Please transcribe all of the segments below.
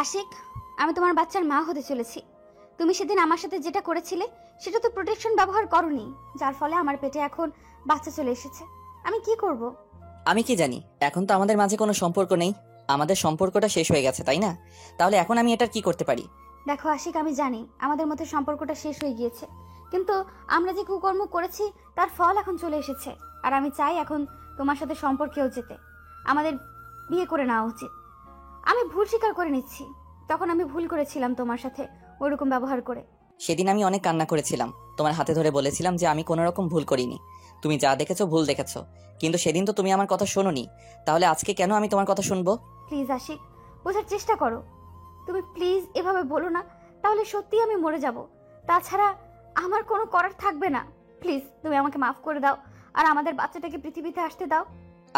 আশিক, আমি তোমার বাচ্চার মা হতে চলেছি। তুমি সেদিন আমার সাথে যেটা করেছিলে সেটা তো প্রোটেকশন ব্যবহার করোনি, যার ফলে আমার পেটে এখন বাচ্চা চলে এসেছে। আমি কি করব? আমি কি জানি, এখন তো আমাদের মাঝে কোনো সম্পর্ক নেই, আমাদের সম্পর্কটা শেষ হয়ে গেছে, তাই না? তাহলে এখন আমি এটার কি করতে পারি? দেখো আশিক, আমি জানি আমাদের মধ্যে সম্পর্কটা শেষ হয়ে গিয়েছে, কিন্তু আমরা যে কুকর্ম করেছি তার ফল এখন চলে এসেছে। আর আমি চাই এখন তোমার সাথে সম্পর্কেও যেতে, আমাদের বিয়ে করে নেওয়া উচিত। আমি ভুল স্বীকার করে নিচ্ছি, তখন আমি ভুল করেছিলাম তোমার সাথে ওইরকম ব্যবহার করে। সেদিন আমি অনেক কান্না করেছিলাম, তোমার হাতে ধরে বলেছিলাম যে আমি কোনো রকম ভুল করিনি, তুমি যা দেখেছো ভুল দেখেছো। কিন্তু সেদিন তো তুমি আমার কথা শোনোনি, তাহলে আজকে কেন আমি তোমার কথা শুনবো? প্লিজ আশিক, বোঝার চেষ্টা করো। তুমি প্লিজ এভাবে বলো না, তাহলে সত্যি আমি মরে যাব। তাছাড়া আমার কোনো করার থাকবে না। প্লিজ তুমি আমাকে মাফ করে দাও, আর আমাদের বাচ্চাটাকে পৃথিবীতে আসতে দাও।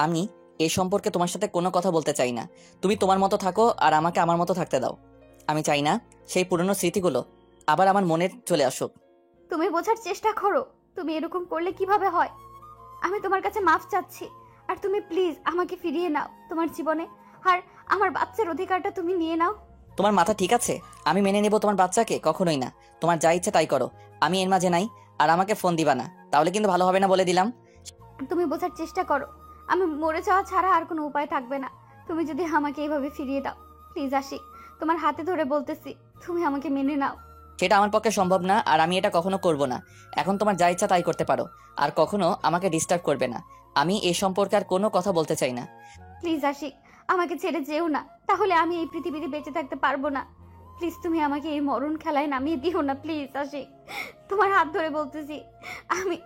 আমি এই সম্পর্কে তোমার সাথে কোনো কথা বলতে চাই না। তুমি তোমার মতো থাকো আর আমাকে আমার মতো থাকতে দাও। আমি চাই না সেই পুরনো স্মৃতিগুলো আবার আমার মনে চলে আসুক। তুমি বোঝার চেষ্টা করো, তুমি এরকম করলে কিভাবে হয়? আমি তোমার কাছে মাফ চাচ্ছি, আর তুমি প্লিজ আমাকে ফিরিয়ে নাও তোমার জীবনে, আর আমার বাচ্চার অধিকারটা তুমি নিয়ে নাও। তোমার মাথা ঠিক আছে? আমি মেনে নেব তোমার বাচ্চাকে? কখনোই না। তোমার যা ইচ্ছে তাই করো, আমি এর মাঝে নাই। আর আমাকে ফোন দিবা না, তাহলে কিন্তু ভালো হবে না বলে দিলাম। তুমি বোঝার চেষ্টা করো, আমি মরে যাওয়া ছাড়া আর কোনো উপায় থাকবে না। তুমি যদি আমাকে এইভাবে ফিরিয়ে দাও, প্লিজ আশিক, তোমার হাতে ধরে বলতেছি, তুমি আমাকে মেনে নাও। সেটা আমার পক্ষে সম্ভব না, আর আমি এটা কখনো করব না। এখন তোমার যা ইচ্ছা তাই করতে পারো, আর কখনো আমাকে ডিস্টার্ব করবে না। আমি এই সম্পর্কে আর কোনো কথা বলতে চাই না। প্লিজ আশিক, আমাকে ছেড়ে যেও না, তাহলে আমি এই পৃথিবীতে বেঁচে থাকতে পারবো না। প্লিজ তুমি আমাকে এই মরণ খেলায় নামিয়ে দিও না, প্লিজ আশিক, তোমার হাত ধরে বলতেছি। আমি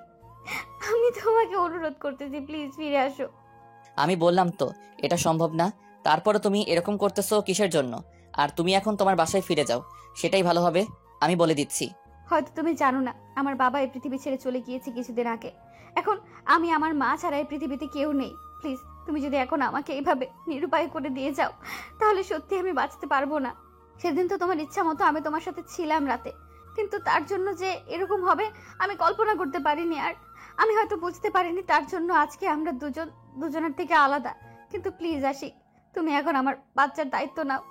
আমি তোমাকে অনুরোধ করতেছি, প্লিজ ফিরে আসো। আমি বললাম তো এটা সম্ভব না, তারপরে তুমি এরকম করতেছো কিসের জন্য? আর তুমি এখন তোমার বাসায় ফিরে যাও, সেটাই ভালো হবে, আমি বলে দিচ্ছি। হয়তো তুমি জানো না, আমার বাবা এই পৃথিবী ছেড়ে চলে গিয়েছে কিছুদিন আগে। এখন আমি আমার মা ছাড়া এই পৃথিবীতে কেউ নেই। প্লিজ তুমি যদি এখন আমাকে এইভাবে নিরুপায় করে দিয়ে যাও, তাহলে সত্যি আমি বাঁচতে পারবো না। সেদিন তো তোমার ইচ্ছা মতো আমি তোমার সাথে ছিলাম রাতে, কিন্তু তার জন্য যে এরকম হবে আমি কল্পনা করতে পারিনি। আর আমি হয়তো বুঝতে পারিনি, তার জন্য আজকে আমরা দুজনের থেকে আলাদা। কিন্তু প্লিজ আশিক, তুমি এখন আমার বাচ্চার দায়িত্ব নাও।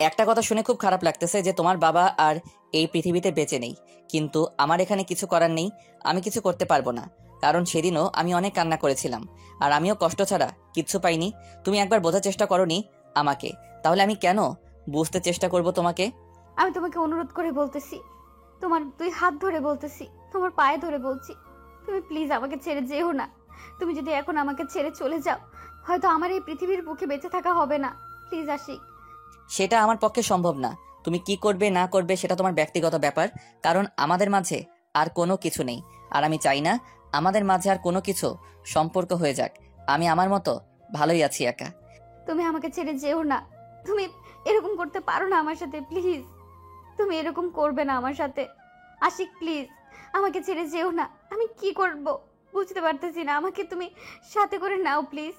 একটা কথা শুনে খুব খারাপ লাগতেছে যে তোমার বাবা আর এই পৃথিবীতে বেঁচে নেই, কিন্তু আমার এখানে কিছু করার নেই। আমি কিছু করতে পারবো না, কারণ সেদিনও আমি অনেক কান্না করেছিলাম, আর আমিও কষ্ট ছাড়া কিচ্ছু পাইনি। তুমি একবার বোঝার চেষ্টা করোনি আমাকে, তাহলে আমি কেন বুঝতে চেষ্টা করব তোমাকে? আমি তোমাকে অনুরোধ করে বলতেছি, তোমার দুই হাত ধরে বলতেছি, তোমার পায়ে ধরে বলছি, তুমি প্লিজ আমাকে ছেড়ে যেও না। তুমি যদি এখন আমাকে ছেড়ে চলে যাও, হয়তো আমার এই পৃথিবীর বুকে বেঁচে থাকা হবে না। প্লিজ আশিক। সেটা আমার পক্ষে সম্ভব না। তুমি কি করবে না করবে সেটা তোমার ব্যক্তিগত ব্যাপার, কারণ আমাদের মাঝে আর কোনো কিছু নেই। আর আমি চাই না আমাদের মাঝে আর কোনো কিছু সম্পর্ক হয়ে যাক। আমি আমার মতো ভালোই আছি একা। তুমি আমাকে ছেড়ে যেও না, তুমি এরকম করতে পারো না আমার সাথে, প্লিজ। তুমি এরকম করবে না আমার সাথে। আশিক প্লিজ, আমাকে ছেড়ে যেও না। আমি কি করব বুঝতে পারতেছি না, আমাকে তুমি সাথে করে নাও প্লিজ।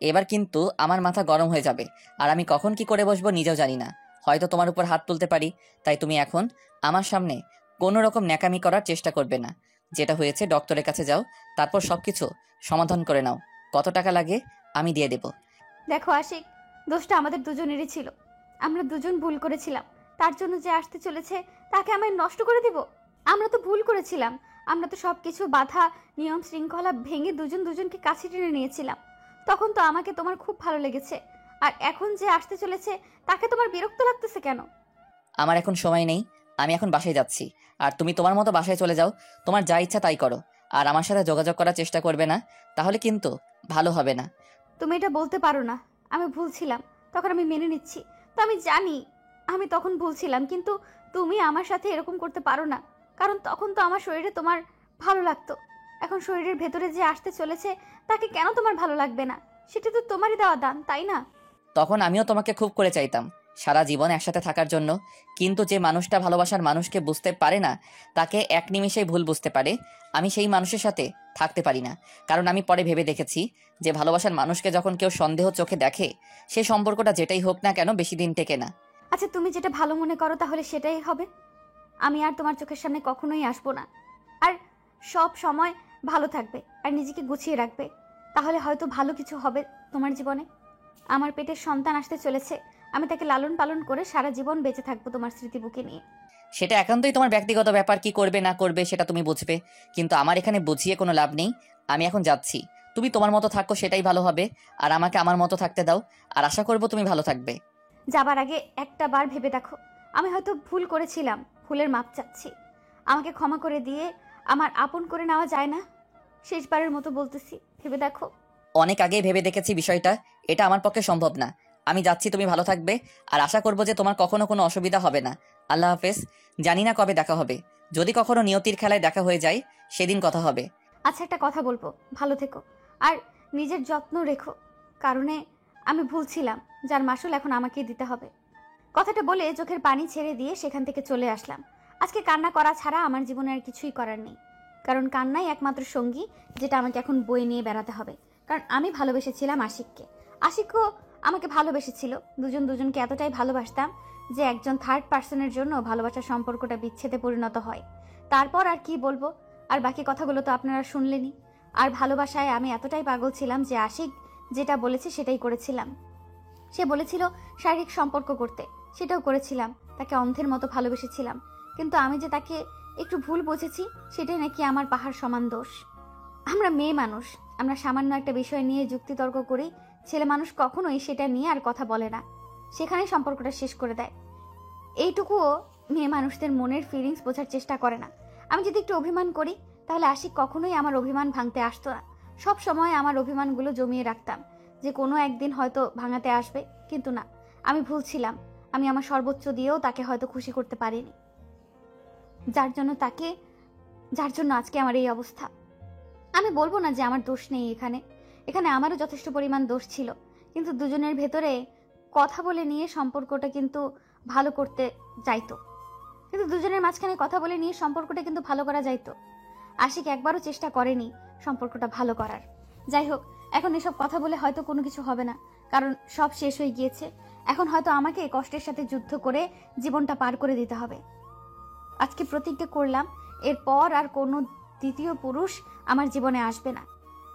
এবার কিন্তু আমার মাথা গরম হয়ে যাবে, আর আমি কখন কি করে বসবো নিজেও জানি না। হয়তো তোমার উপর হাত তুলতে পারি, তাই তুমি এখন আমার সামনে কোনো রকম ন্যাকামি করার চেষ্টা করবে না। যেটা হয়েছে ডক্টরের কাছে যাও, তারপর সবকিছু সমাধান করে নাও। কত টাকা লাগে আমি দিয়ে দেব। দেখো আশিক, দোষটা আমাদের দুজনেরই ছিল। আমরা দুজন ভুল করেছিলাম, তার জন্য যে আসতে চলেছে তাকে আমি নষ্ট করে দিব? আমরা তো ভুল করেছিলাম, আমরা তো সবকিছু বাধা নিয়ম শৃঙ্খলা ভেঙে দুজন দুজনকে কাছে টেনে নিয়েছিলাম। তখন তো আমাকে তোমার খুব ভালো লেগেছে, আর এখন যে আসতে চলেছে তাকে তোমার বিরক্ত লাগতেছে কেন? আমার এখন সময় নেই, আমি এখন বাসায় যাচ্ছি। আর তুমি তোমার মতো বাসায় চলে যাও, তোমার যা ইচ্ছা তাই করো। আর আমার সাথে যোগাযোগ করার চেষ্টা করবে না, তাহলে কিন্তু ভালো হবে না। তুমি এটা বলতে পারো না, আমি ভুল ছিলাম, তখন আমি মেনে নিচ্ছি। তো আমি জানি আমি তখন ভুল ছিলাম, কিন্তু তুমি আমার সাথে এরকম করতে পারো না, কারণ তখন তো আমার শরীরে তোমার ভালো লাগতো। এখন শরীরের ভেতরে যে আসতে চলেছে তাকে কেন তোমার ভালো লাগবে না? সেটা তো তোমারই দেওয়া দান, তাই না? তখন আমিও তোমাকে খুব করে চাইতাম সারা জীবন একসাথে থাকার জন্য, কিন্তু যে মানুষটা ভালোবাসার মানুষকে বুঝতে পারে না, তাকে এক নিমেষেই ভুল বুঝতে পারে। আমি সেই মানুষের সাথে থাকতে পারি না, কারণ আমি পরে ভেবে দেখেছি যে ভালোবাসার মানুষকে যখন কেউ সন্দেহ চোখে দেখে, সেই সম্পর্কটা যেটাই হোক না কেন বেশি দিন টেকে না। আচ্ছা, তুমি যেটা ভালো মনে করো তাহলে সেটাই হবে। আমি আর তোমার চোখের সামনে কখনোই আসবো না। আর সব সময় ভালো থাকবে আর নিজেকে গুছিয়ে রাখবে, তাহলে হয়তো ভালো কিছু হবে তোমার জীবনে। আমার পেটের সন্তান আসতে চলেছে, আমি তাকে লালন পালন করে সারা জীবন বেঁচে থাকবো তোমার স্মৃতি বুকে নিয়ে। সেটা একান্তই তোমার ব্যক্তিগত ব্যাপার, কি করবে না করবে সেটা তুমি বুঝবে। কিন্তু আমার এখানে বুঝিয়ে কোনো লাভ নেই। আমি এখন যাচ্ছি। তুমি তোমার মতো থাকো, সেটাই ভালো হবে। আর আমাকে আমার মতো থাকতে দাও। আর আশা করবো তুমি ভালো থাকবে। যাবার আগে একটা বার ভেবে দেখো, আমি হয়তো ভুল করেছিলাম, ভুলের মাপ চাচ্ছি। আমাকে ক্ষমা করে দিয়ে আমার আপন করে নেওয়া যায় না? শেষবারের মতো বলতেছি, ভেবে দেখো। অনেক আগেই ভেবে দেখেছি বিষয়টা, এটা আমার পক্ষে সম্ভব না। আমি যাচ্ছি, তুমি ভালো থাকবে। আর আশা করবো যে তোমার কখনো কোনো অসুবিধা হবে না। আল্লাহ হাফেজ। জানি না কবে দেখা হবে। যদি কখনো নিয়তির খেলায় দেখা হয়ে যায়, সেদিন কথা হবে। আচ্ছা, একটা কথা বলবো, ভালো থেকো আর নিজের যত্ন রেখো। কারণে আমি ভুলছিলাম, যার মাসুল এখন আমাকেই দিতে হবে। কথাটা বলে চোখের পানি ছেড়ে দিয়ে সেখান থেকে চলে আসলাম। আজকে কান্না করা ছাড়া আমার জীবনে আর কিছুই করার নেই। কারণ কান্নাই একমাত্র সঙ্গী, যেটা আমাকে এখন বয়ে নিয়ে বেড়াতে হবে। কারণ আমি ভালোবেসেছিলাম আশিককে, আশিকও আমাকে ভালোবেসেছিল। দুজন দুজনকে এতটাই ভালোবাসতাম যে একজন থার্ড পার্সনের জন্য ভালোবাসার সম্পর্কটা বিচ্ছেদে পরিণত হয়। তারপর আর কি বলবো, আর বাকি কথাগুলো তো আপনারা শুনলেনই। আর ভালোবাসায় আমি এতটাই পাগল ছিলাম যে আশিক যেটা বলেছে সেটাই করেছিলাম। সে বলেছিল শারীরিক সম্পর্ক করতে, সেটাও করেছিলাম। তাকে অন্ধের মতো ভালোবেসেছিলাম। কিন্তু আমি যে তাকে একটু ভুল বুঝেছি, সেটাই নাকি আমার পাহাড় সমান দোষ। আমরা মেয়ে মানুষ, আমরা সামান্য একটা বিষয় নিয়ে যুক্তিতর্ক করি। ছেলে মানুষ কখনোই সেটা নিয়ে আর কথা বলে না, সেখানেই সম্পর্কটা শেষ করে দেয়। এইটুকুও মেয়ে মানুষদের মনের ফিলিংস বোঝার চেষ্টা করে না। আমি যদি একটু অভিমান করি, তাহলে আশিক কখনোই আমার অভিমান ভাঙতে আসতো না। সব সময় আমার অভিমানগুলো জমিয়ে রাখতাম, যে কোনো একদিন হয়তো ভাঙাতে আসবে। কিন্তু না, আমি ভুল ছিলাম। আমি আমার সর্বোচ্চ দিয়েও তাকে হয়তো খুশি করতে পারিনি, যার জন্য আজকে আমার এই অবস্থা। আমি বলবো না যে আমার দোষ নেই, এখানে আমারও যথেষ্ট পরিমাণ দোষ ছিল। কিন্তু দুজনের ভেতরে কথা বলে নিয়ে সম্পর্কটা কিন্তু ভালো করতে যাইতো। কিন্তু দুজনের মাঝখানে কথা বলে নিয়ে সম্পর্কটা কিন্তু ভালো করা যাইতো। আশিক একবারও চেষ্টা করেনি সম্পর্কটা ভালো করার। যাই হোক, এখন এসব কথা বলে হয়তো কোনো কিছু হবে না, কারণ সব শেষ হয়ে গিয়েছে। এখন হয়তো আমাকে কষ্টের সাথে যুদ্ধ করে জীবনটা পার করে দিতে হবে। আজকে প্রতিজ্ঞা করলাম, এরপর আর কোনো দ্বিতীয় পুরুষ আমার জীবনে আসবে না।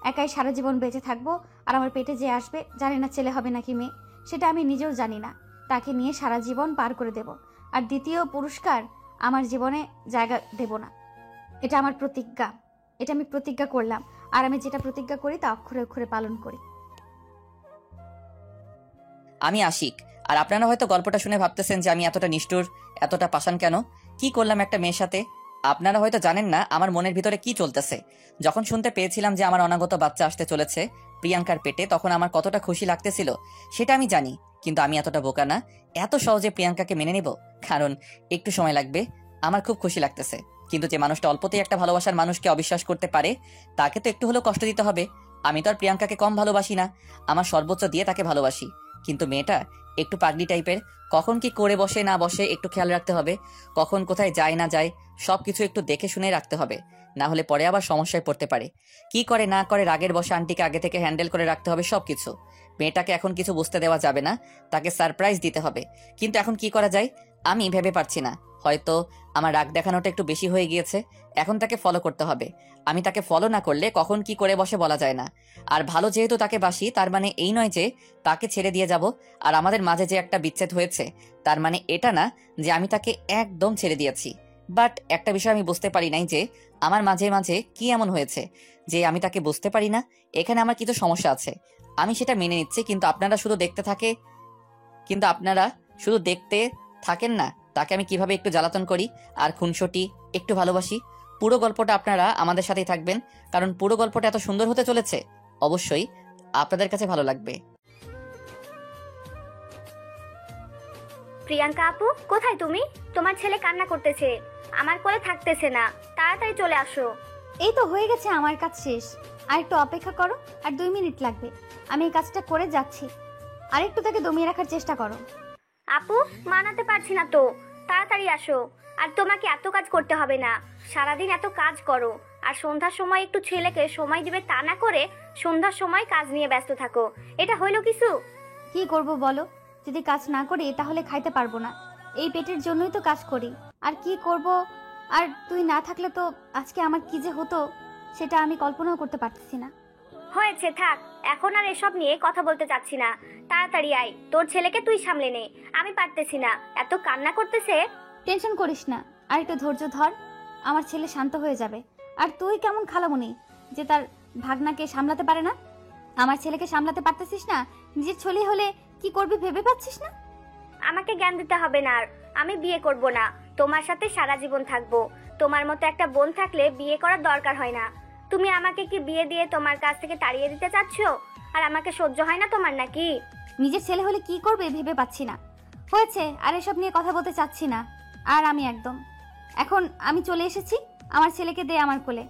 একাই সারা জীবন বেঁচে থাকবো। আর আমার পেটে যে আসবে, জানি না ছেলে হবে নাকি মেয়ে, সেটা আমি নিজেও জানি না। তাকে নিয়ে সারা জীবন পার করে দেব। আর দ্বিতীয় পুরস্কার আমার জীবনে জায়গা দেব না। এটা আমার প্রতিজ্ঞা। এটা আমি প্রতিজ্ঞা করলাম। আর আমি যেটা প্রতিজ্ঞা করি তা অক্ষরে অক্ষরে পালন করি। আমি আশিক। আর আপনারা হয়তো গল্পটা শুনে ভাবতেছেন যে আমি এতটা নিষ্ঠুর, এতটা পাষাণ কেন, কি করলাম একটা মেয়ের সাথে। আপনারা হয়তো জানেন না আমার মনের ভিতরে কি চলতেছে। যখন শুনতে পেয়েছিলাম যে আমার অনাগত বাচ্চা আসতে চলেছে প্রিয়াঙ্কার পেটে, তখন আমার কতটা খুশি লাগতেছিল সেটা আমি জানি। কিন্তু আমি এতটা বোকা না, এত সহজে প্রিয়াঙ্কাকে মেনে নেব। কারণ একটু সময় লাগবে। আমার খুব খুশি লাগতেছে। কিন্তু যে মানুষটা অল্পতেই একটা ভালোবাসার মানুষকে অবিশ্বাস করতে পারে, তাকে তো একটু হলেও কষ্ট দিতে হবে। আমি তো আর প্রিয়াঙ্কাকে কম ভালোবাসি না, আমার সর্বোচ্চ দিয়ে তাকে ভালোবাসি। কিন্তু মেয়েটা একটু পাগলি টাইপের, কখন কি করে বসে না বসে একটু খেয়াল রাখতে হবে। কখন কোথায় যায় না যায় সবকিছু একটু দেখে শুনে রাখতে হবে, না হলে পরে আবার সমস্যায় পড়তে পারে। কি করে না করে রাগের বসে আন্টিকে আগে থেকে হ্যান্ডেল করে রাখতে হবে সবকিছু। মেয়েটাকে এখন কিছু বুঝতে দেওয়া যাবে না, তাকে সারপ্রাইজ দিতে হবে। কিন্তু এখন কি করা যায় আমি ভেবে পারছি না। হয়তো আমার রাগ দেখানোটা একটু বেশি হয়ে গিয়েছে। এখন তাকে ফলো করতে হবে। আমি তাকে ফলো না করলে কখন কি করে বসে বলা যায় না। আর ভালো যেহেতু তাকে বাসি, তার মানে এই নয় যে তাকে ছেড়ে দিয়ে যাব। আর আমাদের মাঝে যে একটা বিচ্ছেদ হয়েছে, তার মানে এটা না যে আমি তাকে একদম ছেড়ে দিয়েছি। বাট একটা বিষয় আমি বুঝতে পারি নাই যে আমার মাঝে মাঝে কি এমন হয়েছে যে আমি তাকে বুঝতে পারি না। এখানে আমার কিছু সমস্যা আছে, আমি সেটা মেনে নিচ্ছি। কিন্তু আপনারা শুধু দেখতে থাকেন না তাকে আমি কিভাবে একটু জ্বালাতন করি আর খুনসুটি একটু ভালোবাসি। পুরো গল্পটা আপনারা আমাদের সাথেই থাকবেন, কারণ পুরো গল্পটা এত সুন্দর হতে চলেছে। অবশ্যই আপনাদের কাছে ভালো লাগবে। প্রিয়াঙ্কা আপু, কোথায় তুমি? তোমার ছেলে কান্না করতেছে, আমার কোলে থাকতেছে না, তাড়াতাড়ি চলে আসো। এই তো হয়ে গেছে আমার কাজ শেষ। আর একটু অপেক্ষা করো, আর 2 মিনিট লাগবে। আমি এই কাজটা করে যাচ্ছি। আর একটু তাকে দমিয়ে রাখার চেষ্টা করো। আপু, মানাতে পারছি না তো, তাড়াতাড়ি আসো। আর তোমাকে এত কাজ করতে হবে না, সারাদিন এত কাজ করো, আর সন্ধ্যার সময় একটু ছেলেকে সময় দিবে তা না করে সন্ধ্যার সময় কাজ নিয়ে ব্যস্ত থাকো। এটা হইলো কিছু? কি করব বলো? যদি কাজ না করি তাহলে খাইতে পারবো না। এই পেটের জন্যই তো কাজ করি। আর কি করব? আর তুই না থাকলে তো আজকে আমার কি যে হতো সেটা আমি কল্পনাও করতে পারতেছি না। হয়েছে, থাক। এখন আর এসব নিয়ে কথা বলতে চাচ্ছি না। তাড়াতাড়ি আয়, তোর ছেলেকে তুই সামলে নে। আমি পারতেছি না, এত কান্না করতেছে। টেনশন করিস না, আর একটু ধৈর্য ধর, আমার ছেলে শান্ত হয়ে যাবে। আর তুই কেমন খালামুনি যে তার ভাগনাকে সামলাতে পারে না? আমার ছেলেকে সামলাতে পারতেছিস না, নিজের ছেলে হলে কি করবি ভেবে পাচ্ছিস না? আমাকে জ্ঞান দিতে হবে না আর। আমি বিয়ে করব না, তোমার সাথে সারা জীবন থাকবো। তোমার মতো একটা বোন থাকলে বিয়ে করার দরকার হয় না। তুমি আমাকে কি বিয়ে দিয়ে তোমার কাছ থেকে তাড়িয়ে দিতে চাচ্ছো? আর আমাকে সহ্য হয় না তোমার নাকি? নিজের ছেলে হলে কি করবে ভেবে পাচ্ছি না। হয়েছে, আর এসব নিয়ে কথা বলতে চাচ্ছি না। আর আমি একদম এখন আমি চলে এসেছি। আমার ছেলেকে দে আমার কোলে,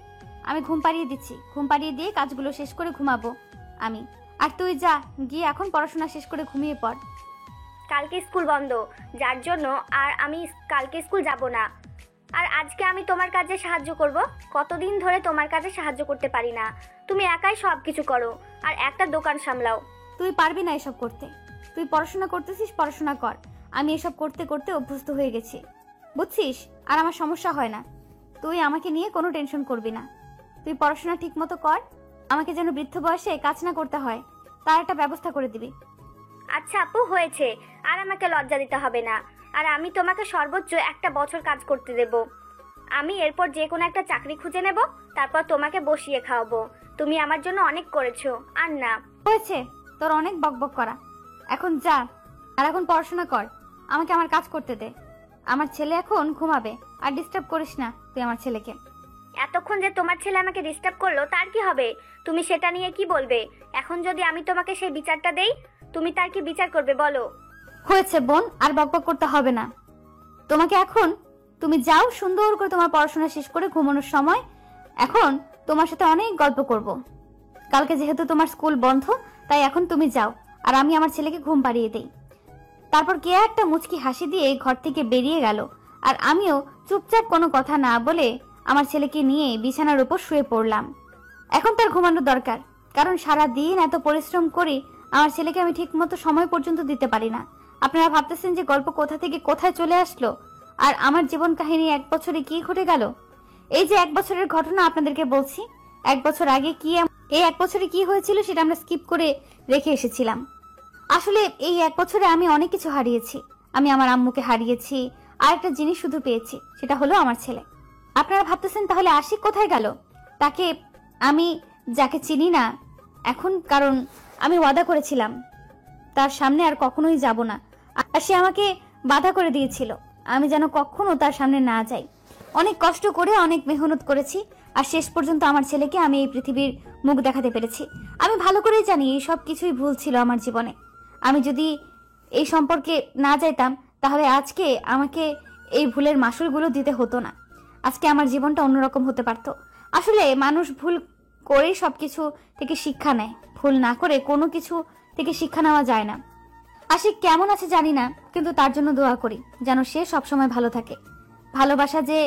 আমি ঘুম পাড়িয়ে দিচ্ছি। ঘুম পাড়িয়ে দিয়ে কাজগুলো শেষ করে ঘুমাবো আমি। আর তুই যা, গিয়ে এখন পড়াশোনা শেষ করে ঘুমিয়ে পড়। কালকে স্কুল বন্ধ, যার জন্য আর আমি কালকে স্কুল যাব না। আর আজকে আমি তোমার কাজে সাহায্য করব। কতদিন ধরে তোমার কাজে সাহায্য করতে পারি না। তুমি একাই সব কিছু করো আর একটা দোকান সামলাও। তুই পারবি না এসব করতে। তুই পড়াশোনা করতেছিস, পড়াশোনা কর। আমি এসব করতে করতে অভ্যস্ত হয়ে গেছি, বুঝছিস? আর আমার সমস্যা হয় না। তুই আমাকে নিয়ে কোনো টেনশন করবি না। তুই পড়াশোনা ঠিক মতো কর, আমাকে যেন বৃদ্ধ বয়সে কাজ না করতে হয় তার একটা ব্যবস্থা করে দিবি। আচ্ছা আপু, হয়েছে, আর আমাকে লজ্জা দিতে হবে না। আর আমি তোমাকে সর্বোচ্চ 1 বছর কাজ করতে দেব। আমি এরপর যে কোনো একটা চাকরি খুঁজে নেব, তারপর তোমাকে বসিয়ে খাওয়াবো। তুমি আমার জন্য অনেক করেছো। আর না, হয়েছে তোর অনেক বকবক করা, এখন যা। আর এখন পড়াশোনা কর, আমাকে আমার কাজ করতে দে। আমার ছেলে এখন ঘুমাবে, আর ডিস্টার্ব করিস না তুই আমার ছেলেকে। এতক্ষণ যে তোমার ছেলে আমাকে ডিস্টার্ব করলো তার কি হবে? তুমি সেটা নিয়ে কি বলবে? এখন যদি আমি তোমাকে সেই বিচারটা দেই, তুমি তার কি বিচার করবে বলো? হয়েছে বোন, আর বকবক করতে হবে না তোমাকে। এখন তুমি যাও, সুন্দর করে তোমার পড়াশোনা শেষ করে ঘুমানোর সময়। এখন তোমার সাথে অনেক গল্প করব। কালকে যেহেতু তোমার স্কুল বন্ধ, তাই এখন তুমি যাও, আর আমি আমার ছেলেকে ঘুম পাড়িয়ে দেই। তারপর কে একটা মুচকি হাসি দিয়ে ঘর থেকে বেরিয়ে গেল। আর আমিও চুপচাপ কোনো কথা না বলে আমার ছেলেকে নিয়ে বিছানার উপর শুয়ে পড়লাম। এখন তার ঘুমানোর দরকার, কারণ সারা দিন এত পরিশ্রম করি, আমার ছেলেকে আমি ঠিক মতো সময় পর্যন্ত দিতে পারি না। আপনারা ভাবতেছেন যে গল্প কোথা থেকে কোথায় চলে আসলো, আর আমার জীবন কাহিনী 1 বছরে কি ঘটে গেল। এই যে 1 বছরের ঘটনা আপনাদেরকে বলছি, 1 বছর আগে কি এই 1 বছরে কি হয়েছিল সেটা আমরা স্কিপ করে রেখে এসেছিলাম। আসলে এই 1 বছরে আমি অনেক কিছু হারিয়েছি। আমি আমার আম্মুকে হারিয়েছি, আর একটা জিনিস শুধু পেয়েছি, সেটা হলো আমার ছেলে। আপনারা ভাবতেছেন তাহলে আশিক কোথায় গেল? তাকে আমি যাকে চিনি না এখন, কারণ আমি ওয়াদা করেছিলাম তার সামনে আর কখনোই যাব না। আর সে আমাকে বাধা করে দিয়েছিল আমি যেন কখনো তার সামনে না যাই। অনেক কষ্ট করে, অনেক মেহনত করেছি, আর শেষ পর্যন্ত আমার ছেলেকে আমি এই পৃথিবীর মুখ দেখাতে পেরেছি। আমি ভালো করেই জানি এই সব কিছুই ভুল ছিল আমার জীবনে। আমি যদি এই সম্পর্কে না যাইতাম, তাহলে আজকে আমাকে এই ভুলের মাসুলগুলো দিতে হতো না। আজকে আমার জীবনটা অন্যরকম হতে পারত। আসলে মানুষ ভুল করেই সবকিছু থেকে শিক্ষা নেয়, ভুল না করে কোনো কিছু থেকে শিক্ষা নেওয়া যায় না। আশিক কেমন আছে জানি না, কিন্তু তার জন্য দোয়া করি যেন সে সবসময় ভালো থাকে। ভালোবাসা যে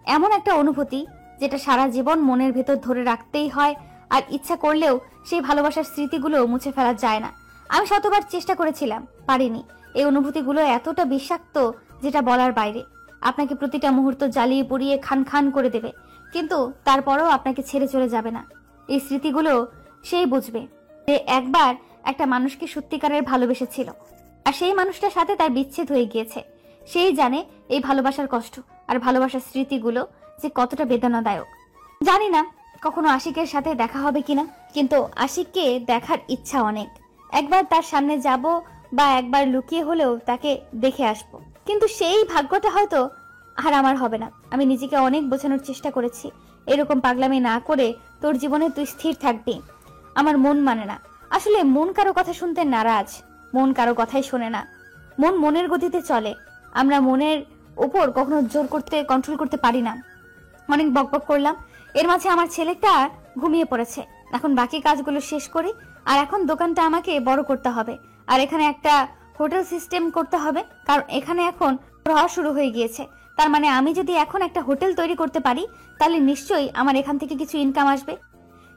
এমন একটা অনুভূতি যেটা সারা জীবন মনের ভেতর ধরে রাখতেই হয়, আর ইচ্ছা করলেও সেই ভালোবাসার স্মৃতিগুলো মুছে ফেলা যায় না। আমি শতবার চেষ্টা করেছিলাম, পারিনি। এই অনুভূতিগুলো এতটা বিষাক্ত যেটা বলার বাইরে। আপনাকে প্রতিটা মুহূর্ত জ্বালিয়ে পুড়িয়ে খান খান করে দেবে, কিন্তু তারপরেও আপনাকে ছেড়ে চলে যাবে না। এই স্মৃতিগুলো সেই বুঝবে যে একবার একটা মানুষকে সত্যিকারের ভালোবেসেছিল, আর সেই মানুষটার সাথে তার বিচ্ছেদ হয়ে গিয়েছে। সেই জানে এই ভালোবাসার কষ্ট আর ভালোবাসার স্মৃতিগুলো যে কতটা বেদনাদায়ক। জানি না কখনো আশিকের সাথে দেখা হবে কিনা, কিন্তু আশিককে দেখার ইচ্ছা অনেক। একবার তার সামনে যাব, বা একবার লুকিয়ে হলেও তাকে দেখে আসব, কিন্তু সেই ভাগ্যটা হয়তো আর আমার হবে না। আমি নিজেকে অনেক বোঝানোর চেষ্টা করেছি, এরকম পাগলামি না করে তোর জীবনে তুই স্থির থাকবি। আমার মন মানে না। আসলে মন কারো কথা শুনতে নারাজ, মন কারো কথাই শোনে না। মন মনের গতিতে চলে, আমরা মনের উপর কখনো জোর করতে, কন্ট্রোল করতে পারি না। অনেক বকবক করলাম, এর মাঝে আমার ছেলেটা ঘুমিয়ে পড়েছে। এখন বাকি কাজগুলো শেষ করি, আর এখন দোকানটা আমাকে বড় করতে হবে, আর এখানে একটা হোটেল সিস্টেম করতে হবে, কারণ এখানে এখন প্রবাহ শুরু হয়ে গিয়েছে। তার মানে আমি যদি এখন একটা হোটেল তৈরি করতে পারি, তাহলে নিশ্চয়ই আমার এখান থেকে কিছু ইনকাম আসবে।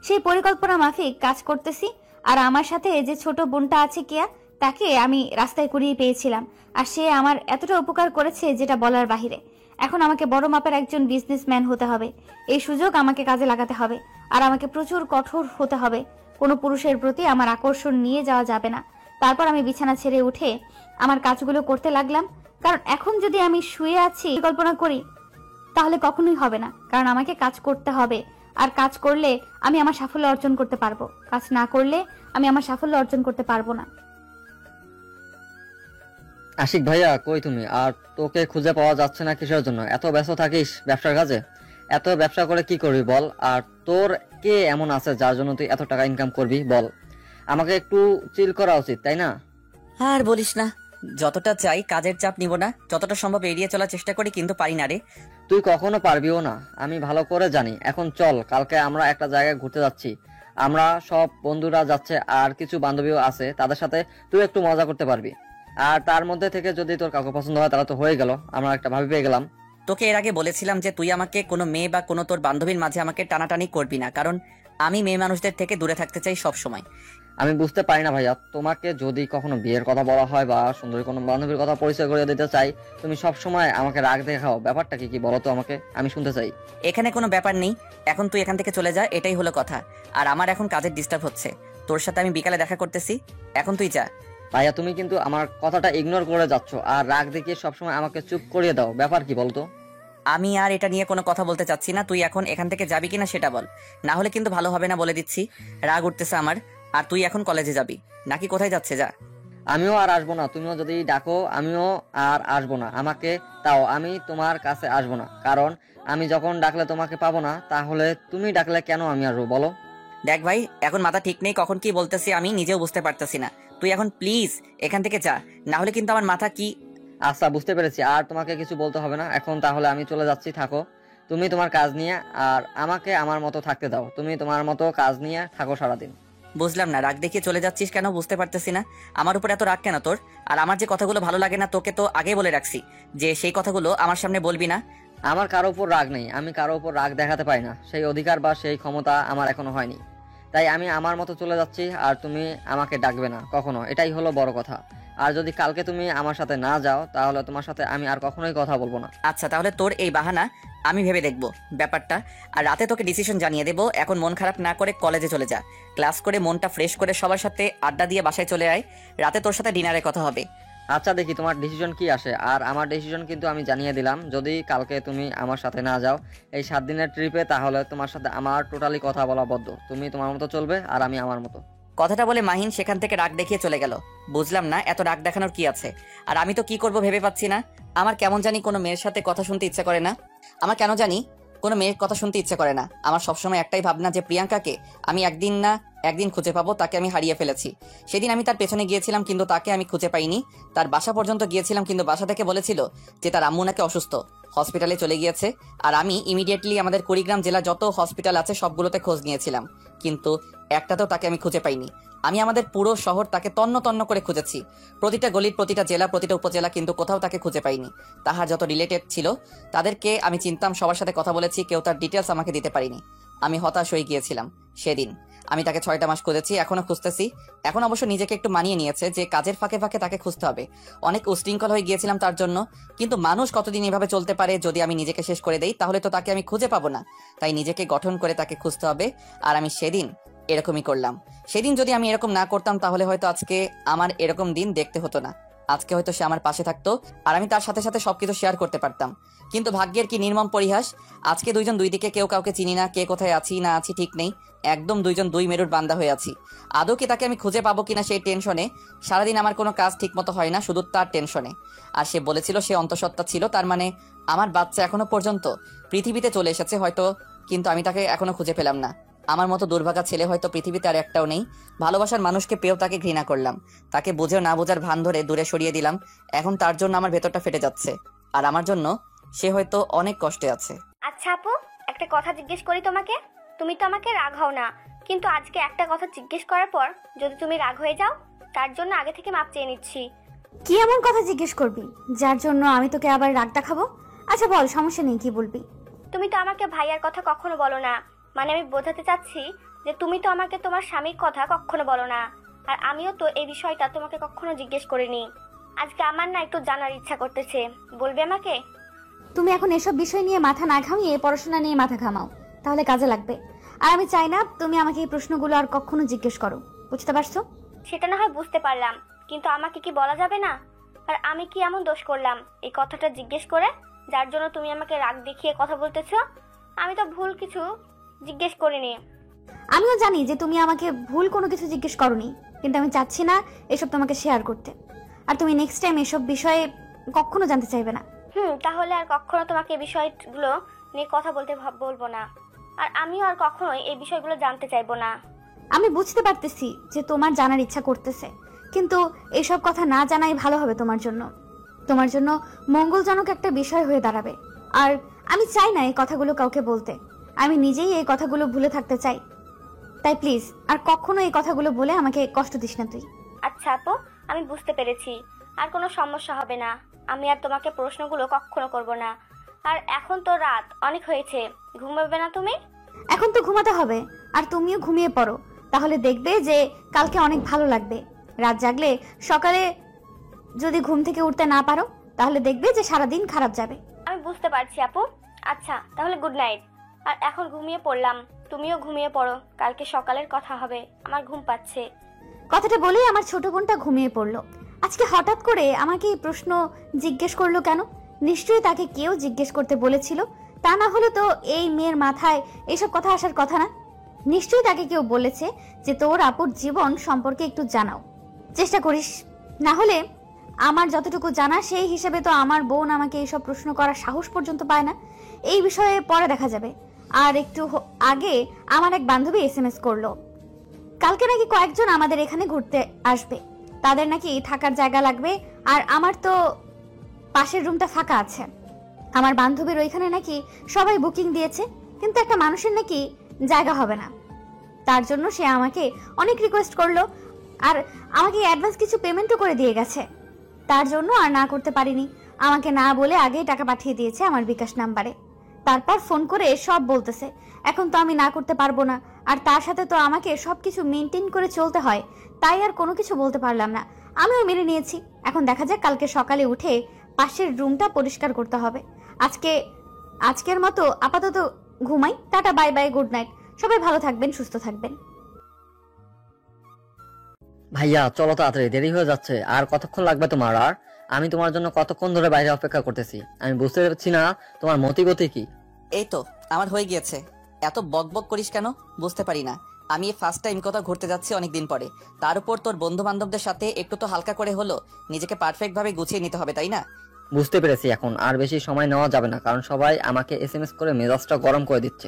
সেই পরিকল্পনা মাফিক কাজ করতেছি। আর আমার সাথে যে ছোট বোনটা আছে কেয়া, তাকে আমি রাস্তায় কুড়িয়ে পেয়েছিলাম, আর সে আমার এতটা উপকার করেছে যেটা বলার বাহিরে। এখন আমাকে বড় মাপের একজন বিজনেসম্যান হতে হবে। এই সুযোগ আমাকে কাজে লাগাতে হবে, আর আমাকে প্রচুর কঠোর হতে হবে। কোনো পুরুষের প্রতি আমার আকর্ষণ নিয়ে যাওয়া যাবে না। তারপর আমি বিছানা ছেড়ে উঠে আমার কাজগুলো করতে লাগলাম, কারণ এখন যদি আমি শুয়ে আছি কল্পনা করি তাহলে কখনোই হবে না, কারণ আমাকে কাজ করতে হবে। আর কাজ করলে আমি আমার সাফল্য অর্জন করতে পারবো, কাজ না করলে আমি আমার সাফল্য অর্জন করতে পারবো না। আশিক ভাইয়া, কই তুমি? আর তোকে খুঁজে পাওয়া যাচ্ছে না কিসের জন্য? এত ব্যস্ত থাকিস ব্যবসার কাজে? এত ব্যবসা করে কি করবি বল? আর তোর কে এমন আছে যার জন্য তুই এত টাকা ইনকাম করবি বল? আমাকে একটু চিল করা উচিত, তাই না? আর বলিস না, যতটা চাই কাজের চাপ নিব না, যতটা সম্ভব এড়িয়ে চলার চেষ্টা করি, কিন্তু পারি না রে। তুই কখনো পারবিও না, আমি ভালো করে জানি। এখন চল, কালকে আমরা একটা জায়গায় ঘুরতে যাচ্ছি। আমরা সব বন্ধুরা যাচ্ছে, আর কিছু বান্ধবীও আছে, তাদের সাথে তুই একটু মজা করতে পারবি। আর তার মধ্যে থেকে যদি তোর কাউকে পছন্দ হয় তাহলে তো হয়ে গেল, আমরা একটা ভাবি পেয়ে গেলাম। তোকে এর আগে বলেছিলাম যে তুই আমাকে কোনো মেয়ে বা কোনো তোর বান্ধবীর মাঝে আমাকে টানাটানি করবি না, কারণ আমি মেয়ে মানুষদের থেকে দূরে থাকতে চাই সব সময়। আমি বুঝতে পারি না ভাইয়া, তোমাকে যদি কখনো বিয়ের কথা বলা হয় বা সুন্দরী কোনো বান্ধবীর কথা পরিচয় করে দিতে চাই, তুমি সব সময় আমাকে রাগ দেখাও। ব্যাপারটা কি বলো তো আমাকে, আমি শুনতে চাই। এখানে কোনো ব্যাপার নেই, এখন তুই এখান থেকে চলে যা, এটাই হলো কথা। আর আমার এখন কাজের ডিস্টার্ব হচ্ছে, তোর সাথে আমি বিকালে দেখা করতেছি, এখন তুই যা। ভাইয়া, তুমি কিন্তু আমার কথাটা ইগনোর করে যাচ্ছ আর রাগ দেখিয়ে সবসময় আমাকে চুপ করিয়ে দাও। ব্যাপার কি বলতো? আমি আর এটা নিয়ে কোনো কথা বলতে চাচ্ছি না, তুই এখন এখান থেকে যাবি কিনা সেটা বল, না হলে কিন্তু ভালো হবে না বলে দিচ্ছি। রাগ উঠতেছে আমার। আর তুই এখন কলেজে যাবি নাকি কোথায় যাচ্ছে? যা। আমিও আর আসবো না, তুমিও যদি ডাকো আমিও আর আসবো না। আমাকে তাও আমি তোমার কাছে আসবো না, কারণ আমি যখন ডাকলে তোমাকে পাবো না, তাহলে তুমি ডাকলে কেন আমি আসবো বলো? দেখ ভাই, এখন মাথা ঠিক নেই, কখন কি বলতেছি আমি নিজেও বুঝতে পারতেছি না। তুই এখন প্লিজ এখান থেকে যা, না হলে কিন্তু আমার মাথা কি। আচ্ছা, বুঝতে পেরেছি, আর তোমাকে কিছু বলতে হবে না এখন। তাহলে আমি চলে যাচ্ছি, থাকো তুমি তোমার কাজ নিয়ে, আর আমাকে আমার মতো থাকতে দাও। তুমি তোমার মতো কাজ নিয়ে থাকো সারাদিন। বুঝলাম না, রাগ দেখিয়ে চলে যাচ্ছিস কেন বুঝতে পারতেছি না। আমার উপর এত রাগ কেন তোর? আর আমার যে কথাগুলো ভালো লাগে না, তোকে তো আগে বলে রাখছি যে সেই কথাগুলো আমার সামনে বলবি না। আমার কারো উপর রাগ নেই, আমি কারো উপর রাগ দেখাতে পারি না, সেই অধিকার বা সেই ক্ষমতা আমার এখনো হয়নি। তাই আমি আমার মতো চলে যাচ্ছি, আর তুমি আমাকে ডাকবে না কখনো, এটাই হলো বড় কথা। আর যদি কালকে তুমি আমার সাথে না যাও, তাহলে তোমার সাথে আমি আর কখনোই কথা বলবো না। আচ্ছা, তাহলে তোর এই বাহানা আমি ভেবে দেখবো ব্যাপারটা, আর রাতে তোকে ডিসিশন জানিয়ে দেবো। এখন মন খারাপ না করে কলেজে চলে যা, ক্লাস করে মনটা ফ্রেশ করে সবার সাথে আড্ডা দিয়ে বাসায় চলে আয়। রাতে তোর সাথে ডিনারে কথা হবে। আচ্ছা, দেখি তোমার ডিসিশন কি আসে। আর আমার ডিসিশন কিন্তু আমি জানিয়ে দিলাম, যদি কালকে তুমি আমার সাথে না যাও এই 7 দিনের ট্রিপে, তাহলে তোমার সাথে আমার টোটালি কথা বলা বদ্ধ। তুমি তোমার মতো চলবে আর আমি আমার মতো। কথাটা বলে মাহিন সেখান থেকে রাগ দেখিয়ে চলে গেল। বুঝলাম না এত রাগ দেখানোর কি আছে, আর আমি তো কি করব ভেবে পাচ্ছি না। আমার কেমন জানি কোনো মেয়ের সাথে কথা শুনতে ইচ্ছে করে না, আমার কেন জানি কোনো মেয়ের কথা শুনতে ইচ্ছে করে না। আমার সবসময় একটাই ভাবনা যে প্রিয়াঙ্কাকে আমি একদিন না একদিন খুঁজে পাবো, তাকে আমি হারিয়ে ফেলেছি। সেদিন আমি তার পেছনে গিয়েছিলাম কিন্তু তাকে আমি খুঁজে পাইনি। তার বাসা পর্যন্ত গিয়েছিলাম কিন্তু বাসা থেকে বলেছিল যে তার আম্মু নাকি অসুস্থ, হসপিটালে চলে গিয়েছে। আর আমি ইমিডিয়েটলি আমাদের কুড়িগ্রাম জেলা যত হসপিটাল আছে সবগুলোতে খোঁজ নিয়েছিলাম, কিন্তু একটাতেও তাকে আমি খুঁজে পাইনি। আমি আমাদের পুরো শহর তাকে তন্ন তন্ন করে খুঁজেছি, প্রতিটা গলির, প্রতিটা জেলা, প্রতিটা উপজেলা, কিন্তু কোথাও তাকে খুঁজে পাইনি। তাহার যত রিলেটেড ছিল তাদেরকে আমি চিনতাম, সবার সাথে কথা বলেছি, কেউ তার ডিটেলস আমাকে দিতে পারিনি। আমি হতাশ হয়ে গিয়েছিলাম সেদিন। আমি তাকে 6টা মাস খুঁজেছি, এখনো খুঁজতেছি। এখন অবশ্য নিজেকে একটু মানিয়ে নিয়েছে যে কাজের ফাঁকে ফাঁকে তাকে খুঁজতে হবে। অনেক উশৃঙ্খল হয়ে গিয়েছিলাম তার জন্য, কিন্তু মানুষ কতদিন এভাবে চলতে পারে? যদি আমি নিজেকে শেষ করে দেই তাহলে তো তাকে আমি খুঁজে পাবো না। তাই নিজেকে গঠন করে তাকে খুঁজতে হবে, আর আমি সেদিন এরকমই করলাম। সেদিন যদি আমি এরকম না করতাম তাহলে হয়তো আজকে আমার এরকম দিন দেখতে হতো না। আজকে হয়তো সে আমার পাশে থাকতো আর আমি তার সাথে সাথে সবকিছু শেয়ার করতে পারতাম। কিন্তু ভাগ্যের কি নির্মম পরিহাস, আজকে দুইজন দুই দিকে, কেউ কাউকে চিনি না, কে কোথায় আছি না আছি ঠিক নেই। একদম দুইজন দুই মেরুর বান্দা হয়ে আছি। আদৌ কি তাকে আমি খুঁজে পাবো কিনা সেই টেনশনে সারাদিন আমার কোনো কাজ ঠিক মতো হয় না, শুধু তার টেনশনে। আর সে বলেছিল সে অন্তঃসত্ত্বা ছিল, তার মানে আমার বাচ্চা এখনো পর্যন্ত পৃথিবীতে চলে এসেছে হয়তো, কিন্তু আমি তাকে এখনো খুঁজে পেলাম না। আমার মতো দুর্ভাগা ছেলে হয়তো পৃথিবীতে আর একটাও নেই। ভালোবাসার মানুষকে পেয়েও তাকে ঘৃণা করলাম, তাকে বুঝেও না বোঝার ভান ধরে দূরে সরিয়ে দিলাম। এখন তার জন্য আমার ভেতরটা ফেটে যাচ্ছে, আর আমার জন্য সে হয়তো অনেক কষ্টে আছে। আচ্ছা আপু, একটা কথা জিজ্ঞেস করি তোমাকে। তুমি তো আমাকে রাগ হও না, কিন্তু আজকে একটা কথা জিজ্ঞেস করার পর যদি তুমি রাগ হয়ে যাও, তার জন্য আগে থেকে মাপ চেয়ে নিচ্ছি। কি এমন কথা জিজ্ঞেস করবি যার জন্য আমি তোকে আবার রাগ দেখাবো? আচ্ছা বল, সমস্যা নেই, কি বলবি? তুমি তো আমাকে ভাইয়ার কথা কখনো বলো না, মানে আমি বোঝাতে চাচ্ছি যে তুমি তো আমাকে তোমার স্বামীর কথা কখনো বলো না, আর আমিও তো এই বিষয়টা তোমাকে কখনো জিজ্ঞেস করিনি। আজকে আমার না একটু জানার ইচ্ছা করতেছে, বলবে আমাকে? তুমি এখন এসব বিষয় নিয়ে মাথা না ঘামিয়ে পড়াশোনা নিয়ে মাথা ঘামাও, তাহলে কাজে লাগবে। আর আমি চাই না তুমি আমাকে এই প্রশ্নগুলো আর কখনো জিজ্ঞেস করো, বুঝতে পারছো? সেটা না হয় বুঝতে পারলাম, কিন্তু আমাকে কি বলা যাবে না? আর আমি কি এমন দোষ করলাম এই কথাটা জিজ্ঞেস করে, যার জন্য তুমি আমাকে রাগ দেখিয়ে কথা বলতেছো? আমি তো ভুল কিছু জিজ্ঞেস করিনি। আমিও জানি যে তুমি আমাকে ভুল কোনো কিছু জিজ্ঞেস করোনি, কিন্তু আমি চাচ্ছি না এসব তোমাকে শেয়ার করতে। আর তুমি নেক্সট টাইম এসব বিষয়ে কখনো জানতে চাইবে না। তাহলে আর কখনো তোমাকে এই বিষয়গুলো নিয়ে কথা বলবো না। আর আমিও আর কখনোই এই বিষয়গুলো জানতে চাইবো না। আমি বুঝতে পারতেছি যে তোমার জানার ইচ্ছা করতেছে, কিন্তু এইসব কথা না জানাই ভালো হবে তোমার জন্য। তোমার জন্য মঙ্গলজনক একটা বিষয় হয়ে দাঁড়াবে। আর আমি চাই না এই কথাগুলো কাউকে বলতে। আমি নিজেই এই কথাগুলো ভুলে থাকতে চাই। তাই প্লিজ আর কখনো এই কথাগুলো বলে আমাকে কষ্ট দিস না তুই। আচ্ছা আপু, আমি বুঝতে পেরেছি। আর কোনো সমস্যা হবে না। আমি আর তোমাকে প্রশ্নগুলো কখনো করব না। আর এখন তো রাত অনেক হয়েছে, ঘুমাবে না তুমি? এখন তো ঘুমাতে হবে, আর তুমিও ঘুমিয়ে পড়ো। তাহলে দেখবে যে কালকে অনেক ভালো লাগবে। রাত জাগলে সকালে যদি ঘুম থেকে উঠতে না পারো, তাহলে দেখবে যে সারাদিন খারাপ যাবে। আমি বুঝতে পারছি আপু। আচ্ছা তাহলে গুড নাইট। আর এখন ঘুমিয়ে পড়লাম, তুমিও ঘুমিয়ে পড়ো, কালকে সকালের কথা হবে। আমার ঘুম পাচ্ছে। কথাটা বলেই আমার ছোট বোনটা ঘুমিয়ে পড়লো। আজকে হঠাৎ করে আমাকে এই প্রশ্ন জিজ্ঞেস করলো কেন? নিশ্চয়ই তাকে কেউ জিজ্ঞেস করতে বলেছিল, তা না হলে তো এই মেয়ের মাথায় এসব কথা আসার কথা না। নিশ্চয়ই তাকে কেউ বলেছে যে তোর আপুর জীবন সম্পর্কে একটু জানাও, চেষ্টা করিস। না হলে আমার যতটুকু জানা সেই হিসেবে তো আমার বোন আমাকে এইসব প্রশ্ন করার সাহস পর্যন্ত পায় না। এই বিষয়ে পরে দেখা যাবে। আর একটু আগে আমার এক বান্ধবী SMS করলো, কালকে নাকি কয়েকজন আমাদের এখানে ঘুরতে আসবে, তাদের নাকি থাকার জায়গা লাগবে। আর আমার তো পাশের রুমটা ফাঁকা আছে। আমার বান্ধবীর ওইখানে নাকি সবাই বুকিং দিয়েছে, কিন্তু একটা মানুষের নাকি জায়গা হবে না। তার জন্য সে আমাকে অনেক রিকোয়েস্ট করলো, আর আমাকে অ্যাডভান্স কিছু পেমেন্টও করে দিয়ে গেছে। তার জন্য আর না করতে পারিনি। আমাকে না বলে আগেই টাকা পাঠিয়ে দিয়েছে আমার বিকাশ নাম্বারে। তারপর ফোন করে সব বলতেছে। এখন তো আমি না করতে পারবো না, আর তার সাথে তো আমাকে সবকিছু মেনটেন করে চলতে হয়। তাই আর কোনো কিছু বলতে পারলাম না। আমিও মেনে নিয়েছি। এখন দেখা যাক, কালকে সকালে উঠে পাশের রুমটা পরিষ্কার করতে হবে। আজকের মতো আপাতত ঘুমাই। Tata, bye bye, good night. সবাই ভালো থাকবেন, সুস্থ থাকবেন। ভাইয়া চলো তাড়াতাড়ি, দেরি হয়ে যাচ্ছে। আর কতক্ষণ লাগবে তোমার? আর আমি তোমার জন্য কতক্ষণ ধরে বাইরে অপেক্ষা করতেছি। আমি বুঝতে পারছি না তোমার মতিগতি কি। এই তো আমার হয়ে গিয়েছে। এত বক বক করিস কেন বুঝতে পারি না। আমি এই ফার্স্ট টাইম কোথাও ঘুরতে যাচ্ছি অনেকদিন পরে। তার উপর তোর বন্ধু বান্ধবদের সাথে একটু তো হালকা করে হলো নিজেকে পারফেক্ট ভাবে গুছিয়ে নিতে হবে, তাই না? বুঝতে পেরেছি। এখন আর বেশি সময় নেওয়া যাবে না, কারণ সবাই আমাকে SMS করে মেজাজটা গরম করে দিচ্ছে।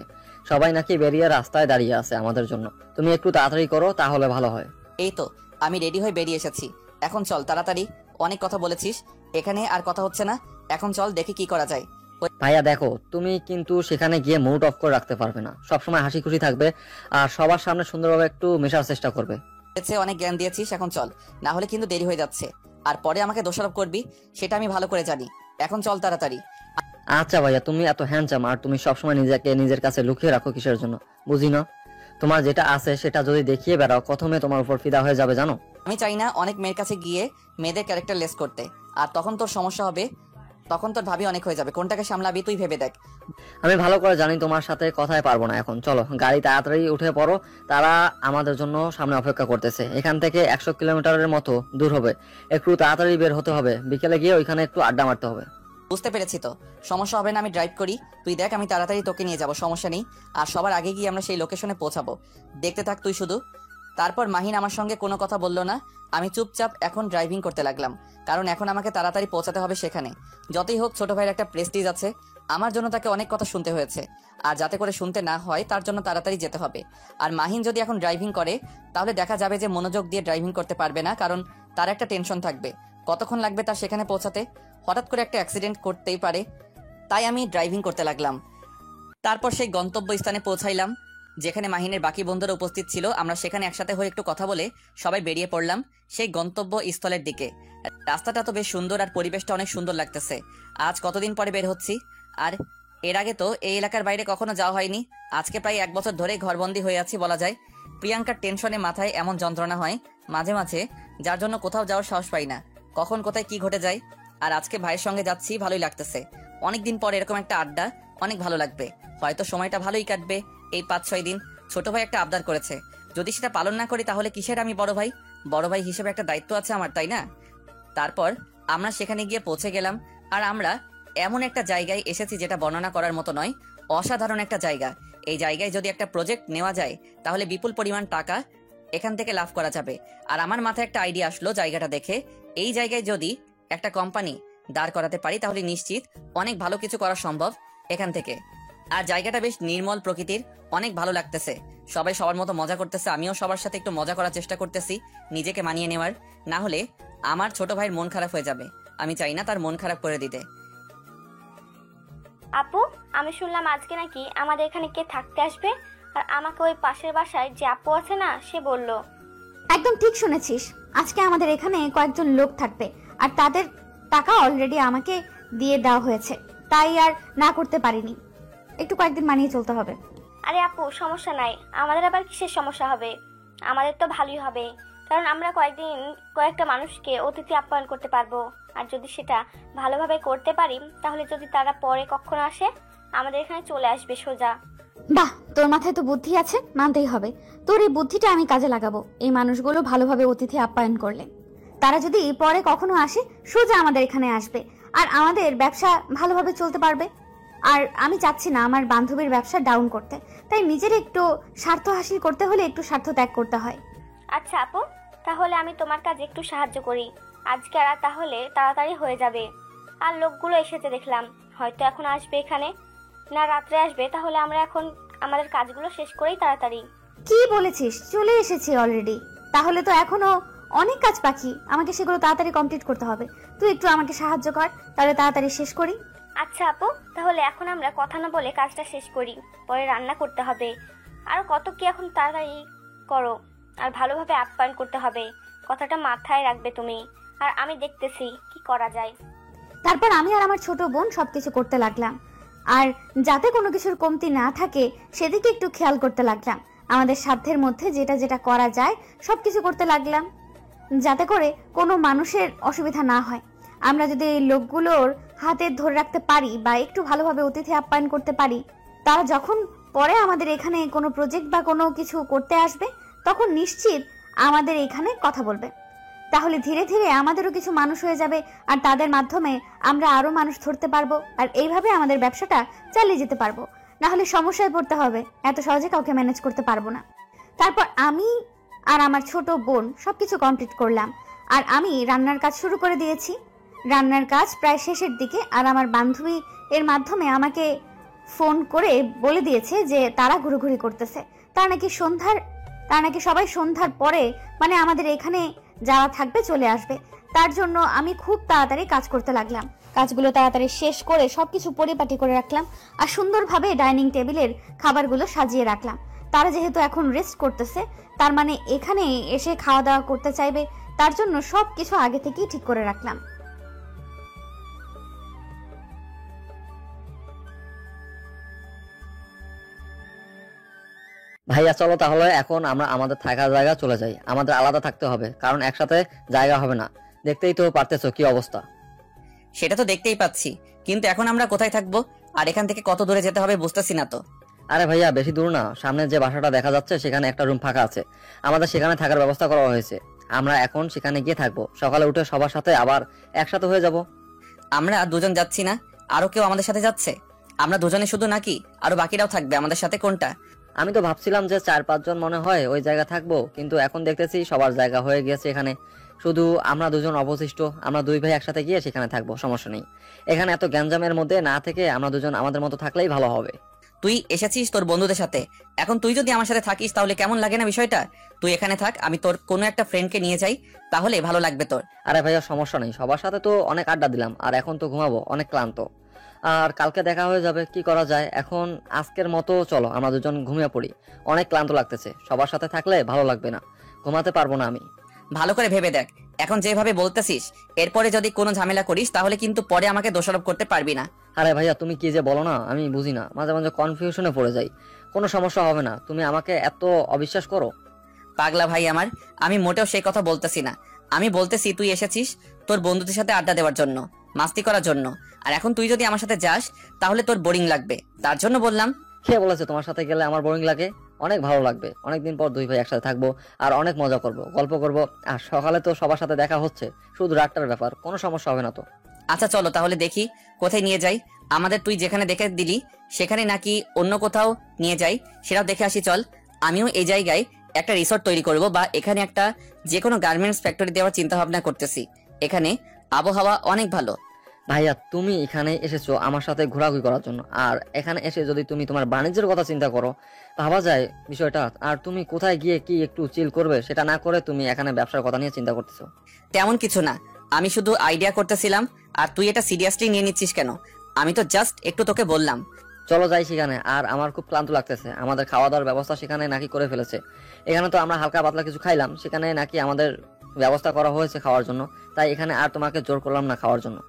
সবাই নাকি বেরিয়ে রাস্তায় দাঁড়িয়ে আছে আমাদের জন্য। তুমি একটু তাড়াতাড়ি করো, তাহলে ভালো হয়। এই তো আমি রেডি হয়ে বেরিয়ে এসেছি। এখন চল তাড়াতাড়ি, অনেক কথা বলেছিস, এখানে আর কথা হচ্ছে না। এখন চল দেখি কি করা যায়। ভাইয়া দেখো, তুমি কিন্তু সেখানে গিয়ে মুড অফ করে রাখতে পারবে না। সবসময় হাসি খুশি থাকবে আর সবার সামনে সুন্দরভাবে একটু মেশার চেষ্টা করবে। অনেক জ্ঞান দিয়েছিস, এখন চল, না হলে কিন্তু দেরি হয়ে যাচ্ছে। আর পরে আমাকে দোষারোপ করবি, সেটা আমি ভালো করে জানি। এখন চল তাড়াতাড়ি। আচ্ছা ভাইয়া, তুমি এত হ্যান্ডসাম আর তুমি সবসময় নিজেকে নিজের কাছে লুকিয়ে রাখো কিসের জন্য বুঝি না। তোমার যেটা আছে সেটা যদি দেখিয়ে বেড়াও, প্রথমে তোমার উপর ফিদা হয়ে যাবে জানো। আমি চাই না অনেক মেয়ের কাছে গিয়ে মেয়েদের ক্যারেক্টার লেস করতে, আর তখন তোর সমস্যা হবে। তখন তোর ভাবি অনেক হয়ে যাবে। কোনটাকে সামলাবি তুই ভেবে দেখ। আমি ভালো করে জানি তোমার সাথে কথায় পারবো না। এখন চলো গাড়ি তাড়াতাড়ি উঠে পড়ো, তারা আমাদের জন্য সামনে অপেক্ষা করতেছে। এখান থেকে 100 কিলোমিটারের মতো দূর হবে। একটু তাড়াতাড়ি বের হতে হবে, বিকেলে গিয়ে ওইখানে একটু আড্ডা মারতে হবে। বুঝতে পেরেছি, তো সমস্যা হবে না, আমি ড্রাইভ করি। তুই দেখ, আমি তাড়াতাড়ি তোকে নিয়ে যাবো, সমস্যা নেই। আর সবার আগে গিয়ে আমরা সেই লোকেশনে পৌঁছাবো, দেখতে থাক তুই শুধু। তারপর মাহিন আমার সঙ্গে কোনো কথা বললো না। আমি চুপচাপ এখন ড্রাইভিং করতে লাগলাম, কারণ এখন আমাকে তাড়াতাড়ি পৌঁছাতে হবে সেখানে। যতই হোক ছোট ভাইয়ের একটা প্রেস্টিজ আছে, আমার জন্য তাকে অনেক কথা শুনতে হয়েছে। আর যাতে করে শুনতে না হয় তার জন্য তাড়াতাড়ি যেতে হবে। আর মাহিন যদি এখন ড্রাইভিং করে তাহলে দেখা যাবে যে মনোযোগ দিয়ে ড্রাইভিং করতে পারবে না, কারণ তার একটা টেনশন থাকবে কতক্ষণ লাগবে তার সেখানে পৌঁছাতে। হঠাৎ করে একটা অ্যাক্সিডেন্ট করতেই পারে, তাই আমি ড্রাইভিং করতে লাগলাম। তারপর সেই গন্তব্য স্থানে পৌঁছাইলাম যেখানে মাহিনের বাকি বন্ধুরা উপস্থিত ছিল। আমরা সেখানে একসাথে হয়ে একটু কথা বলে সবাই বেরিয়ে পড়লাম সেই গন্তব্য স্থলের দিকে। রাস্তাটা তো বেশ সুন্দর আর পরিবেশটা অনেক সুন্দর লাগতেছে। আজ কতদিন পরে বের হচ্ছি, আর এর আগে তো এই এলাকার বাইরে কখনো যাওয়া হয়নি। আজকে প্রায় 1 বছর ধরে ঘরবন্দি হয়ে আছি বলা যায়। প্রিয়াঙ্কার টেনশনে মাথায় এমন যন্ত্রণা হয় মাঝে মাঝে, যার জন্য কোথাও যাওয়ার সাহস পাই না, কখন কোথায় কি ঘটে যায়। আর আজকে ভাইয়ের সঙ্গে যাচ্ছি, ভালোই লাগতেছে। অনেকদিন পর এরকম একটা আড্ডা, অনেক ভালো লাগবে। হয়তো সময়টা ভালোই কাটবে এই 5-6 দিন। ছোট ভাই একটা আবদার করেছে, যদি সেটা পালন না করি তাহলে কিসের আমি বড় ভাই? বড় ভাই হিসেবে একটা দায়িত্ব আছে আমার, তাই না? তারপর আমরা সেখানে গিয়ে পৌঁছে গেলাম। আর আমরা এমন একটা জায়গায় এসেছি যেটা বর্ণনা করার মতো নয়, অসাধারণ একটা জায়গা। এই জায়গায় যদি একটা প্রজেক্ট নেওয়া যায় তাহলে বিপুল পরিমাণ টাকা এখান থেকে লাভ করা যাবে। আর আমার মাথায় একটা আইডিয়া আসলো জায়গাটা দেখে, এই জায়গায় যদি একটা কোম্পানি দাঁড় করাতে পারি তাহলে নিশ্চিত অনেক ভালো কিছু করা সম্ভব এখান থেকে। আর জায়গাটা বেশ নির্মল প্রকৃতির, অনেক ভালো লাগতেছে। সবাই সবার মতো মজা করতেছে, আমিও সবার সাথে একটু মজা করার চেষ্টা করতেছি নিজেকে মানিয়ে নেওয়ার। না হলে আমার ছোট ভাইয়ের মন খারাপ হয়ে যাবে, আমি চাই না তার মন খারাপ করে দিতে। আপু, আমি শুনলাম আজকে নাকি আমাদের এখানে কে থাকতে আসবে, আর আমাকে ওই পাশের বাসায় যে আপু আছে না সে বলল। একদম ঠিক শুনেছিস, আজকে আমাদের এখানে কয়েকজন লোক থাকবে আর তাদের টাকা অলরেডি আমাকে দিয়ে দেওয়া হয়েছে, তাই আর না করতে পারিনি। একটু কয়েকদিন মানিয়ে চলতে হবে। আরে আপু, সমস্যা নাই, আমাদের আবার কিসের সমস্যা হবে? আমাদের তো ভালোই হবে, কারণ আমরা কয়েকটা মানুষকে অতিথি আপ্যায়ন করতে পারবো। আর যদি সেটা ভালোভাবে করতে পারি তাহলে যদি তারা পরে কখনো আসে আমাদের এখানে চলে আসবে সোজা। বাহ, তোর মাথায় তো বুদ্ধি আছে, মানতেই হবে। তোর এই বুদ্ধিটা আমি কাজে লাগাবো। এই মানুষগুলো ভালোভাবে অতিথি আপ্যায়ন করলে তারা যদি পরে কখনো আসে সোজা আমাদের এখানে আসবে আর আমাদের ব্যবসা ভালোভাবে চলতে পারবে। আর আমি চাচ্ছি না আমার বান্ধবীর ব্যবসা ডাউন করতে, তাই নিজের একটু স্বার্থ হাসিল করতে হলে একটু স্বার্থ ত্যাগ করতে হয়। আচ্ছা আপু, তাহলে আমি তোমার কাজে একটু সাহায্য করি। আজকে আর তাহলে তাড়াতাড়ি হয়ে যাবে। আর লোকগুলো এসেছে দেখলাম, হয়তো এখন আসবে এখানে, না রাত্রে আসবে। তাহলে আমরা এখন আমাদের কাজগুলো শেষ করেই তাড়াতাড়ি। কি বলেছিস? চলে এসেছি অলরেডি? তাহলে তো এখনো অনেক কাজ বাকি, আমাকে সেগুলো তাড়াতাড়ি কমপ্লিট করতে হবে। তুই একটু আমাকে সাহায্য কর, তাহলে তাড়াতাড়ি শেষ করি। আচ্ছা আপু, তাহলে এখন আমরা কথা না বলে কাজটা শেষ করি, পরে রান্না করতে হবে। আর কত কি, এখন তাড়াতাড়ি করো। আর ভালোভাবে আপ্যায়ন করতে হবে, কথাটা মাথায় রাখবে তুমি। আর আমি দেখতেছি কি করা যায়। তারপর আমি আর আমার ছোট বোন সবকিছু করতে লাগলাম, আর যাতে কোনো কিছুর কমতি না থাকে সেদিকে একটু খেয়াল করতে লাগলাম। আমাদের সাধ্যের মধ্যে যেটা যেটা করা যায় সবকিছু করতে লাগলাম, যাতে করে কোনো মানুষের অসুবিধা না হয়। আমরা যদি এই লোকগুলোর হাতে ধরে রাখতে পারি বা একটু ভালোভাবে অতিথি আপ্যায়ন করতে পারি, তারা যখন পরে আমাদের এখানে কোনো প্রজেক্ট বা কোনো কিছু করতে আসবে তখন নিশ্চিত আমাদের এখানে কথা বলবে। তাহলে ধীরে ধীরে আমাদেরও কিছু মানুষ হয়ে যাবে আর তাদের মাধ্যমে আমরা আরো মানুষ ধরতে পারবো, আর এইভাবে আমাদের ব্যবসাটা চালিয়ে যেতে পারবো। না হলে সমস্যায় পড়তে হবে, এত সহজে কাউকে ম্যানেজ করতে পারবো না। তারপর আমি আর আমার ছোট বোন সবকিছু কমপ্লিট করলাম, আর আমি রান্নার কাজ শুরু করে দিয়েছি। রান্নার কাজ প্রায় শেষের দিকে, আর আমার বান্ধবী এর মাধ্যমে আমাকে ফোন করে বলে দিয়েছে যে তারা ঘুরোঘুরি করতেছে। তার নাকি সবাই সন্ধ্যার পরে মানে আমাদের এখানে যারা থাকবে চলে আসবে। তার জন্য আমি খুব তাড়াতাড়ি কাজ করতে লাগলাম, কাজগুলো তাড়াতাড়ি শেষ করে সবকিছু পরিপাটি করে রাখলাম আর সুন্দরভাবে ডাইনিং টেবিলের খাবারগুলো সাজিয়ে রাখলাম। তারা যেহেতু এখন রেস্ট করতেছে, তার মানে এখানে এসে খাওয়া দাওয়া করতে চাইবে, তার জন্য সবকিছু আগে থেকেই ঠিক করে রাখলাম। ভাইয়া চলো তাহলে এখন আমরা আমাদের থাকার জায়গা চলে যাই। আমাদের আলাদা থাকতে হবে, কারণ একসাথে জায়গা হবে না। দেখতেই তো পারতেছো কি অবস্থা। সেটা তো দেখতেই পাচ্ছি, কিন্তু এখন আমরা কোথায় থাকবো আর এখান থেকে কত দূরে যেতে হবে বুঝতেছি না তো। আরে ভাইয়া বেশি দূর না, সামনে যে বাসাটা দেখা যাচ্ছে সেখানে একটা রুম ফাঁকা আছে, আমাদের সেখানে থাকার ব্যবস্থা করা হয়েছে। আমরা এখন সেখানে গিয়ে থাকবো, সকালে উঠে সবার সাথে আবার একসাথে হয়ে যাব। আমরা দুজন যাচ্ছি না, আরো কেউ আমাদের সাথে যাচ্ছে? আমরা দুজনে শুধু নাকি আরো বাকিরাও থাকবে আমাদের সাথে? কোনটা? আমি তো ভাবছিলাম যে 4-5 জন মনে হয় ওই জায়গা থাকবো, কিন্তু এখন দেখতেছি সবার জায়গা হয়ে গেছে এখানে, শুধু আমরা দুজন অবশিষ্ট। আমরা দুই ভাই একসাথে গিয়ে সেখানে থাকবো, সমস্যা নেই। এখানে এত গ্যাঞ্জামের মধ্যে না থেকে আমরা দুজন আমাদের মতো থাকলেই ভালো হবে। তুই এসেছিস তোর বন্ধুদের সাথে, এখন তুই যদি আমার সাথে থাকিস তাহলে কেমন লাগে না বিষয়টা? তুই এখানে থাক, আমি তোর কোনো একটা ফ্রেন্ডকে নিয়ে যাই, তাহলে ভালো লাগবে তোর। আরে ভাইয়া সমস্যা নেই, সবার সাথে তো অনেক আড্ডা দিলাম, আর এখন তো ঘুমাবো, অনেক ক্লান্ত। আর কালকে দেখা হয়ে যাবে, কি করা যায় এখন। আজকের মতো চলো আমরা দুজন ঘুমিয়ে পড়ি, অনেক ক্লান্ত লাগতেছে। সবার সাথে থাকলে ভালো লাগবে না, ঘুমাতে পারবো না আমি। ভালো করে ভেবে দেখ, এখন যেভাবে বলতেছিস এরপরে যদি কোনো ঝামেলা করিস তাহলে কিন্তু পরে আমাকে দোষারোপ করতে পারবি না। আরে ভাইয়া তুমি কি যে বলো না, আমি বুঝি না, মাঝে মাঝে কনফিউশনে পড়ে যাই। কোনো সমস্যা হবে না, তুমি আমাকে এত অবিশ্বাস করো? পাগলা ভাই আমার, আমি মোটেও সেই কথা বলতেছি না। আমি বলতেছি তুই এসেছিস তোর বন্ধুদের সাথে আড্ডা দেওয়ার জন্য, মাস্তি করার জন্য, আর এখন তুই যদি আমার সাথে যাস তাহলে তোর বোরিং লাগবে, তার জন্য বললাম। কে বলেছে তোমার সাথে গেলে আমার বোরিং লাগে? অনেক ভালো লাগবে। অনেকদিন পর দুই ভাই একসাথে থাকবো আর অনেক মজা করব, গল্প করব। আর সকালে তো সবার সাথে দেখা হচ্ছে, শুধু রাতটার ব্যাপার, কোনো সমস্যা হবে না তো? আচ্ছা চলো তাহলে দেখি কোথায় নিয়ে যাই। আমাদের তুই যেখানে দেখে দিলি সেখানে নাকি অন্য কোথাও নিয়ে যাই, সেটাও দেখে আসি চল। আমিও এই জায়গায় একটা রিসোর্ট তৈরি করব, বা এখানে একটা যে কোনো গার্মেন্টস ফ্যাক্টরি দেওয়ার চিন্তা ভাবনা করতেছি। এখানে আবহাওয়া অনেক ভালো। ভাইয়া তুমি এখানে এসেছো আমার সাথে ঘোরাঘুরি করার জন্য, আর এখানে এসে যদি তুমি তোমার বাণিজ্যের কথা চিন্তা করো, ভাবা যায় বিষয়টা। আর তুমি কোথায় গিয়ে কি একটু চিল করবে সেটা না করে তুমি এখানে ব্যবসার কথা নিয়ে চিন্তা করতেছো। তেমন কিছু না, আমি শুধু আইডিয়া করতেছিলাম। আর তুই এটা সিরিয়াসলি নিয়ে নিচ্ছিস কেন? আমি তো জাস্ট একটু তোকে বললাম। চলো যাই সেখানে। আর আমার খুব ক্লান্ত লাগতেছে, আমাদের খাওয়া দাওয়ার ব্যবস্থা সেখানে নাকি করে ফেলেছে। এখানে তো আমরা হালকা পাতলা কিছু খাইলাম, সেখানে নাকি আমাদের ব্যবস্থা করা হয়েছে খাওয়ার জন্য। তাই এখানে আর তোমাকে জোর করলাম না খাওয়ার জন্য।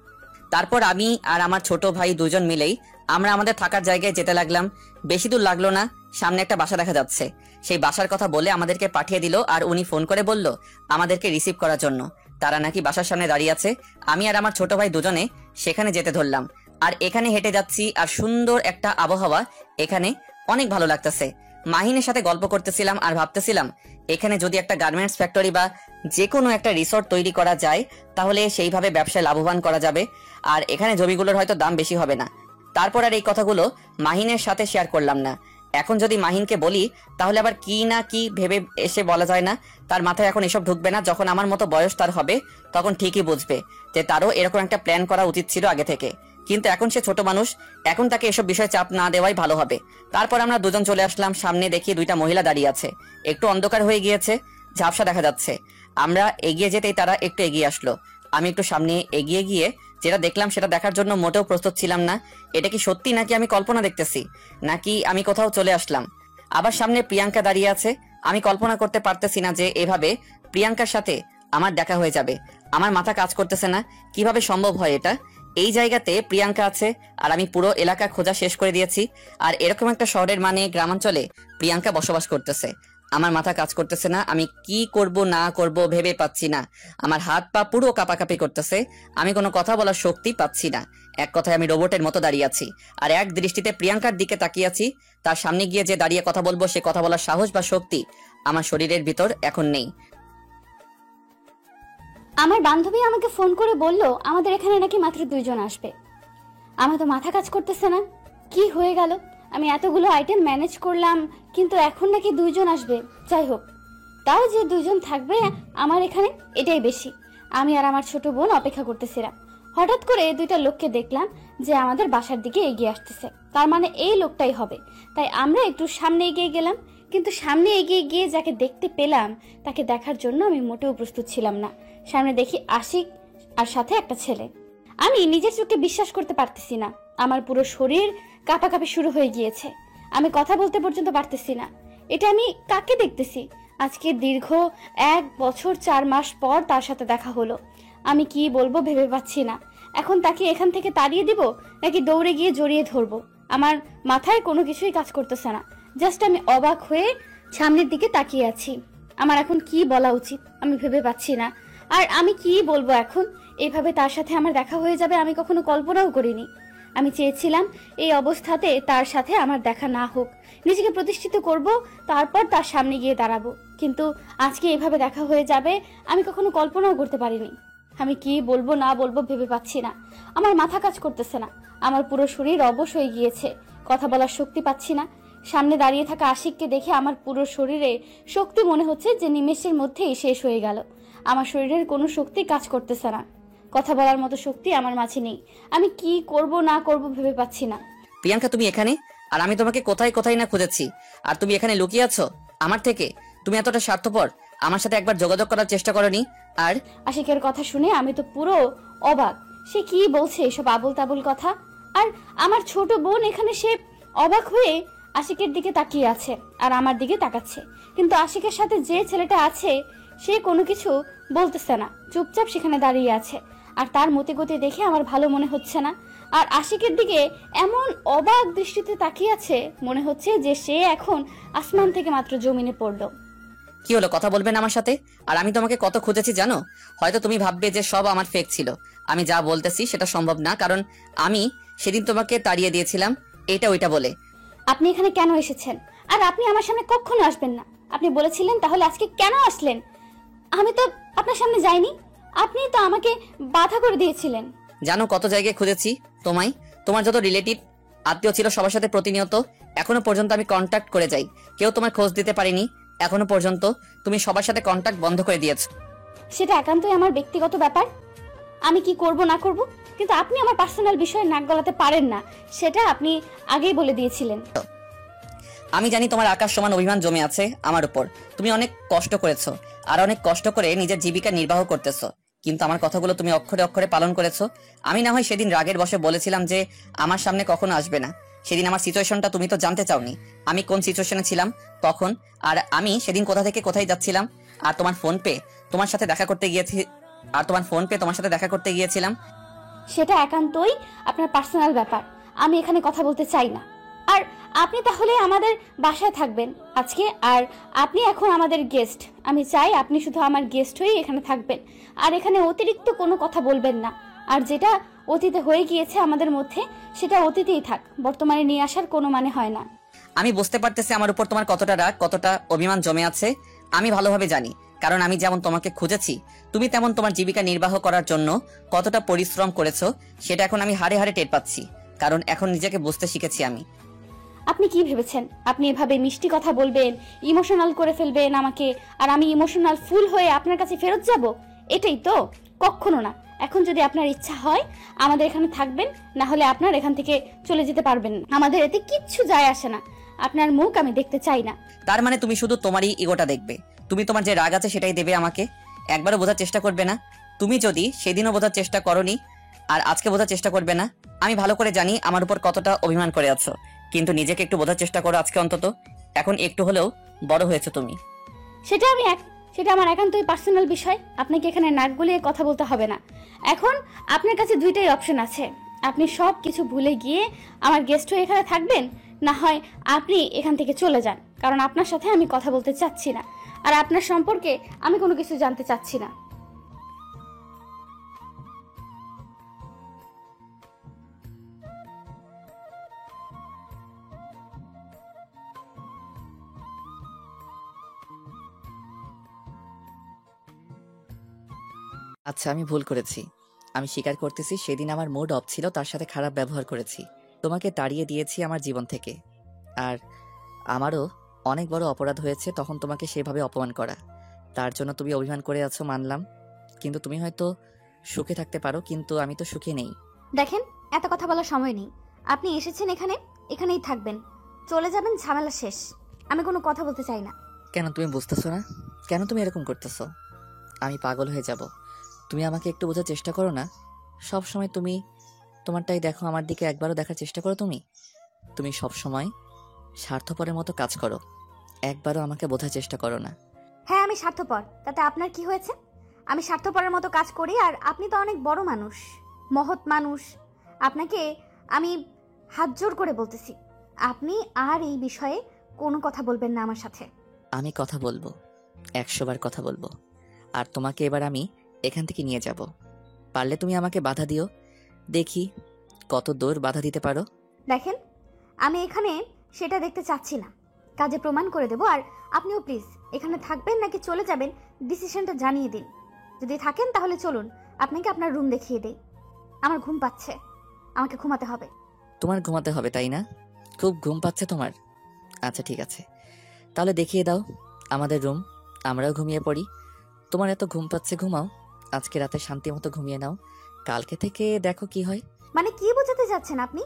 তারপর আমি আর আমার ছোট ভাই দুজন মিলেই আমরা আমাদের থাকার জায়গায় যেতে লাগলাম। বেশি দূর লাগলো না, সামনে একটা বাসা দেখা যাচ্ছে। সেই বাসার কথা বলে আমাদেরকে পাঠিয়ে দিল, আর উনি ফোন করে বলল আমাদেরকে রিসিভ করার জন্য। তারা নাকি বাসার সামনে দাঁড়িয়ে আছে। আমি আর আমার ছোট ভাই দুজনে সেখানে যেতে ধরলাম। আর এখানে হেঁটে যাচ্ছি, আর সুন্দর একটা আবহাওয়া, এখানে অনেক ভালো লাগতেছে। মাহিনের সাথে গল্প করতেছিলাম আর ভাবতেছিলাম এখানে যদি একটা গার্মেন্টস ফ্যাক্টরি বা যে কোনো একটা রিসোর্ট তৈরি করা যায় তাহলে সেইভাবে ব্যবসায় লাভবান করা যাবে, আর এখানে জমিগুলোর হয়তো দাম বেশি হবে না। তারপর আর এই কথাগুলো মাহিনের সাথে শেয়ার করলাম না। এখন যদি মাহিনকে বলি তাহলে আবার কি না কি ভেবে এসে বলা যায় না। তার মাথায় এখন এসব ঢুকবে না। যখন আমার মতো বয়স তার হবে তখন ঠিকই বুঝবে যে তারও এরকম একটা প্ল্যান করা উচিত ছিল আগে থেকে। কিন্তু এখন সে ছোট মানুষ, এখন তাকে এসব বিষয়ে চাপ না দেওয়াই ভালো হবে। তারপর আমরা দুজন চলে আসলাম সামনে, দেখি দুইটা মহিলা দাঁড়িয়ে আছে। একটু অন্ধকার হয়ে গিয়েছে, ঝাপসা দেখা যাচ্ছে। আমরা এগিয়ে যেতেই তারা একটু এগিয়ে আসলো। আমি একটু সামনে এগিয়ে গিয়ে যেটা দেখলাম সেটা দেখার জন্য মোটেও প্রস্তুত ছিলাম না। এটা কি সত্যি নাকি আমি কল্পনা দেখতেছি, নাকি আমি কোথাও চলে আসলাম। আবার সামনে প্রিয়াঙ্কা দাঁড়িয়ে আছে। আমি কল্পনা করতে পারতেছি না যে এভাবে প্রিয়াঙ্কার সাথে আমার দেখা হয়ে যাবে। আমার মাথা কাজ করতেছে না, কিভাবে সম্ভব হয় এটা। এই জায়গাতে প্রিয়াঙ্কা আছে, আর আমি পুরো এলাকা খোঁজা শেষ করে দিয়েছি। আর এরকম একটা শহরের মানে গ্রামাঞ্চলে প্রিয়াঙ্কা বসবাস করতেছে। আমার মাথা কাজ করতেছে না, আমি কি করব না করব ভেবে পাচ্ছি না। আমার হাত পা পুরো কাঁপাকাঁপি করতেছে, আমি কোনো কথা বলার শক্তি পাচ্ছি না। এক কথায় আমি রোবটের মতো দাঁড়িয়ে আছি, আর এক দৃষ্টিতে প্রিয়াঙ্কার দিকে তাকিয়ে আছি। তার সামনে গিয়ে যে দাঁড়িয়ে কথা বলবো সে কথা বলার সাহস বা শক্তি আমার শরীরের ভিতর এখন নেই। আমার বান্ধবী আমাকে ফোন করে বলল আমাদের এখানে নাকি মাত্র 2 জন আসবে। আমার তো মাথা কাজ করতেছে না, কি হয়ে গেল? আমি এতগুলো আইটেম ম্যানেজ করলাম, কিন্তু এখন নাকি 2 জন আসবে। যাই হোক, তাও যে 2 জন থাকবে আমার এখানে এটাই বেশি। আমি আর আমার ছোট বোন অপেক্ষা করতেছিলাম। হঠাৎ করে 2টা লোককে দেখলাম যে আমাদের বাসার দিকে এগিয়ে আসতেছে। তার মানে এই লোকটাই হবে। তাই আমরা একটু সামনে এগিয়ে গেলাম, কিন্তু সামনে এগিয়ে গিয়ে যাকে দেখতে পেলাম তাকে দেখার জন্য আমি মোটেও প্রস্তুত ছিলাম না। সামনে দেখি আশিক আর সাথে একটা ছেলে। আমি নিজের চোখে বিশ্বাস করতে পারতেছি না। আমার পুরো শরীর কাঁপাকাঁপি শুরু হয়ে গিয়েছে, আমি কথা বলতে পর্যন্ত পারতেছি না। এটা আমি কাকে দেখতেছি? আজকে দীর্ঘ 1 বছর 4 মাস পর তার সাথে দেখা হলো। আমি কি বলবো ভেবে পাচ্ছি না। এখন তাকে এখান থেকে তাড়িয়ে দিব নাকি দৌড়ে গিয়ে জড়িয়ে ধরবো? আমার মাথায় কোনো কিছুই কাজ করতেছে না। জাস্ট আমি অবাক হয়ে সামনের দিকে তাকিয়ে আছি। আমার এখন কি বলা উচিত আমি ভেবে পাচ্ছি না। আর আমি কি বলবো এখন? এইভাবে তার সাথে আমার দেখা হয়ে যাবে আমি কখনো কল্পনাও করিনি। আমি চেয়েছিলাম এই অবস্থাতে তার সাথে আমার দেখা না হোক, নিজেকে প্রতিষ্ঠিত করব, তারপর তার সামনে গিয়ে দাঁড়াবো। কিন্তু আজকে এইভাবে দেখা হয়ে যাবে আমি কখনো কল্পনাও করতে পারিনি। আমি কি বলবো না বলবো ভেবে পাচ্ছি না। আমার মাথা কাজ করতেছে না, আমার পুরো শরীর অবশ হয়ে গিয়েছে, কথা বলার শক্তি পাচ্ছি না। সামনে দাঁড়িয়ে থাকা আশিককে দেখে আমার পুরো শরীরে শক্তি মনে হচ্ছে যে নিমেষের মধ্যেই শেষ হয়ে গেল। আমার শরীরের কোনো শক্তি কাজ করতেছে না, কথা বলার মতো শক্তি আমার মাঝে নেই। আমি কি করব না করব ভেবে পাচ্ছি না। প্রিয়াঙ্কা তুমি এখানে, আর আমি তোমাকে কোথায় কোথায় না খুঁজেছি, আর তুমি এখানে লুকিয়ে আছো আমার থেকে। তুমি এতটা স্বার্থপর, আমার সাথে একবার যোগাযোগ করার চেষ্টা করনি। আর আশিকের কথা শুনে আমি তো পুরো অবাক। সে কি বলছে এসব আবল তাবল কথা? আর আমার ছোট বোন এখানে, সে অবাক হয়ে আশিকের দিকে তাকিয়ে আছে আর আমার দিকে তাকাচ্ছে। কিন্তু আশিকের সাথে যে ছেলেটা আছে সে কোনো কিছু বলতেছে না, চুপচাপ সেখানে দাঁড়িয়ে আছে। আর তার মতে গতি দেখে আমার ভালো মনে হচ্ছে না। আর আশিকের দিকে এমন অবাক দৃষ্টিতে তাকিয়ে আছে, মনে হচ্ছে যে সে এখন আসমান থেকে মাত্র জমিনে পড়লো। কি হলো, কথা বলবেন আমার সাথে? আর আমি তোমাকে কত খুঁজেছি জানো? হয়তো তুমি ভাববে যে সব আমার ফেক ছিল। আমি যা বলতেছি সেটা সম্ভব না, কারণ আমি সেদিন তোমাকে তাড়িয়ে দিয়েছিলাম এটা ওইটা বলে। আপনি এখানে কেন এসেছেন? আর আপনি আমার সামনে কখনো আসবেন না। আপনি বলেছিলেন, তাহলে আজকে কেন আসলেন? আমি তো আপনার সামনে যাইনি, আপনি তো আমাকে বাধা করে দিয়েছিলেন। জানো কত জায়গায় খুঁজেছি তোমায়, তোমার যত রিলেটিভ আত্মীয় ছিল সবার সাথে প্রতিনিয়ত এখনো পর্যন্ত আমি কন্ট্যাক্ট করে যাই, কেউ তোমার খোঁজ দিতে পারিনি এখনো পর্যন্ত। তুমি সবার সাথে কন্ট্যাক্ট বন্ধ করে দিয়েছো। সেটা একান্তই আমার ব্যক্তিগত ব্যাপার, আমি কি করব না করব, কিন্তু আপনি আমার পার্সোনাল বিষয়ে নাক গলাতে পারেন না, সেটা আপনি আগেই বলে দিয়েছিলেন। আমি জানি তোমার আকাশ সমান অভিমান জমে আছে আমার উপর। তুমি অনেক কষ্ট করেছো আর অনেক কষ্ট করে নিজের জীবিকা নির্বাহ করতেছো, কিন্তু আমার কথাগুলো তুমি অক্ষরে অক্ষরে পালন করেছো। আমি না হয় সেদিন রাগের বশে বলেছিলাম যে আমার সামনে কখনো আসবে না। সেদিন আমার সিচুয়েশনটা তুমি তো জানতে চাওনি, আমি কোন সিচুয়েশনে ছিলাম তখন, আর আমি সেদিন কোথা থেকে কোথায় যাচ্ছিলাম, আর তোমার ফোন পে তোমার সাথে দেখা করতে গিয়েছিলাম। সেটা একান্তই আপনার পার্সোনাল ব্যাপার, আমি এখানে কথা বলতে চাই না। আর আপনি তাহলে আমাদের বাসায় থাকবেন আজকে, আর আপনি এখন আমাদের গেস্ট। আমি চাই আপনি শুধু আমার গেস্ট হয়েই এখানে থাকবেন, আর এখানে অতিরিক্ত কোনো কথা বলবেন না। আর যেটা অতীতে হয়ে গিয়েছে আমাদের মধ্যে, সেটা অতীতেই থাক, বর্তমানে নিয়ে আসার কোনো মানে হয় না। আমি বুঝতে পারতেছি আমার উপর তোমার কতটা রাগ, কতটা অভিমান জমে আছে। আমি ভালোভাবে জানি, কারণ আমি যেমন তোমাকে খুঁজেছি, তুমি তেমন তোমার জীবিকা নির্বাহ করার জন্য কতটা পরিশ্রম করেছো সেটা এখন আমি হাড়ে হাড়ে টের পাচ্ছি, কারণ এখন নিজেকে বুঝতে শিখেছি আমি। আপনি কি ভেবেছেন আপনি এভাবে মিষ্টি কথা বলবেন, ইমোশনাল করে ফেলবেন আমাকে, আর আমি ইমোশনাল ফুল হয়ে আপনার কাছে ফেরত যাব? এটাই তো? কখনো না। এখন যদি আপনার ইচ্ছা হয় আমাদের এখানে থাকবেন, না হলে আপনার এখান থেকে চলে যেতে পারবেন। আমাদের এতে কিচ্ছু যায় আসে না, আপনার মুখ আমি দেখতে চাই না। তার মানে তুমি শুধু তোমারই ইগোটা দেখবে, তুমি তোমার যে রাগ আছে সেটাই দেবে আমাকে, একবারও বোঝার চেষ্টা করবে না। তুমি যদি সেদিনও বোঝার চেষ্টা করনি আর আজকে বোঝার চেষ্টা করবে না, আমি ভালো করে জানি আমার উপর কতটা অভিমান করে আছো, কিন্তু নিজেকে একটু বোঝার চেষ্টা করো আজকে অন্তত। এখন একটু হলেও বড় হয়েছে তুমি। সেটা আমার একান্তই পার্সোনাল বিষয়, আপনাকে এখানে নাক গলিয়ে কথা বলতে হবে না। এখন আপনার কাছে দুইটাই অপশন আছে, আপনি সব কিছু ভুলে গিয়ে আমার গেস্ট হয়ে এখানে থাকবেন, না হয় আপনি এখান থেকে চলে যান, কারণ আপনার সাথে আমি কথা বলতে চাচ্ছি না, আর আপনার সম্পর্কে আমি কোনো কিছু জানতে চাচ্ছি না। আচ্ছা, আমি ভুল করেছি, আমি স্বীকার করতেছি সেদিন আমার মুড অফ ছিল, তার সাথে খারাপ ব্যবহার করেছি, তোমাকে তাড়িয়ে দিয়েছি আমার জীবন থেকে। আর আমারও অনেক বড় অপরাধ হয়েছে তখন তোমাকে সেভাবে অপমান করা, তার জন্য তুমি অভিমান করে আছো মানলাম, কিন্তু তুমি হয়তো সুখে থাকতে পারো, কিন্তু আমি তো সুখে নেই। দেখেন, এত কথা বলার সময় নেই। আপনি এসেছেন এখানেই থাকবেন, চলে যাবেন, ঝামেলা শেষ। আমি কোনো কথা বলতে চাই না। কেন তুমি বুঝতেছো না? কেন তুমি এরকম করতেছো? আমি পাগল হয়ে যাব। তুমি আমাকে একটু বোঝার চেষ্টা করো না। সব সময় তুমি তোমারটাই দেখো, আমার দিকে একবারও দেখার চেষ্টা করো। তুমি সব সময় স্বার্থপরের মতো কাজ করো, একবারও আমাকে বোঝার চেষ্টা করো না। হ্যাঁ, আমি স্বার্থপর, তাতে আপনার কি হয়েছে? আমি স্বার্থপরের মতো কাজ করি, আর আপনি তো অনেক বড় মানুষ, মহৎ মানুষ। আপনাকে আমি হাত জোর করে বলতেছি, আপনি আর এই বিষয়ে কোনো কথা বলবেন না আমার সাথে। আমি কথা বলবো, 100 বার কথা বলবো, আর তোমাকে এবার আমি এখান থেকে নিয়ে যাব। পারলে তুমি আমাকে বাধা দিও, দেখি কত দূর বাধা দিতে পারো। দেখেন, আমি এখানে সেটা দেখতে চাচ্ছি না, কাজে প্রমাণ করে দেব। আর আপনিও প্লিজ এখানে থাকবেন নাকি চলে যাবেন ডিসিশনটা জানিয়ে দিন। যদি থাকেন তাহলে চলুন, আপনাকে আপনার রুম দেখিয়ে দেই। আমার ঘুম পাচ্ছে, আমাকে ঘুমাতে হবে। তোমার ঘুমাতে হবে তাই না? খুব ঘুম পাচ্ছে তোমার? আচ্ছা ঠিক আছে, তাহলে দেখিয়ে দাও আমাদের রুম, আমরাও ঘুমিয়ে পড়ি। তোমার এত ঘুম পাচ্ছে, ঘুমাও, আজকে রাতে শান্তি মতো ঘুমিয়ে নাও, কালকে থেকে দেখো কি হয়। মানে কি বোঝাতে যাচ্ছেন আপনি?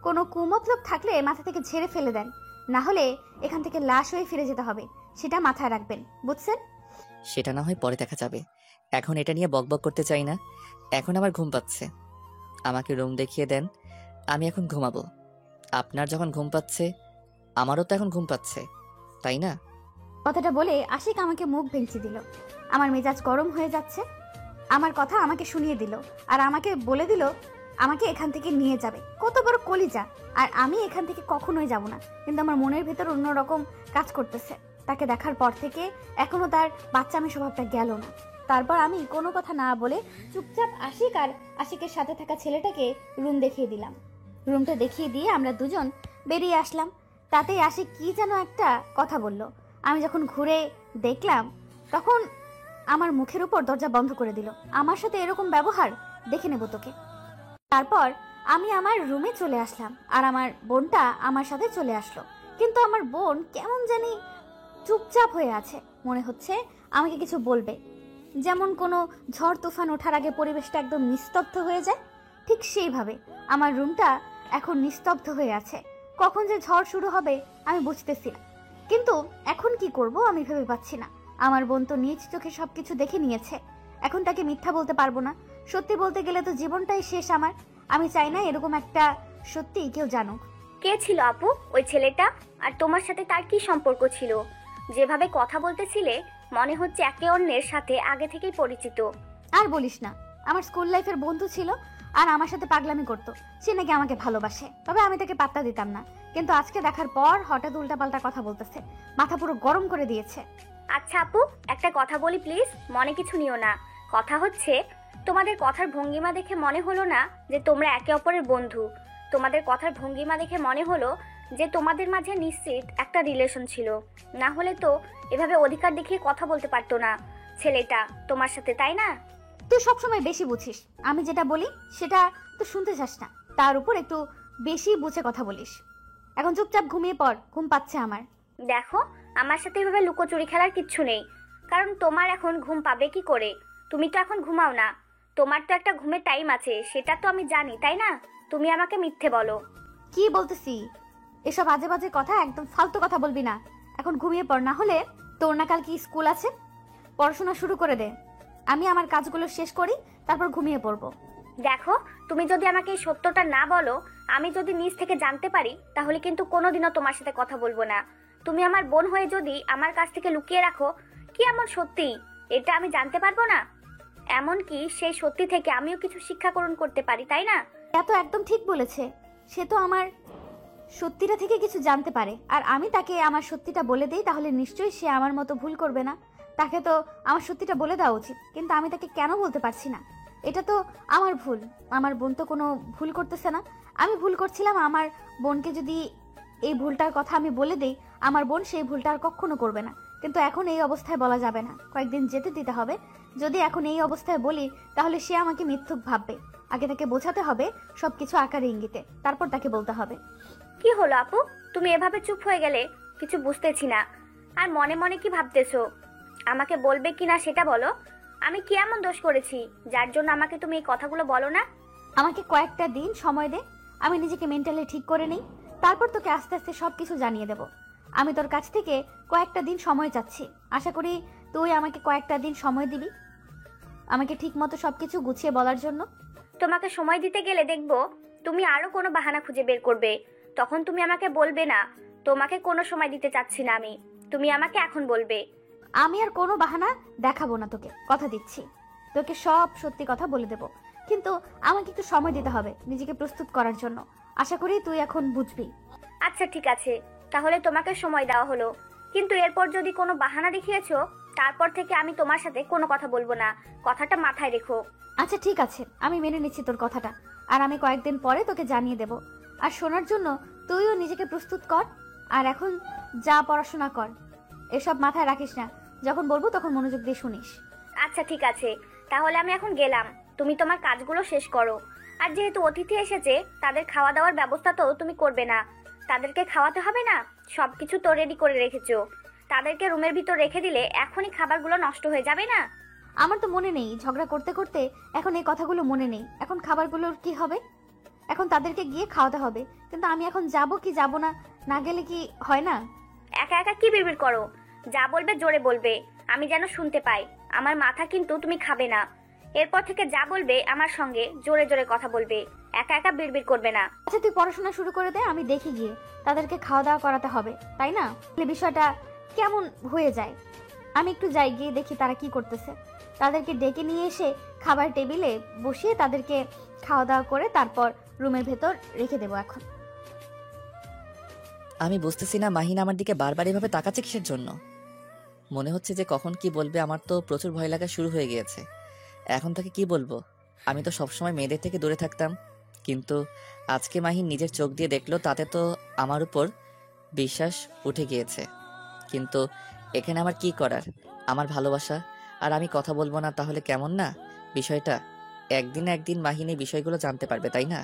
কোনো কুমতলব থাকলে মাথা থেকে ঝেড়ে ফেলে দেন, না হলে এখান থেকে লাশ হয়ে ফিরে যেতে হবে, সেটা মাথায় রাখবেন, বুঝছেন? সেটা না হয় পরে দেখা যাবে, এখন এটা নিয়ে বকবক করতে চাই না। এখন আমার ঘুম পাচ্ছে, আমাকে রুম দেখিয়ে দেন, আমি এখন ঘুমাবো। আপনার যখন ঘুম পাচ্ছে আমারও তো এখন ঘুম পাচ্ছে, তাই না? কথাটা বলে আশিক আমাকে মুখ ভেঙচি দিল। আমার মেজাজ গরম হয়ে যাচ্ছে। আমার কথা আমাকে শুনিয়ে দিল, আর আমাকে বলে দিল আমাকে এখান থেকে নিয়ে যাবে। কত বড় কলিজা! আর আমি এখান থেকে কখনোই যাব না, কিন্তু আমার মনের ভেতর অন্যরকম কাজ করতেছে। তাকে দেখার পর থেকে এখনো তার বাচ্চামি স্বভাবটা গেল না। তারপর আমি কোনো কথা না বলে চুপচাপ আশিক আর আশিকের সাথে থাকা ছেলেটাকে রুম দেখিয়ে দিলাম। রুমটা দেখিয়ে দিয়ে আমরা দুজন বেরিয়ে আসলাম। তাতেই আসে কি যেন একটা কথা বলল। আমি যখন ঘুরে দেখলাম তখন আমার মুখের উপর দরজা বন্ধ করে দিল। আমার সাথে এরকম ব্যবহার, দেখে নেব তোকে। তারপর আমি আমার রুমে চলে আসলাম আর আমার বোনটা আমার সাথে চলে আসলো। কিন্তু আমার বোন কেমন জানি চুপচাপ হয়ে আছে, মনে হচ্ছে আমাকে কিছু বলবে। যেমন কোনো ঝড় তুফান ওঠার আগে পরিবেশটা একদম নিস্তব্ধ হয়ে যায়, ঠিক সেইভাবে আমার রুমটা এখন নিস্তব্ধ হয়ে আছে। কখন যে ঝড় শুরু হবে আমি বুঝতেছি না, কিন্তু এখন কি করব আমি ভেবে পাচ্ছি না। আমার বোন তো নিজ চোখে সবকিছু দেখে নিয়েছে, এখন তাকে মিথ্যা বলতে পারবো না। সত্যি বলতে গেলে তো জীবনটাই শেষ আমার। আমি চাই না এরকম একটা সত্যি কেউ জানুক। কে ছিল আপু ওই ছেলেটা? আর তোমার সাথে তার কি সম্পর্ক ছিল? যেভাবে কথা বলতেছিলে মনে হচ্ছে একে অন্যের সাথে আগে থেকেই পরিচিত। আর বলিস না, আমার স্কুল লাইফের বন্ধু ছিল আর আমার সাথে পাগলামি করতো। সে নাকি আমাকে ভালোবাসে, তবে আমি তাকে পাত্তা দিতাম না। কিন্তু আজকে দেখার পর হঠাৎ উল্টাপাল্টা কথা বলতেছে, মাথা পুরো গরম করে দিয়েছে। আচ্ছা আপু, একটা কথা বলি প্লিজ, মনে কিছু নিও না। কথা হচ্ছে, তোমাদের কথার ভঙ্গিমা দেখে মনে হলো না যে তোমরা একে অপরের বন্ধু। তোমাদের কথার ভঙ্গিমা দেখে মনে হলো যে তোমাদের মাঝে নিশ্চিত একটা রিলেশন ছিল। না হলে তো এভাবে অধিকার দেখিয়ে কথা বলতে পারতো না ছেলেটা তোমার সাথে, তাই না? তুই সবসময় বেশি বুঝিস, আমি যেটা বলি সেটা তো শুনতে চাস না, তার উপর একটু বেশি বুঝে কথা বলিস। এখন চুপচাপ ঘুমিয়ে পড়, ঘুম পাচ্ছে আমার। দেখো, আমার সাথে এভাবে লুকোচুরি খেলার কিচ্ছু নেই, কারণ তোমার এখন ঘুম পাবে কি করে? তুমি তো এখন ঘুমাও না, তোমার তো একটা ঘুমের টাইম আছে, সেটা তো আমি জানি, তাই না? তুমি আমাকে মিথ্যে বলো। কি বলতেছি? এসব আজে বাজে কথা, একদম ফালতু কথা বলবি না। এখন ঘুমিয়ে পড়, না হলে তোর না কাল কি স্কুল আছে? পড়াশোনা শুরু করে দে, আমি আমার কাজগুলো শেষ করি, তারপর ঘুমিয়ে পড়বো। দেখো, তুমি যদি আমাকে এই সত্যটা না বলো, আমি যদি নিজ থেকে জানতে পারি, তাহলে কিন্তু কোনোদিনও তোমার সাথে কথা বলবো না। তুমি আমার বোন হয়ে যদি আমার কাছ থেকে লুকিয়ে রাখো কি এমন সত্যি, এটা আমি জানতে পারবো না? এমনকি সেই সত্যি থেকে আমিও কিছু শিক্ষা গ্রহণ করতে পারি, তাই না? তা তো একদম ঠিক বলেছে। সে তো আমার সত্যিটা থেকে কিছু জানতে পারে, আর আমি তাকে আমার সত্যিটা বলে দেই, তাহলে নিশ্চয়ই সে আমার মতো ভুল করবে না। তাকে তো আমার সত্যিটা বলে দেওয়া উচিত, কিন্তু আমি তাকে কেন বলতে পারছি না? এটা তো আমার ভুল। আমার বোন তো কোনো ভুল করতেছে না, আমি ভুল করছিলাম। আমার বোনকে যদি এই ভুলটার কথা আমি বলে দেই, আমার বোন সেই ভুলটা আর কখনো করবে না। কিন্তু এখন এই অবস্থায় বলা যাবে না, কয়েকদিন যেতে দিতে হবে। যদি এখন এই অবস্থায় বলি তাহলে সে আমাকে মিথ্যুক ভাববে। আগে তাকে বোঝাতে হবে সবকিছু আকারে ইঙ্গিতে, তারপর তাকে বলতে হবে। কি হলো আপু, তুমি এভাবে চুপ হয়ে গেলে? কিছু বুঝতেছি না। আর মনে মনে কি ভাবতেছো? আমাকে বলবে কি না সেটা বলো। আমি কি এমন দোষ করেছি যার জন্য আমাকে তুমি এই কথাগুলো বলো না? আমাকে কয়েকটা দিন সময় দে, আমি নিজেকে মেন্টালি ঠিক করে নেই, তারপর তোকে আস্তে আস্তে সবকিছু জানিয়ে দেব। আমি তোর কাছ থেকে কয়েকটা দিন সময় চাচ্ছি, আশা করি তুই আমাকে কয়েকটা দিন সময় দিবি আমাকে ঠিক মতো সবকিছু গুছিয়ে বলার জন্য। তোমাকে সময় দিতে গেলে দেখবো তুমি আরো কোনো বাহানা খুঁজে বের করবে। তখন তুমি আমাকে বলবে না তোমাকে কোনো সময় দিতে চাচ্ছি না আমি, তুমি আমাকে এখন বলবে। আমি আর কোনো বাহানা দেখাবো না তোকে, কথা দিচ্ছি। তোকে সব সত্যি কথা বলে দেব, কিন্তু আমাকে একটু সময় দিতে হবে নিজেকে প্রস্তুত করার জন্য। আশা করি তুই এখন বুঝবি। আচ্ছা ঠিক আছে, তাহলে তোমাকে সময় দেওয়া হলো, কিন্তু এরপর যদি কোনো বাহানা দেখিয়েছো তারপর থেকে আমি তোমার সাথে কোনো কথা বলবো না, কথাটা মাথায় রেখো। আচ্ছা ঠিক আছে, আমি মেনে নিচ্ছি তোর কথাটা, আর আমি কয়েকদিন পরে তোকে জানিয়ে দেব। আর শোনার জন্য তুইও নিজেকে প্রস্তুত কর, আর এখন যা পড়াশোনা কর, এসব মাথায় রাখিস না। যখন বলবো তখন মনোযোগ দিয়ে শুনিস। আচ্ছা ঠিক আছে, তাহলে আমি এখন গেলাম, তুমি তোমার কাজগুলো শেষ করো। আর যেহেতু অতিথি এসেছে, তাদের খাওয়া দাওয়ার ব্যবস্থা তো তুমি করবে না, তাদেরকে খাওয়াতে হবে না? সবকিছু তো রেডি করে রেখেছো, তাদেরকে রুমের ভিতর রেখে দিলে এখনই খাবারগুলো নষ্ট হয়ে যাবে না? আমার তো মনে নেই, ঝগড়া করতে করতে এখন এই কথাগুলো মনে নেই। এখন খাবারগুলোর কি হবে? এখন তাদেরকে গিয়ে খাওয়াতে হবে, কিন্তু আমি এখন যাব কি যাব না, না গেলে কি হয় না? একা একা কি বিড়বিড় করো? যা বলবে জোরে বলবে, আমি যেন শুনতে পাই। আমার মাথা কিন্তু তুমি খাবে না। এরপর থেকে যা বলবে আমার সঙ্গে জোরে জোরে কথা বলবে, একা একা বিড়বিড় করবে না। আচ্ছা তুই পড়াশোনা শুরু করে দে, আমি দেখি গিয়ে তাদেরকে খাওয়া দাওয়া করাতে হবে, তাই না? তাহলে বিষয়টা কেমন হয়ে যায়। আমি একটু যাই, গিয়ে দেখি তারা কি করতেছে। তাদেরকে ডেকে নিয়ে এসে খাবার টেবিলে বসিয়ে তাদেরকে খাওয়া দাওয়া করে তারপর রুমের ভেতর রেখে দেবো। এখন আমি বুঝতেছি না মাহিন আমার দিকে বারবার এভাবে তাকাচ্ছে কিসের জন্য। মনে হচ্ছে যে কখন কি বলবে, আমার তো প্রচুর ভয় লাগা শুরু হয়ে গিয়েছে। এখন তাকে কি বলবো? আমি তো সবসময় মেয়েদের থেকে দূরে থাকতাম, কিন্তু আজকে মাহিন নিজের চোখ দিয়ে দেখলো, তাতে তো আমার উপর বিশ্বাস উঠে গিয়েছে। কিন্তু এখানে আমার কি করার? আমার ভালোবাসা আর আমি কথা বলবো না তাহলে কেমন না বিষয়টা? একদিন না একদিন মাহিনী বিষয়গুলো জানতে পারবে, তাই না?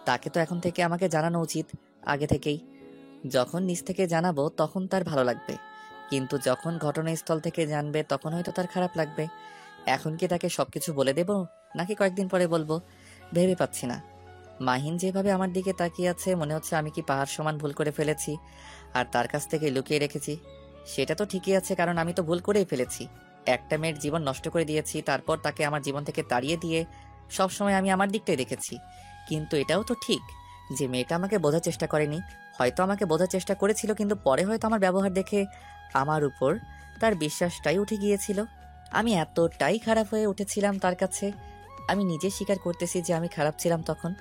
তাকে তো এখন থেকে আমাকে জানানো উচিত, আগে থেকেই। যখন নিজ থেকে জানাবো তখন তার ভালো লাগবে, কিন্তু যখন ঘটনাস্থল থেকে জানবে তখন হয়তো তার খারাপ লাগবে। এখন কি তাকে সবকিছু বলে দেব, নাকি কয়েকদিন পরে বলবো? ভেবে পাচ্ছি না। মাহিন যেভাবে আমার দিকে তাকিয়ে আছে, মনে হচ্ছে আমি কি পাহাড় সমান ভুল করে ফেলেছি আর তার কাছ থেকে লুকিয়ে রেখেছি। সেটা তো ঠিকই আছে, কারণ আমি তো ভুল করেই ফেলেছি। একটা মেয়ের জীবন নষ্ট করে দিয়েছি, তারপর তাকে আমার জীবন থেকে তাড়িয়ে দিয়ে সবসময় আমি আমার দিকটাই দেখেছি। কিন্তু এটাও তো ঠিক যে মেয়েটা আমাকে বোঝার চেষ্টা করেনি। হয়তো আমাকে বোঝার চেষ্টা করেছিল, কিন্তু পরে হয়তো আমার ব্যবহার দেখে আমার উপর তার বিশ্বাসটাই উঠে গিয়েছিল। আমি এতটাই খারাপ হয়ে উঠেছিলাম তার কাছে। আমি নিজে স্বীকার করতেছি যে আমি খারাপ ছিলাম তখন।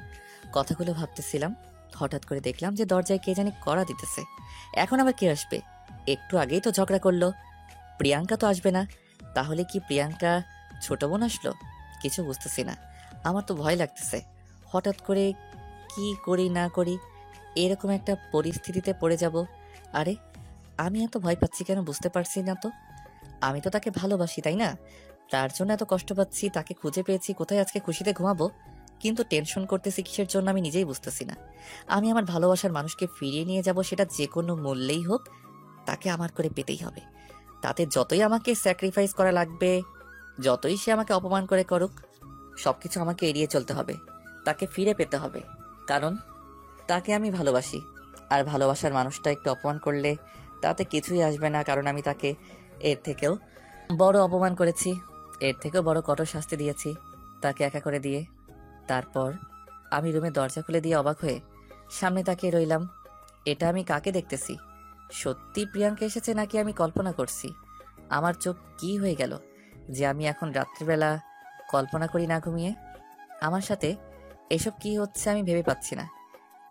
কথাগুলো ভাবতেছিলাম, হঠাৎ করে দেখলাম যে দরজায় কে জানি কড়া দিতেছে। এখন আবার কে আসবে? একটু আগেই তো ঝগড়া করলো। প্রিয়াঙ্কা তো আসবে না। তাহলে কি প্রিয়াঙ্কা ছোট বোন আসলো? কিছু বুঝতেছি না। আমার তো ভয় লাগতেছে। হঠাৎ করে কি করি না করি, এরকম একটা পরিস্থিতিতে পড়ে যাব। আরে, আমি এত ভয় পাচ্ছি কেন বুঝতে পারছি না তো। আমি তো তাকে ভালোবাসি, তাই না? তার জন্য এত কষ্ট পাচ্ছি। তাকে খুঁজে পেয়েছি, কোথায় আজকে খুশিতে ঘুমাবো। কিন্তু টেনশন করতেছি কিসের জন্য আমি নিজেই বুঝতেছি না। আমি আমার ভালোবাসার মানুষকে ফিরিয়ে নিয়ে যাব, সেটা যে কোনো মূল্যেই হোক। তাকে আমার করে পেতেই হবে। তাতে যতই আমাকে স্যাক্রিফাইস করা লাগবে, যতই সে আমাকে অপমান করে করুক, সবকিছু আমাকে এড়িয়ে চলতে হবে। তাকে ফিরে পেতে হবে, কারণ তাকে আমি ভালোবাসি। আর ভালোবাসার মানুষটা একটু অপমান করলে তাতে কিছুই আসবে না, কারণ আমি তাকে এর থেকেও বড় অপমান করেছি, এর থেকেও বড় কঠোর শাস্তি দিয়েছি তাকে একা করে দিয়ে। তারপর আমি রুমে দরজা খুলে দিয়ে অবাক হয়ে সামনে তাকিয়ে রইলাম। এটা আমি কাকে দেখতেছি? সত্যি প্রিয়াঙ্কা এসেছে নাকি আমি কল্পনা করছি? আমার চোখ কি হয়ে গেল যে আমি এখন রাত্রিবেলা কল্পনা করি না ঘুমিয়ে? আমার সাথে এসব কি হচ্ছে আমি ভেবে পাচ্ছি না।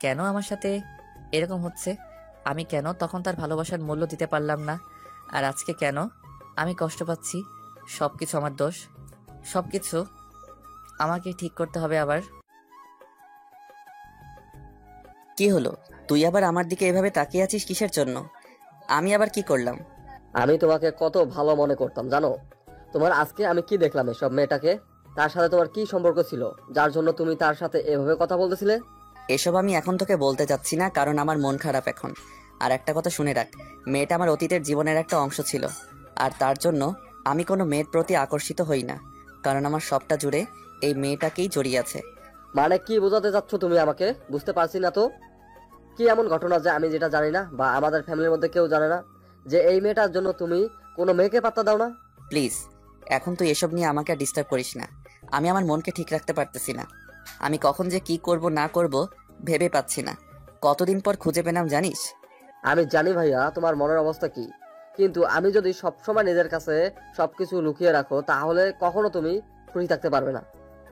কেন আমার সাথে এরকম হচ্ছে? আমি কেন তখন তার ভালোবাসার মূল্য দিতে পারলাম না? আর আজকে কেন আমি কষ্ট পাচ্ছি? সবকিছু আমার দোষ। সবকিছু আমাকে ঠিক করতে হবে আবার। কি হলো? তুই আবার আমার দিকে এভাবে তাকিয়ে আছিস কিসের জন্য? আমি আবার কি করলাম? আমি তোমাকে কত ভালো মনে করতাম জানো। তোমার আজকে আমি কি দেখলাম? এসব মেয়েটাকে, তার সাথে তোমার কি সম্পর্ক ছিল যার জন্য তুমি তার সাথে এভাবে কথা বলতেছিলে? এসব আমি এখন তোকে বলতে চাচ্ছি না, কারণ আমার মন খারাপ এখন। আর একটা কথা শুনে রাখ, মেয়েটা আমার অতীতের জীবনের একটা অংশ ছিল। আর তার জন্য আমি কোনো মেয়ের প্রতি আকর্ষিত হই না, কারণ আমার সবটা জুড়ে এই মেয়েটাকেই জড়িয়ে আছে। মানে কি বোঝাতে চাচ্ছ তুমি আমাকে? বুঝতে পারছি না তো। কি এমন ঘটনা যে আমি যেটা জানি না, বা আমাদের ফ্যামিলির মধ্যে কেউ জানে না, যে এই মেয়েটার জন্য তুমি কোনো মেয়েকে পাত্তা দাও না? প্লিজ, এখন তুই এসব নিয়ে আমাকে ডিস্টার্ব করিস না। আমি আমার মনকে ঠিক রাখতে পারতেছি না। আমি কখন যে কি করব না করব ভেবে পাচ্ছি না। কতদিন পর খুঁজে পেলাম জানিস? আমি জানি ভাইয়া তোমার মনের অবস্থা কি, কিন্তু আমি যদি সবসময় নিজের কাছে সবকিছু লুকিয়ে রাখো তাহলে কখনো তুমি খুশি থাকতে পারবে না।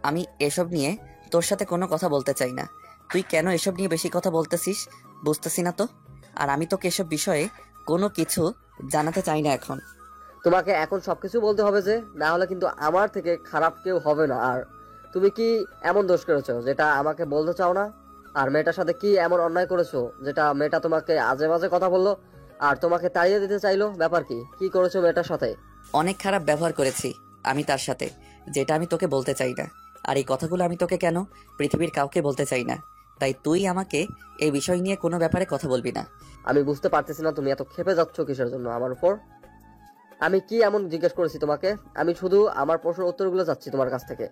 আমি এসব নিয়ে তোর সাথে কোনো কথা বলতে চাই না। তুই কেন এসব নিয়ে বেশি কথা বলতেছিস বুঝতেছি না তো। আর আমি তোকে এসব বিষয়ে কোনো কিছু জানাতে চাই না এখন। তোমাকে এখন সবকিছু বলতে হবে যে, না হলে কিন্তু আমার থেকে খারাপ কেউ হবে না। আর তুমি কি এমন দোষ করেছো যেটা আমাকে বলতে চাও না? আর মেয়েটার সাথে কি এমন অন্যায় করেছো যেটা মেয়েটা তোমাকে আজে বাজে কথা বললো আর তোমাকে তাড়িয়ে দিতে চাইলো? ব্যাপার কি? কি করেছো মেয়েটার সাথে? অনেক খারাপ ব্যবহার করেছি আমি তার সাথে, যেটা আমি তোকে বলতে চাই না। আর এই কথাগুলো আমি তোকে কেন পৃথিবীর কাউকে বলতে চাই না। তাই তুই আমাকে এই বিষয় নিয়ে কোনো ব্যাপারে কথা বলবি না। আমি বুঝতে পারতেছি না তুমি এত ক্ষেপে যাচ্ছ কিসের জন্য আমার উপর। আমি কি এমন জিজ্ঞেস করেছি তোমাকে? আমি শুধু আমার প্রশ্নের উত্তরগুলো চাচ্ছি তোমার কাছ থেকে,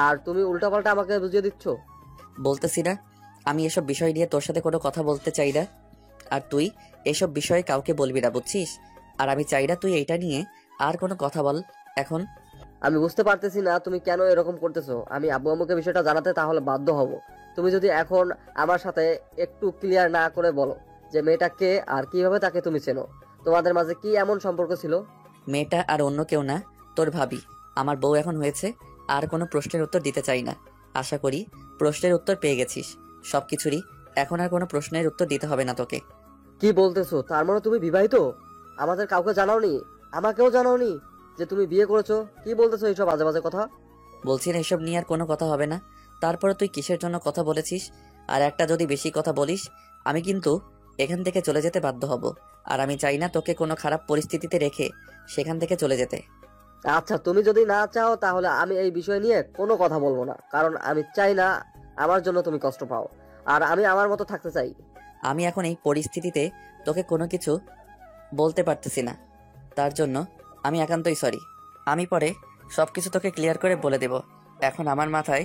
আর তুমি উল্টাপাল্টা আমাকে বুঝিয়ে দিচ্ছ। বলতেছি না আমি এসব বিষয় নিয়ে তোর সাথে কোনো কথা বলতে চাই না। আর তুই এসব বিষয়ে কাউকে বলবি না, বুঝছিস? আর আমি চাই না তুই এটা নিয়ে আর কোনো কথা বল এখন। আমি বুঝতে পারতেছি না তুমি কেন এরকম করতেছো। আমি আব্বু আম্মুকে বিষয়টা জানাতে তাহলে বাধ্য হব। তুমি যদি এখন আমার সাথে একটু ক্লিয়ার না করে বলো যে মেয়েটা কে আর কিভাবে তাকে তুমি চেনো, তোমাদের মাঝে কি এমন সম্পর্ক ছিল? মেয়েটা আর অন্য কেউ না, তোর ভাবি। আমার বউ এখন হয়েছে। আর কোনো প্রশ্নের উত্তর দিতে চাই না। আশা করি প্রশ্নের উত্তর পেয়ে গেছিস সবকিছুরই। এখন আর কোনো প্রশ্নের উত্তর দিতে হবে না তোকে। কি বলতেছো? তার মানে তুমি বিবাহিত? আমাদের কাউকে জানাওনি, আমাকেও জানাওনি যে তুমি বিয়ে করেছো? কি বলতেছো এইসব বাজে বাজে কথা? বলছি না এসব নিয়ে আর কোনো কথা হবে না। তারপরে তুই কিসের জন্য কথা বলেছিস? আর একটা যদি বেশি কথা বলিস আমি কিন্তু এখান থেকে চলে যেতে বাধ্য হব। আর আমি চাই না তোকে কোনো খারাপ পরিস্থিতিতে রেখে সেখান থেকে চলে যেতে। আচ্ছা, তুমি যদি না চাও তাহলে আমি এই বিষয় নিয়ে কোনো কথা বলবো না, কারণ আমি চাই না আমার জন্য তুমি কষ্ট পাও, আর আমি আমার মতো থাকতে চাই। আমি এখন এই পরিস্থিতিতে তোকে কোনো কিছু বলতে পারতেছি না, তার জন্য আমি একান্তই সরি। আমি পরে সব কিছু তোকে ক্লিয়ার করে বলে দেব। এখন আমার মাথায়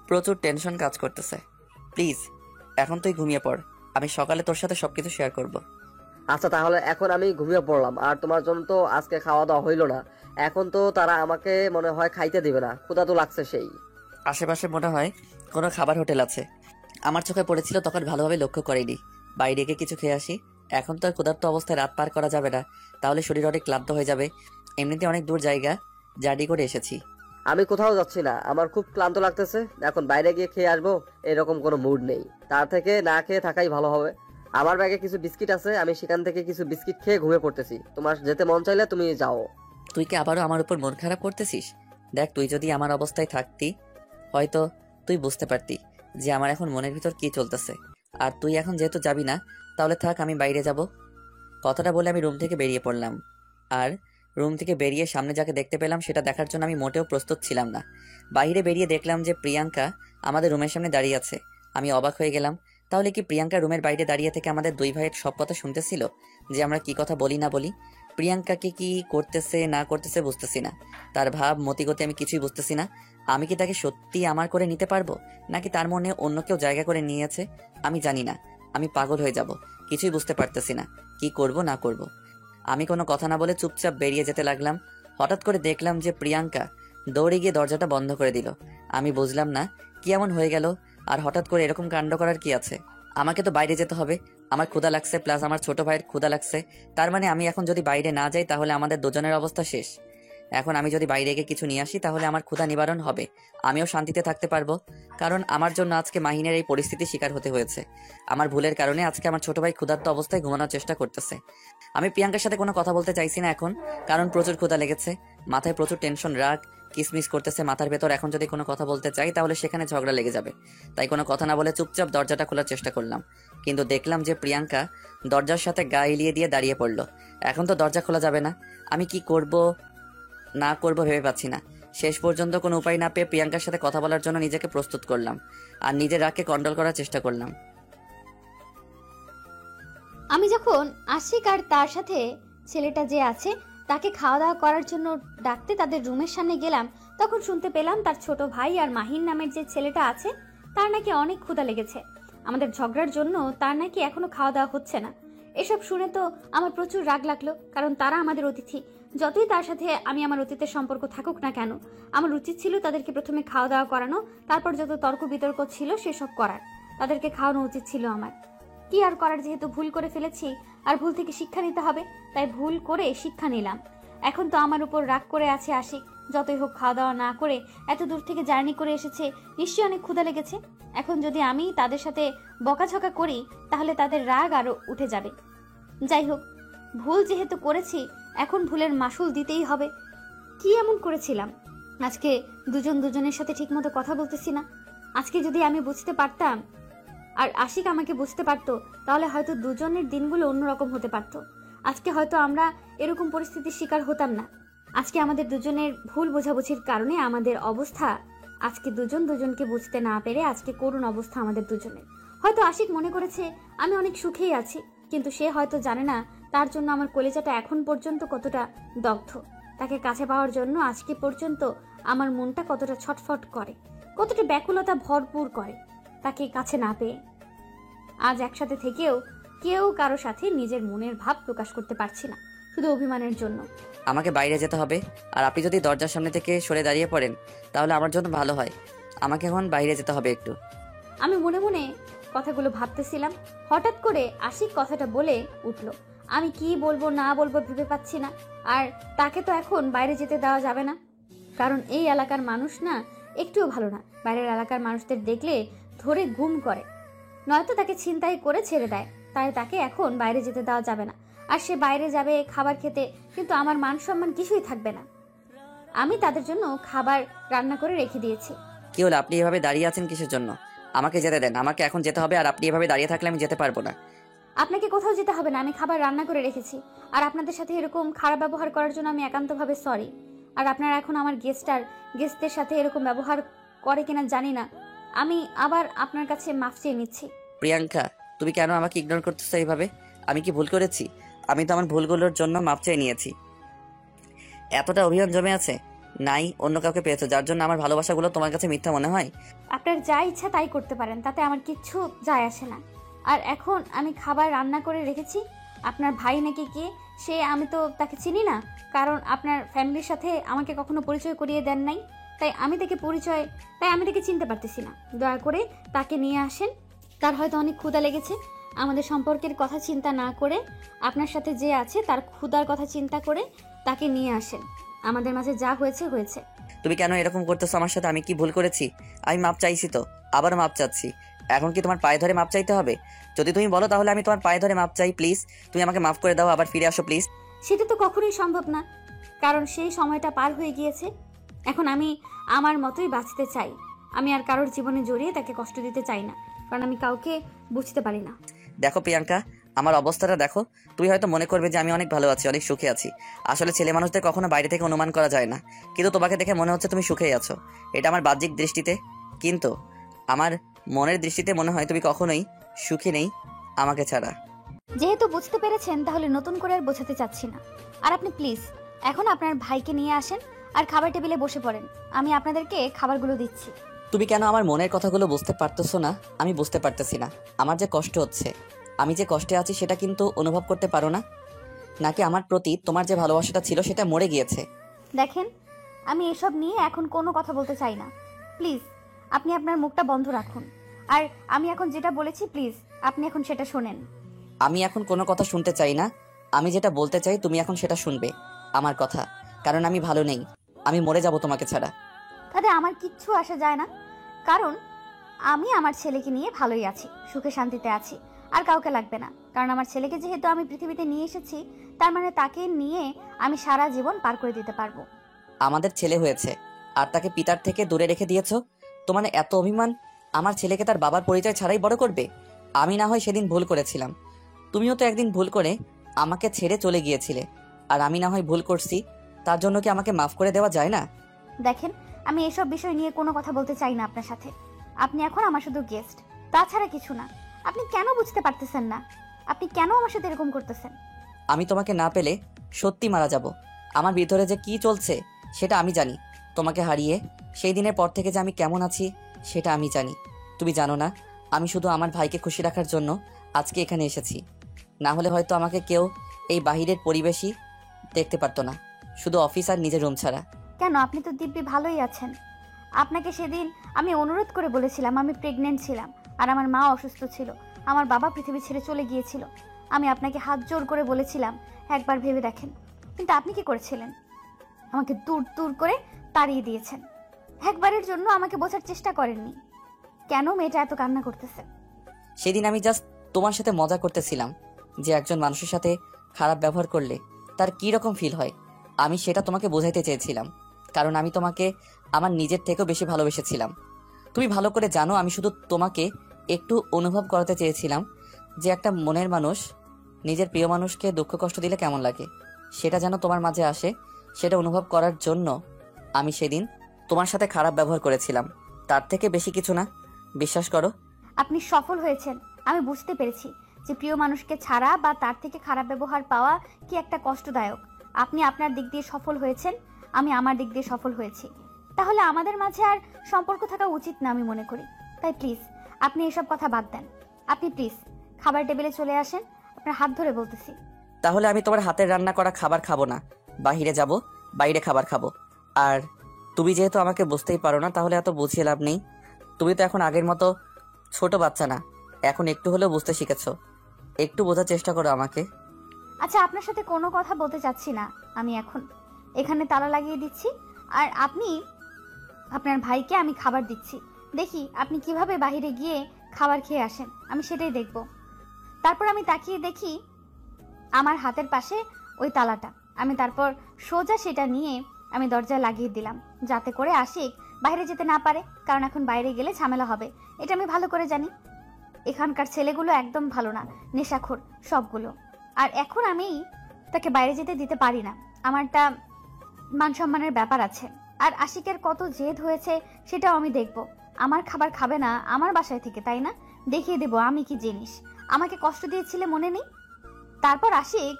প্রচুর টেনশন কাজ করতেছে। প্লিজ এখন তুই ঘুমিয়ে পড়, আমি সকালে তোর সাথে সবকিছু শেয়ার করব। আচ্ছা, তাহলে এখন আমি ঘুমিয়ে পড়লাম। আর তোমার জন্য তো আজকে খাওয়া দাওয়া হইলো না, এখন তো তারা আমাকে মনে হয় খাইতে দিবে না, ক্ষুধা তো লাগছে সেই। আশেপাশে মনে হয় কোনো খাবার হোটেল আছে, আমার চোখে পড়েছিল তখন ভালোভাবে লক্ষ্য করিনি। বাইরে গিয়ে কিছু খেয়ে আসি। এখন তো আর ক্ষুধার্ত অবস্থায় রাত পার করা যাবে না, তাহলে শরীর অনেক ক্লান্ত হয়ে যাবে। এমনিতে অনেক দূর জায়গা জার্নি করে এসেছি। আমি কোথাও যাচ্ছি না, আমার খুব ক্লান্ত লাগতেছে, এখন বাইরে গিয়ে খেয়ে আসবো এরকম কোনো মুড নেই। তার থেকে না খেয়ে থাকাই ভালো হবে। আমার ব্যাগে কিছু বিস্কিট আছে, আমি সেখান থেকে কিছু বিস্কিট খেয়ে ঘুমিয়ে পড়তেছি। তোমার যেতে মন চাইলে তুমি যাও। তুই কি আবারও আমার উপর মন খারাপ করতেছিস? দেখ, তুই যদি আমার অবস্থায় থাকতি হয়তো তুই বুঝতে পারতি যে আমার এখন মনের ভিতর কি চলতেছে। আর তুই এখন যেহেতু যাবি না, তাহলে থাক, আমি বাইরে যাব। কথাটা বলে আমি রুম থেকে বেরিয়ে পড়লাম। আর রুম থেকে বেরিয়ে সামনে যাকে দেখতে পেলাম সেটা দেখার জন্য আমি মোটেও প্রস্তুত ছিলাম না। বাইরে বেরিয়ে দেখলাম যে প্রিয়াঙ্কা আমাদের রুমের সামনে দাঁড়িয়ে আছে। আমি অবাক হয়ে গেলাম। তাহলে কি প্রিয়াঙ্কা রুমের বাইরে দাঁড়িয়ে থেকে আমাদের দুই ভাইয়ের সব কথা শুনতেছিল, যে আমরা কি কথা বলি না বলি? প্রিয়াঙ্কাকে কি করতেছে না করতেছে বুঝতেছি না, তার ভাব মতিগতি আমি কিছুই বুঝতেছি না। আমি কি তাকে সত্যি আমার করে নিতে পারবো, নাকি তার মনে অন্য কেউ জায়গা করে নিয়েছে? আমি জানি না, আমি পাগল হয়ে যাব, কিছুই বুঝতে পারতেছি না কি করব না করব। আমি কোনো কথা না বলে চুপচাপ বেরিয়ে যেতে লাগলাম। হঠাৎ করে দেখলাম যে প্রিয়াঙ্কা দৌড়ে গিয়ে দরজাটা বন্ধ করে দিল। আমি বুঝলাম না কি এমন হয়ে গেল, আর হঠাৎ করে এরকম কাণ্ড করার কি আছে? আমাকে তো বাইরে যেতে হবে, আমার ক্ষুধা লাগছে, প্লাস আমার ছোট ভাইয়ের ক্ষুধা লাগছে। তার মানে আমি এখন যদি বাইরে না যাই তাহলে আমাদের দুজনের অবস্থা শেষ। এখন আমি যদি বাইরে গিয়ে কিছু নিয়ে আসি তাহলে আমার ক্ষুধা নিবারণ হবে, আমিও শান্তিতে থাকতে পারবো। কারণ আমার জন্য আজকে মাহিনের এই পরিস্থিতির শিকার হতে হয়েছে। আমার ভুলের কারণে আজকে আমার ছোট ভাই ক্ষুধার্ত অবস্থায় ঘুমানোর চেষ্টা করতেছে। আমি প্রিয়াঙ্কার সাথে কোনো কথা বলতে চাইছি না এখন, কারণ প্রচুর ক্ষুধা লেগেছে, মাথায় প্রচুর টেনশন, রাগ কিসমিস করতেছে মাথার ভেতর। এখন যদি কোনো কথা বলতে চাই তাহলে সেখানে ঝগড়া লেগে যাবে। তাই কোনো কথা না বলে চুপচাপ দরজাটা খোলার চেষ্টা করলাম, কিন্তু দেখলাম যে প্রিয়াঙ্কা দরজার সাথে গা এলিয়ে দিয়ে দাঁড়িয়ে পড়লো। এখন তো দরজা খোলা যাবে না, আমি কি করব না করব ভেবে পাচ্ছি না। শেষ পর্যন্ত কোনো উপায় না পেয়ে প্রিয়াঙ্কার সাথে কথা বলার জন্য নিজেকে প্রস্তুত করলাম আর নিজের রাগকে কন্ট্রোল করার চেষ্টা করলাম। আমি যখন আশিক আর তার সাথে ছেলেটা যে আছে তাকে খাওয়া দাওয়া করার জন্য ডাকতে তাদের রুমের সামনে গেলাম, তখন শুনতে পেলাম তার ছোট ভাই আর মাহিন নামের যে ছেলেটা আছে তার নাকি অনেক ক্ষুধা লেগেছে। আমাদের ঝগড়ার জন্য তার নাকি এখনো খাওয়া দাওয়া হচ্ছে না। এসব শুনে তো আমার প্রচুর রাগ লাগলো, কারণ তারা আমাদের অতিথি। যতই তার সাথে আমি আমার অতীতের সম্পর্ক থাকুক না কেন, আমার উচিত ছিল তাদেরকে প্রথমে খাওয়া দাওয়া করানো, তারপর যত তর্ক বিতর্ক ছিল সেসব করার। তাদেরকে খাওয়ানো উচিত ছিল আমার। কি আর করার, যেহেতু ভুল করে ফেলেছি আর ভুল থেকে শিক্ষা নিতে হবে, তাই ভুল করে শিক্ষা নিলাম। এখন তো আমার উপর রাগ করে আছে আশিক। যতই হোক খাওয়া দাওয়া না করে এত দূর থেকে জার্নি করে এসেছে, নিশ্চয়ই অনেক ক্ষুধা লেগেছে। এখন যদি আমি তাদের সাথে বকাঝকা করি তাহলে তাদের রাগ আরো উঠে যাবে। যাই হোক, ভুল যেহেতু করেছি এখন ভুলের মাসুল দিতেই হবে। কি এমন করেছিলাম আজকে দুজন দুজনের সাথে ঠিকমতো কথা বলতেছি না? আজকে যদি আমি বুঝতে পারতাম আর আশিক আমাকে বুঝতে পারতো, তাহলে হয়তো দুজনের দিনগুলো অন্যরকম হতে পারতো। আজকে হয়তো আমরা এরকম পরিস্থিতির শিকার হতাম না। আজকে আমাদের দুজনের ভুল বোঝাবুঝির কারণে আমাদের অবস্থা, আজকে দুজন দুজনকে বুঝতে না পেরে আজকে করুণ অবস্থা আমাদের দুজনের। হয়তো আশিক মনে করেছে আমি অনেক সুখেই আছি, কিন্তু সে হয়তো জানে না তার জন্য আমার কলেজাটা এখন পর্যন্ত কতটা দগ্ধ। তাকে কাছে পাওয়ার জন্য আজকে পর্যন্ত আমার মনটা কতটা ছটফট করে, কতটা ব্যাকুলতা ভরপুর করে তাকে কাছে না পেয়ে। আজ একসাথে থেকেও কেউ কারো সাথে নিজের মনের ভাব প্রকাশ করতে পারছি না, শুধু অভিমানের জন্য। আমাকে বাইরে যেতে হবে, আর আপনি যদি দরজার সামনে থেকে সরে দাঁড়িয়ে পড়েন তাহলে আমার জন্য ভালো হয়। আমাকে এখন বাইরে যেতে হবে একটু। আমি মনে মনে কথাগুলো ভাবতেছিলাম, হঠাৎ করে আশিক কথাটা বলে উঠল। আমি কি বলবো না বলবো ভেবে পাচ্ছি না। আর তাকে তো এখন বাইরে যেতে দেওয়া যাবে না, কারণ এই এলাকার মানুষ না একটুও ভালো না। বাইরের এলাকার মানুষদের দেখলে ধরে গুম করে, নয়তো তাকে ছিনতাই করে ছেড়ে দেয়। তাই তাকে এখন বাইরে যেতে দেওয়া যাবে না। আর সে বাইরে যাবে খাবার খেতে, কিন্তু আমার মান সম্মান কিছুই থাকবে না। আমি তাদের জন্য খাবার রান্না করে রেখে দিয়েছি। কি হলো, আপনি এভাবে দাঁড়িয়ে আছেন কিসের জন্য? আমাকে যেতে দেন, আমাকে এখন যেতে হবে। আর আপনি এভাবে দাঁড়িয়ে থাকলে আমি যেতে পারবো না। আপনাকে কোথাও যেতে হবে না, আমি খাবার রান্না করে রেখেছি। আর আপনাদের সাথে এরকম খারাপ ব্যবহার করার জন্য আমি একান্তভাবে সরি। আর আপনারা এখন আমার গেস্টদের সাথে এরকম ব্যবহার করে কিনা জানি না, আমি আবার আপনার কাছে মাফ চেয়ে নিচ্ছি। প্রিয়াঙ্কা, তুমি কেন আমাকে ইগনোর করতেছো এইভাবে? আমি কি ভুল করেছি? আমি তো আমার ভুলগুলোর জন্য মাপ চেয়ে নিয়েছি। এতটা অভিমান জমে আছে? নাই অন্য কাউকে পেয়েছো যার জন্য আমার ভালোবাসাগুলো তোমার কাছে মিথ্যা মনে হয়? আপনার যা ইচ্ছা তাই করতে পারেন, তাতে আমার কিচ্ছু যায় আসে না। আর এখন আমি খাবার রান্না করে রেখেছি। আপনার ভাই নাকি কে সে, আমি তো তাকে চিনি না, কারণ আপনার ফ্যামিলির সাথে আমাকে কখনো পরিচয় করিয়ে দেন নাই। তাই আমি তাকে চিনতে পারতেছি না। দয়া করে তাকে নিয়ে আসেন। তার হয়তো অনেক ক্ষুধা লেগেছে। আমাদের সম্পর্কের কথা চিন্তা না করে, আপনার সাথে যে আছে তার ক্ষুধার কথা চিন্তা করে তাকে নিয়ে আসেন। আমাদের মাঝে যা হয়েছে হয়েছে। তুমি কেন এরকম করতেছো আমার সাথে? আমি কি ভুল করেছি? আমি মাপ চাইছি তো, আবারও মাপ চাচ্ছি। এখন কি তোমার পায়ে ধরে মাপ চাইতে হবে? যদি তুমি বলো তাহলে আমি তোমার পায়ে ধরে মাপ চাই। প্লিজ তুমি আমাকে মাফ করে দাও, আবার ফিরে আসো প্লিজ। সেটা তো কখনোই সম্ভব না, কারণ সেই সময়টা পার হয়ে গিয়েছে। এখন আমি আমার মতোই বাঁচতে চাই। আমি আর কারোর জীবনে জড়িয়ে তাকে কষ্ট দিতে চাই না, কারণ আমি কাউকে বুঝতে পারি না। দেখো প্রিয়াঙ্কা, আমার অবস্থাটা দেখো। তুমি হয়তো মনে করবে যে আমি অনেক ভালো আছি, অনেক সুখে আছি। আসলে ছেলে মানুষদের কখনো বাইরে থেকে অনুমান করা যায় না, কিন্তু তোমাকে দেখে মনে হচ্ছে তুমি সুখেই আছো। এটা আমার বাহ্যিক দৃষ্টিতে, কিন্তু আমার মনের দৃষ্টিতে মনে হয় তুমি কখনোই সুখী নেই আমাকে ছাড়া। যেহেতু বুঝতে পেরেছেন, তাহলে নতুন করে আর বোঝাতে চাচ্ছি না। আর আপনি প্লিজ এখন আপনার ভাইকে নিয়ে আসেন আর খাবার টেবিলে বসে পড়েন। আমি আপনাদেরকে খাবারগুলো দিচ্ছি। তুমি কেন আমার মনের কথাগুলো বুঝতে পারতেছো না? আমি বুঝতে পারতেছি না। আমার যে কষ্ট হচ্ছে, আমি যে কষ্টে আছি সেটা কিন্তু অনুভব করতে পারো না? নাকি আমার প্রতি তোমার যে ভালোবাসাটা ছিল সেটা মরে গিয়েছে? দেখেন, আমি এসব নিয়ে এখন কোনো কথা বলতে চাই না। প্লিজ আপনি আপনার মুখটা বন্ধ রাখুন। আর আমি এখন যেটা বলেছি, প্লিজ আপনি এখন সেটা শোনেন। আমি এখন কোনো কথা শুনতে চাই না। আমি যেটা বলতে চাই তুমি এখন সেটা শুনবে, আমার কথা। কারণ আমি ভালো নেই, আমি মরে যাব তোমাকে ছাড়া। তাতে আমার কিচ্ছু আসে যায় না, কারণ আমি আমার ছেলেকে নিয়ে ভালোই আছি, সুখে শান্তিতে আছি। আর কাউকে লাগবে না, কারণ আমার ছেলেকে যেহেতু আমি পৃথিবীতে নিয়ে এসেছি, তার মানে তাকে নিয়ে আমি সারা জীবন পার করে দিতে পারবো। আমাদের ছেলে হয়েছে আর তাকে পিতার থেকে দূরে রেখে দিয়েছো। তোমার এত অভিমান, আমার ছেলেকে তার বাবার পরিচয় ছাড়াই বড় করবে? আমি না হয় সেদিন ভুল করেছিলাম, তুমিও তো একদিন ভুল করে আমাকে ছেড়ে চলে গিয়েছিলে। আর আমি না হয় ভুল করছি, তার জন্য কি আমাকে মাফ করে দেওয়া যায় না? দেখেন, আমি এসব বিষয় নিয়ে কোনো কথা বলতে চাই না আপনার সাথে। আপনি এখন আমার শুধু গেস্ট, তাছাড়া কিছু না। আপনি কেন বুঝতে পারতেছেন না? আপনি কেন আমার সাথে এরকম করতেছেন? আমি তোমাকে না পেলে সত্যি মারা যাব। আমার ভিতরে যে কি চলছে সেটা আমি জানি। তোমাকে হারিয়ে সেই দিনের পর থেকে যে আমি কেমন আছি সেটা আমি জানি। তুমি জানো না, আমি শুধু আমার ভাইকে খুশি রাখার জন্য আজকে এখানে এসেছি। না হলে হয়তো আমাকে কেউ এই বাহিরের পরিবেশই দেখতে পারতো না, শুধু অফিস আর নিজের রুম ছাড়া। কেন, আপনি তো দিব্যি ভালোই আছেন। আপনাকে সেদিন আমি অনুরোধ করে বলেছিলাম আমি প্রেগনেন্ট ছিলাম আর আমার মা অসুস্থ ছিল, আমার বাবা পৃথিবী ছেড়ে চলে গিয়েছিল। আমি আপনাকে হাত জোর করে বলেছিলাম একবার ভেবে দেখেন, কিন্তু আপনি কি করেছিলেন? আমাকে দূর দূর করে তাড়িয়ে দিয়েছেন। একবারের জন্য আমাকে বোঝার চেষ্টা করেননি কেন মেয়েটা এত কান্না করতেছে। সেদিন আমি জাস্ট তোমার সাথে মজা করতেছিলাম যে একজন মানুষের সাথে খারাপ ব্যবহার করলে তার কী রকম ফিল হয়, আমি সেটা তোমাকে বোঝাইতে চেয়েছিলাম। কারণ আমি তোমাকে আমার নিজের থেকেও বেশি ভালোবেসেছিলাম। তুমি ভালো করে জানো, আমি শুধু তোমাকে একটু অনুভব করাতে চেয়েছিলাম যে একটা মনের মানুষ নিজের প্রিয় মানুষকে দুঃখ কষ্ট দিলে কেমন লাগে, সেটা যেন তোমার মাঝে আসে। সেটা অনুভব করার জন্য আমি সেদিন তোমার সাথে খারাপ ব্যবহার করেছিলাম, তার থেকে বেশি কিছু না, বিশ্বাস করো। আপনি সফল হয়েছেন। আমি বুঝতে পেরেছি যে প্রিয় মানুষকে ছাড়া বা তার থেকে খারাপ ব্যবহার পাওয়া কি একটা কষ্টদায়ক। আপনি আপনার দিক দিয়ে সফল হয়েছেন, আমি আমার দিক দিয়ে সফল হয়েছি। তাহলে আমাদের মাঝে আর সম্পর্ক থাকা উচিত না আমি মনে করি। তাই প্লিজ আপনি এসব কথা বাদ দেন। আপনি প্লিজ খাবার টেবিলে চলে আসেন, আপনার হাত ধরে বলতেছি। তাহলে আমি তোমার হাতের রান্না করা খাবার খাবো না, বাহিরে যাব, বাইরে খাবার খাবো। আর তুমি যেহেতু আমাকে বুঝতেই পারো না, তাহলে এত বুঝিয়ে লাভ নেই। তুমি তো এখন আগের মতো ছোট বাচ্চা না, এখন একটু হলেও বুঝতে শিখেছো। একটু বোঝার চেষ্টা করো আমাকে। আচ্ছা, আপনার সাথে কোনো কথা বলতে চাচ্ছি না। আমি এখন এখানে তালা লাগিয়ে দিচ্ছি, আর আপনি আপনার ভাইকে আমি খাবার দিচ্ছি। দেখি আপনি কিভাবে বাইরে গিয়ে খাবার খেয়ে আসেন, আমি সেটাই দেখব। তারপর আমি তাকিয়ে দেখি আমার হাতের পাশে ওই তালাটা, আমি তারপর সোজা সেটা নিয়ে আমি দরজায় লাগিয়ে দিলাম, যাতে করে আশিক বাইরে যেতে না পারে, কারণ এখন বাইরে গেলে ঝামেলা হবে, এটা আমি ভালো করে জানি। এখানকার ছেলেগুলো একদম ভালো না, নেশাখোর সবগুলো। আর এখন আমি তাকে বাইরে যেতে দিতে পারি না, আমারটা মান সম্মানের ব্যাপার আছে। আর আশিকের কত জেদ হয়েছে সেটাও আমি দেখব। আমার খাবার খাবে না আমার বাসায় থেকে, তাই না? দেখিয়ে দেব আমি কি জিনিস। আমাকে কষ্ট দিয়েছিলে মনে নেই? তারপর আশিক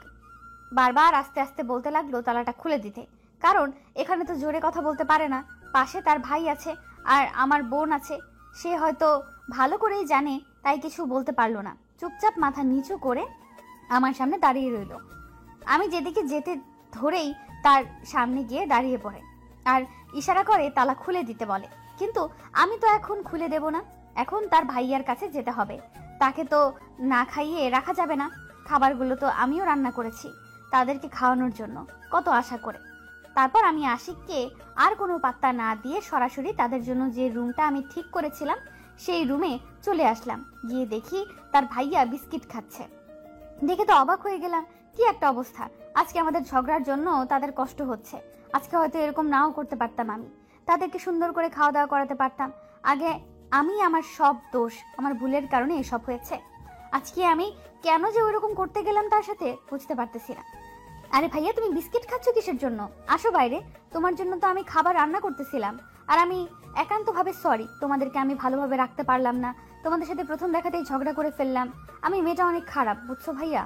বারবার আস্তে আস্তে বলতে লাগলো তালাটা খুলে দিতে, কারণ এখানে তো জোরে কথা বলতে পারে না। পাশে তার ভাই আছে আর আমার বোন আছে, সে হয়তো ভালো করেই জানে, তাই কিছু বলতে পারলো না। চুপচাপ মাথা নিচু করে আমার সামনে দাঁড়িয়ে রইল। আমি যেদিকে যেতে ধরেই তার সামনে গিয়ে দাঁড়িয়ে পড়ে আর ইশারা করে তালা খুলে দিতে বলে। কিন্তু আমি তো এখন খুলে দেব না, এখন তার ভাইয়ার কাছে যেতে হবে। তাকে তো না খাইয়ে রাখা যাবে না। খাবারগুলো তো আমিও রান্না করেছি তাদেরকে খাওয়ানোর জন্য, কত আশা করে। তারপর আমি আশিককে আর কোনো পাত্তা না দিয়ে সরাসরি তাদের জন্য যে রুমটা আমি ঠিক করেছিলাম সেই রুমে চলে আসলাম। গিয়ে দেখি তার ভাইয়া বিস্কিট খাচ্ছে। দেখে তো অবাক হয়ে গেলাম, কি একটা অবস্থা। আজকে আমাদের ঝগড়ার জন্য তাদের কষ্ট হচ্ছে। আজকে হয়তো এরকম নাও করতে পারতাম, আমি তাদেরকে সুন্দর করে খাওয়া দাওয়া করাতে পারতাম। আগে আমি আমার সব দোষ, আমার ভুলের কারণে এসব হয়েছে। আজকে আমি কেন যে ওইরকম করতে গেলাম তার সাথে বুঝতে পারতেছি না। আরে ভাইয়া, তুমি বিস্কিট খাচ্ছ কিসের জন্য? আসো বাইরে, তোমার জন্য তো আমি খাবার রান্না করতেছিলাম। আর আমি একান্তভাবে সরি, তোমাদেরকে আমি ভালোভাবে রাখতে পারলাম না, তোমাদের সাথে প্রথম দেখাতেই ঝগড়া করে ফেললাম। আমি মেয়েটা অনেক খারাপ, বুঝছো ভাইয়া?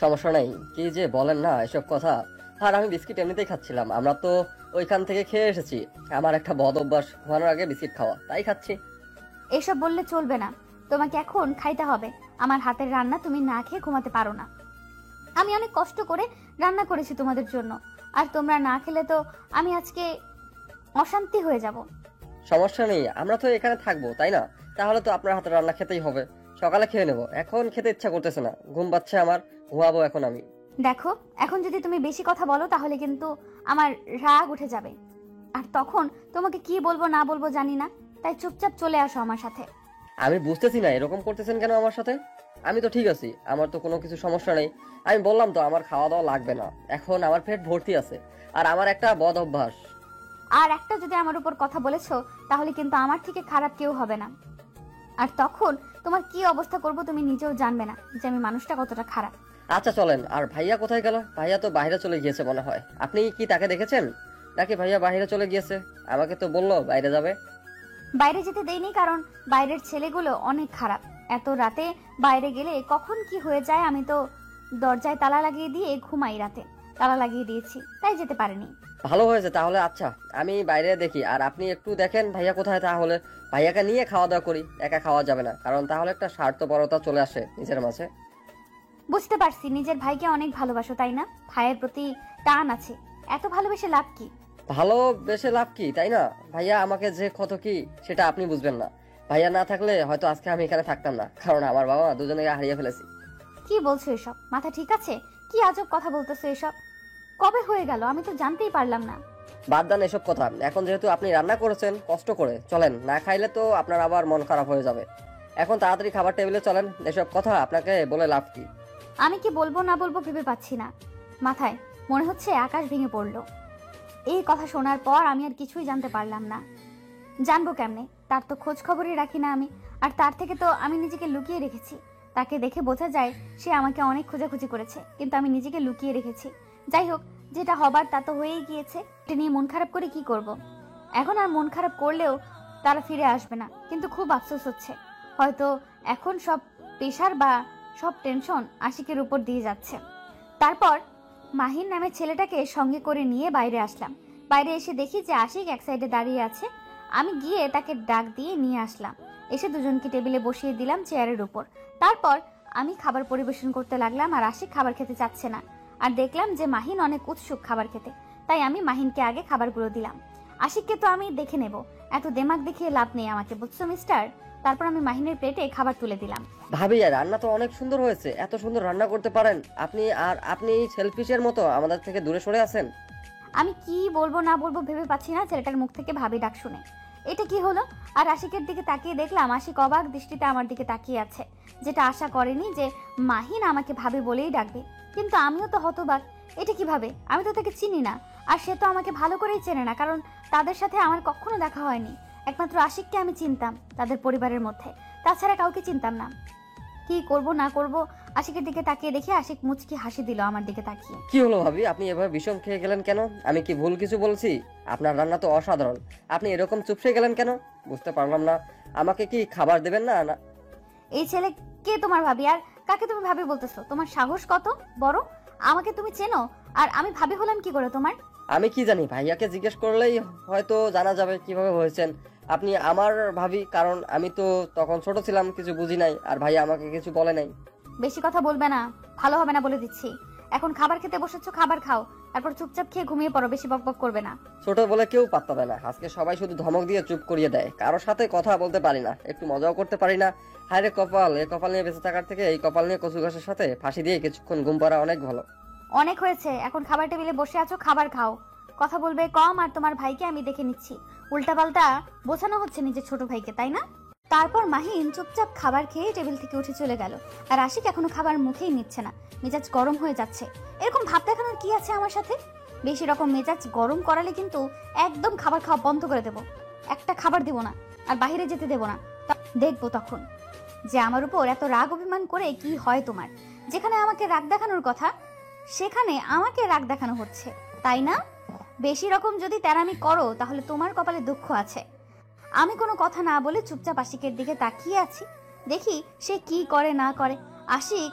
সমস্যা নাই, কি যে বলেন না এসব কথা। আর আমি বিস্কিট এমনিতেই খাচ্ছিলাম, আমরা তো ওইখান থেকে খেয়ে এসেছি। আমার একটা বদ অভ্যাস ঘুমানোর আগে বিস্কিট খাওয়া, তাই খাচ্ছি। এসব বললে চলবে না, তোমাকে এখন খাইতে হবে। আমার হাতের রান্না তুমি না খেয়ে ঘুমাতে পারো না। আমি অনেক কষ্ট করে রান্না করেছি তোমাদের জন্য, আর তোমরা না খেলে তো আমি আজকে অশান্তি হয়ে যাব। সমস্যা নেই, আমরা তো এখানে থাকবো তাই না? তাহলে তো আপনার হাতের রান্না খেতেই হবে। সকালে খেয়ে নেবো, এখন খেতে ইচ্ছা করতেছে না, ঘুম পাচ্ছে আমার, ঘুমাবো এখন আমি। দেখো, এখন যদি তুমি বেশি কথা বলো তাহলে কিন্তু আমার রাগ উঠে যাবে, আর তখন তোমাকে কি বলবো না বলবো জানি না। তাই চুপচাপ চলে আসো আমার সাথে। আমি বুঝতেছি না এরকম করতেছেন কেন আমার সাথে। আমি তো ঠিক আছি, আমার তো কোনো কিছু সমস্যা নেই। আমি বললাম তো আমার খাওয়া দাওয়া লাগবে না, এখন আমার পেট ভর্তি আছে। আর আমার একটা বদ অভ্যাস। আর একটা যদি আমার উপর কথা বলেছো তাহলে কিন্তু আমার থেকে খারাপ কেউ হবে না। আর তখন তোমার কি অবস্থা করব তুমি নিজেও জানবে না যে আমি মানুষটা কতটা খারাপ। আচ্ছা চলেন। আর ভাইয়া কোথায় গেল? ভাইয়া তো বাইরে চলে গিয়েছে মনে হয়। আপনি কি তাকে দেখেছেন নাকি ভাইয়া বাইরে চলে গিয়েছে? আমাকে তো বললো বাইরে যাবে। বাইরে যেতে দেইনি, কারণ বাইরের ছেলেগুলো অনেক খারাপ। এত রাতে বাইরে গেলে কখন কি হয়ে যায়, আমি তো দরজায় তালা লাগিয়ে দিয়ে ঘুমাই, রাতে তালা লাগিয়ে দিয়েছি, তাই যেতে পারিনি। ভালো হয়েছে তাহলে। আচ্ছা আমি বাইরে দেখি, আর আপনি একটু দেখেন ভাইয়া কোথায়। তাহলে ভাইয়াকে নিয়ে খাওয়া দাওয়া করি, একা খাওয়া যাবে না, কারণ তাহলে একটা স্বার্থপরতা চলে আসে নিজের মাঝে। বুঝতে পারছি নিজের ভাইকে অনেক ভালোবাসো, তাই না? ভাইয়ের প্রতি টান আছে, এত ভালোবেসে লাভ কি? ভালো বেশে লাভ কি, তাই না? ভাইয়া আমাকে যে কত কি সেটা আপনি বুঝবেন না। ভাইয়া না থাকলে হয়তো আজকে আমি এখানে থাকতাম না, কারণ আমার বাবা দুজনে হারিয়ে ফেলেছি। কি বলছো এসব? মাথা ঠিক আছে? কি আজব কথা বলতেছো এসব? কবে হয়ে গেল আমি তো জানতেই পারলাম না। বাদ দেন এসব কথা, এখন যেহেতু আপনি রান্না করেছেন কষ্ট করে, চলেন। না খাইলে তো আপনার আবার মন খারাপ হয়ে যাবে। এখন তাড়াতাড়ি খাবার টেবিলে চলেন, এসব কথা আপনাকে বলে লাভ কি? আমি কি বলবো না বলবো ভেবে পাচ্ছি না, মাথায় মনে হচ্ছে আকাশ ভেঙে পড়লো। এই কথা শোনার পর আমি আর কিছুই জানতে পারলাম না। জানবো কেমনে? তার তো খোঁজ খবরই রাখি না আমি, আর তার থেকে তো আমি নিজেকে লুকিয়ে রেখেছি। তাকে দেখে বোঝা যায় সে আমাকে অনেক খোঁজাখুঁজি করেছে, কিন্তু আমি নিজেকে লুকিয়ে রেখেছি। যাই হোক, যেটা হবার তা তো হয়েই গিয়েছে, এটা নিয়ে মন খারাপ করে কি করব? এখন আর মন খারাপ করলেও তারা ফিরে আসবে না, কিন্তু খুব আফসোস হচ্ছে। হয়তো এখন সব প্রেশার বা সব টেনশন আশিকের উপর দিয়ে যাচ্ছে। তারপর মাহিন নামে ছেলেটাকে সঙ্গে করে নিয়ে বাইরে আসলাম। বাইরে এসে দেখি যে আশিক এক সাইডে দাঁড়িয়ে আছে। আমি গিয়ে তাকে ডাক দিয়ে নিয়ে আসলাম। এসে দুজনকে টেবিলে বসিয়ে দিলাম চেয়ারের উপর। তারপর আমি খাবার পরিবেশন করতে লাগলাম, আর আশিক খাবার খেতে চাচ্ছে না। আর দেখলাম যে মাহিন অনেক উৎসুক খাবার খেতে, তাই আমি মাহিনকে আগে খাবারগুলো দিলাম। আশিককে তো আমি দেখে নেব, এত দেমাগ দেখিয়ে লাভ নেই আমাকে, বুঝছো মিস্টার? তারপর আমি মাহিনের প্লেটে খাবার তুলে দিলাম। ভাবি রান্না তো অনেক সুন্দর হয়েছে, এত সুন্দর রান্না করতে পারেন আপনি। আর আপনি সেলফিশের মতো আমাদের থেকে দূরে সরে আছেন। আমি কি বলবো না বলবো ভেবে পাচ্ছি না ছেলেটার মুখ থেকে ভাবি ডাক শুনে। এটা কি হলো? আর আশিকের দিকে তাকিয়ে দেখলাম আশিক অবাক দৃষ্টিতে আমার দিকে তাকিয়ে আছে, যেটা আশা করেনি যে মাহিন আমাকে ভাবি বলেই ডাকবে। কিন্তু আমিও তো হতবাক, এটা কিভাবে? আমি তো তাকে চিনি না, আর সে তো আমাকে ভালো করেই চেনে না, কারণ তাদের সাথে আমার কখনো দেখা হয়নি। একমাত্র আশিককে আমি চিনতাম তাদের পরিবারের মধ্যে, তাছাড়া কাউকে চিনতাম না। কি করব না করব, আশিকের দিকে তাকিয়ে দেখে আশিক মুচকি হাসি দিল আমার দিকে তাকিয়ে। কি হলো ভাবি, আপনি এভাবে বিষম খেয়ে গেলেন কেন? আমি কি ভুল কিছু বলছি? আপনার রান্না তো অসাধারণ, আপনি এরকম চুপসে গেলেন কেন? বুঝতে পারলাম না। আমাকে কি খাবার দেবেন না? না এই ছেলে কে তোমার ভাবি, আর কাকে তুমি ভাবি বলতেছো? তোমার সাহস কত বড়? আমাকে তুমি চেনো আর আমি ভাবি হলাম কি করে তোমার? আমি কি জানি, ভাইয়াকে জিজ্ঞেস করলেই হয়তো জানা যাবে কিভাবে হয়েছেন আপনি আমার ভাবি, কারণ আমি তো তখন ছোট ছিলাম, কিছু বুঝি নাই, আর ভাইয়া আমাকে কিছু বলে নাই। বেশি কথা বলবে না, ভালো হবে না বলে দিচ্ছি। এখন খাবার খেতে বসেছো, খাবার খাও, তারপর চুপচাপ খেয়ে ঘুমিয়ে পড়ো, বেশি বকবক করবে না। ছোট বলে কেউ পাত্তা দেয় না, আজকে সবাই শুধু ধমক দিয়ে চুপ করিয়ে দেয়। কারোর সাথে কথা বলতে পারি না, একটু মজাও করতে পারি না। হায়রে কপাল, এই কপাল নিয়ে বেঁচে থাকার থেকে এই কপাল নিয়ে কচু গাছের সাথে ফাঁসি দিয়ে কিছুক্ষণ ঘুম পাড়া অনেক ভালো। অনেক হয়েছে, এখন খাবার টেবিলে বসে আছো, খাবার খাও। কথা বলবে কম, আর তোমার ভাইকে আমি দেখে নিচ্ছি। উল্টাপাল্টা বোঝানো হচ্ছে নিজের ছোট ভাইকে, তাই না? তারপর মাহিন চুপচাপ খাবার খেয়ে টেবিল থেকে উঠে চলে গেল, আর আশিক এখনো খাবার মুখেই নিচ্ছে না। মেজাজ গরম হয়ে যাচ্ছে। এরকম ভাব দেখানোর কি আছে আমার সাথে? বেশি রকম মেজাজ গরম করালে কিন্তু একদম খাবার খাওয়া বন্ধ করে দেব। একটা খাবার দেব না, আর বাইরে যেতে দেব না। দেখবো তখন যে আমার উপর এত রাগ অভিমান করে কি হয় তোমার। যেখানে আমাকে রাগ দেখানোর কথা, সেখানে আমাকে রাগ দেখানো হচ্ছে, তাই না? বেশি রকম যদি তেরামি করো তাহলে তোমার কপালে দুঃখ আছে। আমি কোনো কথা না বলে চুপচাপ আশিকের দিকে তাকিয়ে আছি, দেখি সে কি করে না করে। আশিক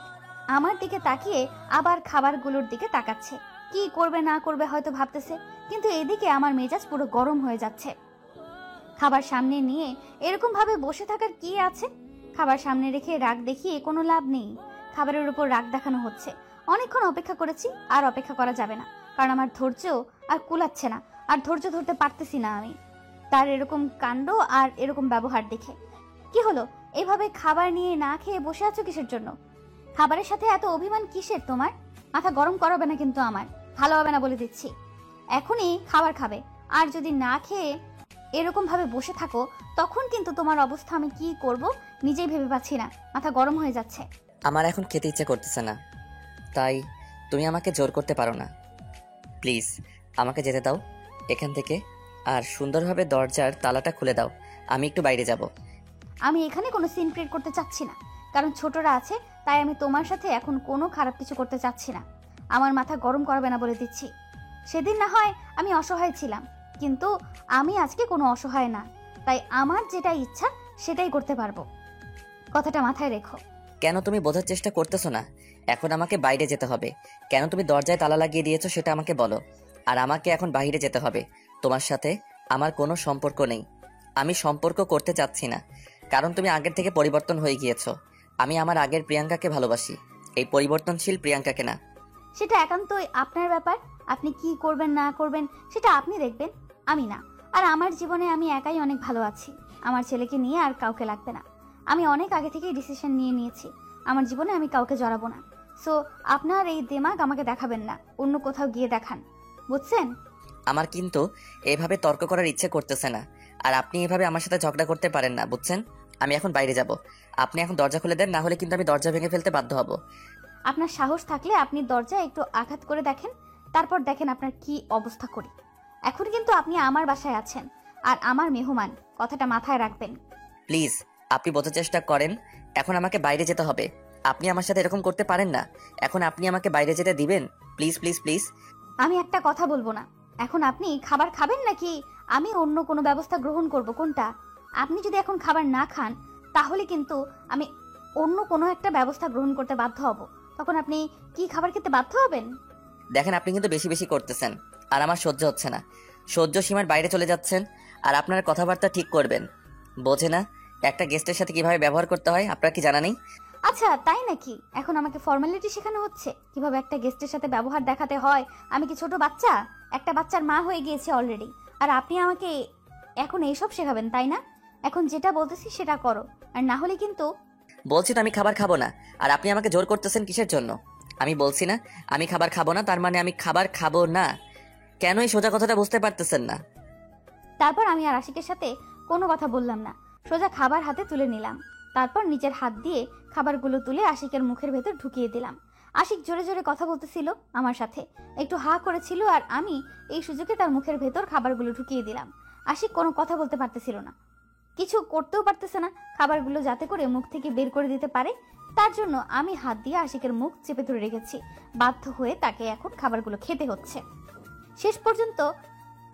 আমার দিকে তাকিয়ে আবার খাবারগুলোর দিকে তাকাচ্ছে, কি করবে না করবে হয়তো ভাবতেছে, কিন্তু এদিকে আমার মেজাজ পুরো গরম হয়ে যাচ্ছে। খাবার সামনে নিয়ে এরকম ভাবে বসে থাকার কি আছে? খাবার সামনে রেখে রাগ দেখিয়ে কোনো লাভ নেই। খাবারের উপর রাগ দেখানো হচ্ছে। অনেকক্ষণ অপেক্ষা করেছি, আর অপেক্ষা করা যাবে না, কারণ আমার ধৈর্য আর কুলাচ্ছে না, আর ধৈর্য ধরতে পারতেছি না আমি তার এরকম কাণ্ড আর এরকম ব্যবহার দেখে। কি হলো, এভাবে খাবার নিয়ে না খেয়ে বসে আছো কিসের জন্য? খাবারের সাথে এত অভিমান কিসের তোমার? মাথা গরম করাবে না কিন্তু আমার, ভালো হবে না বলে দিচ্ছি। এখনই খাবার খাবে, আর যদি না খেয়ে এরকম ভাবে বসে থাকো তখন কিন্তু তোমার অবস্থা আমি কি করব নিজেই ভেবে পাচ্ছি না, মাথা গরম হয়ে যাচ্ছে। আমার এখন খেতে ইচ্ছে করতেছে না, তাই তুমি আমাকে জোর করতে পারো না। প্লিজ আমাকে যেতে দাও এখান থেকে, আর সুন্দরভাবে দরজার তালাটা খুলে দাও। আমি একটু বাইরে যাব। আমি এখানে কোনো সিন ক্রিয়েট করতে চাচ্ছি না, কারণ ছোটরা আছে, তাই আমি তোমার সাথে এখন কোনো খারাপ কিছু করতে চাচ্ছি না। আমার মাথা গরম করবে না বলে দিচ্ছি। সেদিন না হয় আমি অসহায় ছিলাম, কিন্তু আমি আজকে কোনো অসহায় না, তাই আমার যেটা ইচ্ছা সেটাই করতে পারবো, কথাটা মাথায় রেখো। কেন তুমি বোঝার চেষ্টা করতেছো না? এখন আমাকে বাইরে যেতে হবে। কেন তুমি দরজায় তালা লাগিয়ে দিয়েছো সেটা আমাকে বলো। আর আমাকে এখন বাইরে যেতে হবে। তোমার সাথে আমার কোনো সম্পর্ক নেই। আমি সম্পর্ক করতে চাচ্ছি না, কারণ তুমি আগের থেকে পরিবর্তন হয়ে গিয়েছো। আমি আমার আগের প্রিয়াঙ্কাকে ভালোবাসি, এই পরিবর্তনশীল প্রিয়াঙ্কাকে না। সেটা একান্তই আপনার ব্যাপার, আপনি কি করবেন না করবেন সেটা আপনি দেখবেন, আমি না। আর আমার জীবনে আমি একাই অনেক ভালো আছি, আমার ছেলেকে নিয়ে আর কাউকে লাগবে না। আমি অনেক আগে থেকেই ডিসিশন নিয়ে নিয়েছি, আমার জীবনে আমি কাউকে জড়াবো না। সো আপনার এই দিমাগ আমাকে দেখাবেন না, অন্য কোথাও গিয়ে দেখান, বুঝছেন? আমার কিন্তু এভাবে তর্ক করার ইচ্ছে করতেছে না, আর আপনি এভাবে আমার সাথে ঝগড়া করতে পারেন না, বুঝছেন? আমি এখন বাইরে যাব। আপনি এখন দরজা খুলে দেন, না হলে কিন্তু আমি দরজা ভেঙে ফেলতে বাধ্য হব। আপনার সাহস থাকলে আপনি দরজায় একটু আঘাত করে দেখেন, তারপর দেখেন আপনার কি অবস্থা করি। এখন কিন্তু আপনি আমার বাসায় আছেন, আর আমার মেহমান, কথাটা মাথায় রাখবেন। প্লিজ আপনি বোঝার চেষ্টা করেন। এখন আমাকে বাইরে যেতে হবে। আপনি আমার সাথে এরকম করতে পারেন না। এখন আপনি আমাকে বাইরে যেতে দিবেন? Please please please. আমি একটা কথা বলবো না। এখন আপনি খাবার খাবেন নাকি আমি অন্য কোনো ব্যবস্থা গ্রহণ করব, কোনটা? আপনি যদি এখন খাবার না খান তাহলে কিন্তু আমি অন্য কোনো একটা ব্যবস্থা গ্রহণ করতে বাধ্য হব। তখন আপনি কি খাবার খেতে বাধ্য হবেন? দেখেন আপনি কিন্তু বেশি বেশি করতেছেন, আর আমার সহ্য হচ্ছে না। সহ্য সীমার বাইরে চলে যাচ্ছেন, আর আপনার কথাবার্তা ঠিক করবেন। বোঝে না একটা গেস্টের সাথে কিভাবে ব্যবহার করতে হয়? আপনার কি জানা নেই? আচ্ছা তাই নাকি? এখন আমাকে ফর্মালিটি শেখানো হচ্ছে কিভাবে একটা গেস্টের সাথে ব্যবহার দেখাতে হয়? আমি কি ছোট বাচ্চা? একটা বাচ্চার মা হয়ে গিয়েছে অলরেডি, আর আপনি আমাকে এখন এইসব শেখাবেন, তাই না? এখন যেটা বলতেছি সেটা করো, আর না হলে কিন্তু। বলছি তো আমি খাবার খাবো না, আর আপনি আমাকে জোর করতেছেন কিসের জন্য? আমি বলছি না আমি খাবার খাবো না, তার মানে আমি খাবার খাবো না। কেন এই সোজা কথাটা বুঝতে পারতেছেন না? তারপর আমি আর আশিকের সাথে কোনো কথা বললাম না, সোজা খাবার হাতে তুলে নিলাম। তারপর নিজের হাত দিয়ে খাবারগুলো তুলে আশিকের মুখের ভেতর ঢুকিয়ে দিলাম। আশিক জোরে জোরে কথা বলতেছিল আমার সাথে, একটু হা করেছিল, আর আমি এই সুযোগে তার মুখের ভেতর খাবারগুলো ঢুকিয়ে দিলাম। আশিক কোনো কথা বলতে পারতেছিল না, কিছু করতেও পারতেছে না খাবারগুলো যাতে করে মুখ থেকে বের করে দিতে পারে। তার জন্য আমি হাত দিয়ে আশিকের মুখ চেপে ধরে রেখেছি। বাধ্য হয়ে তাকে এখন খাবারগুলো খেতে হচ্ছে। শেষ পর্যন্ত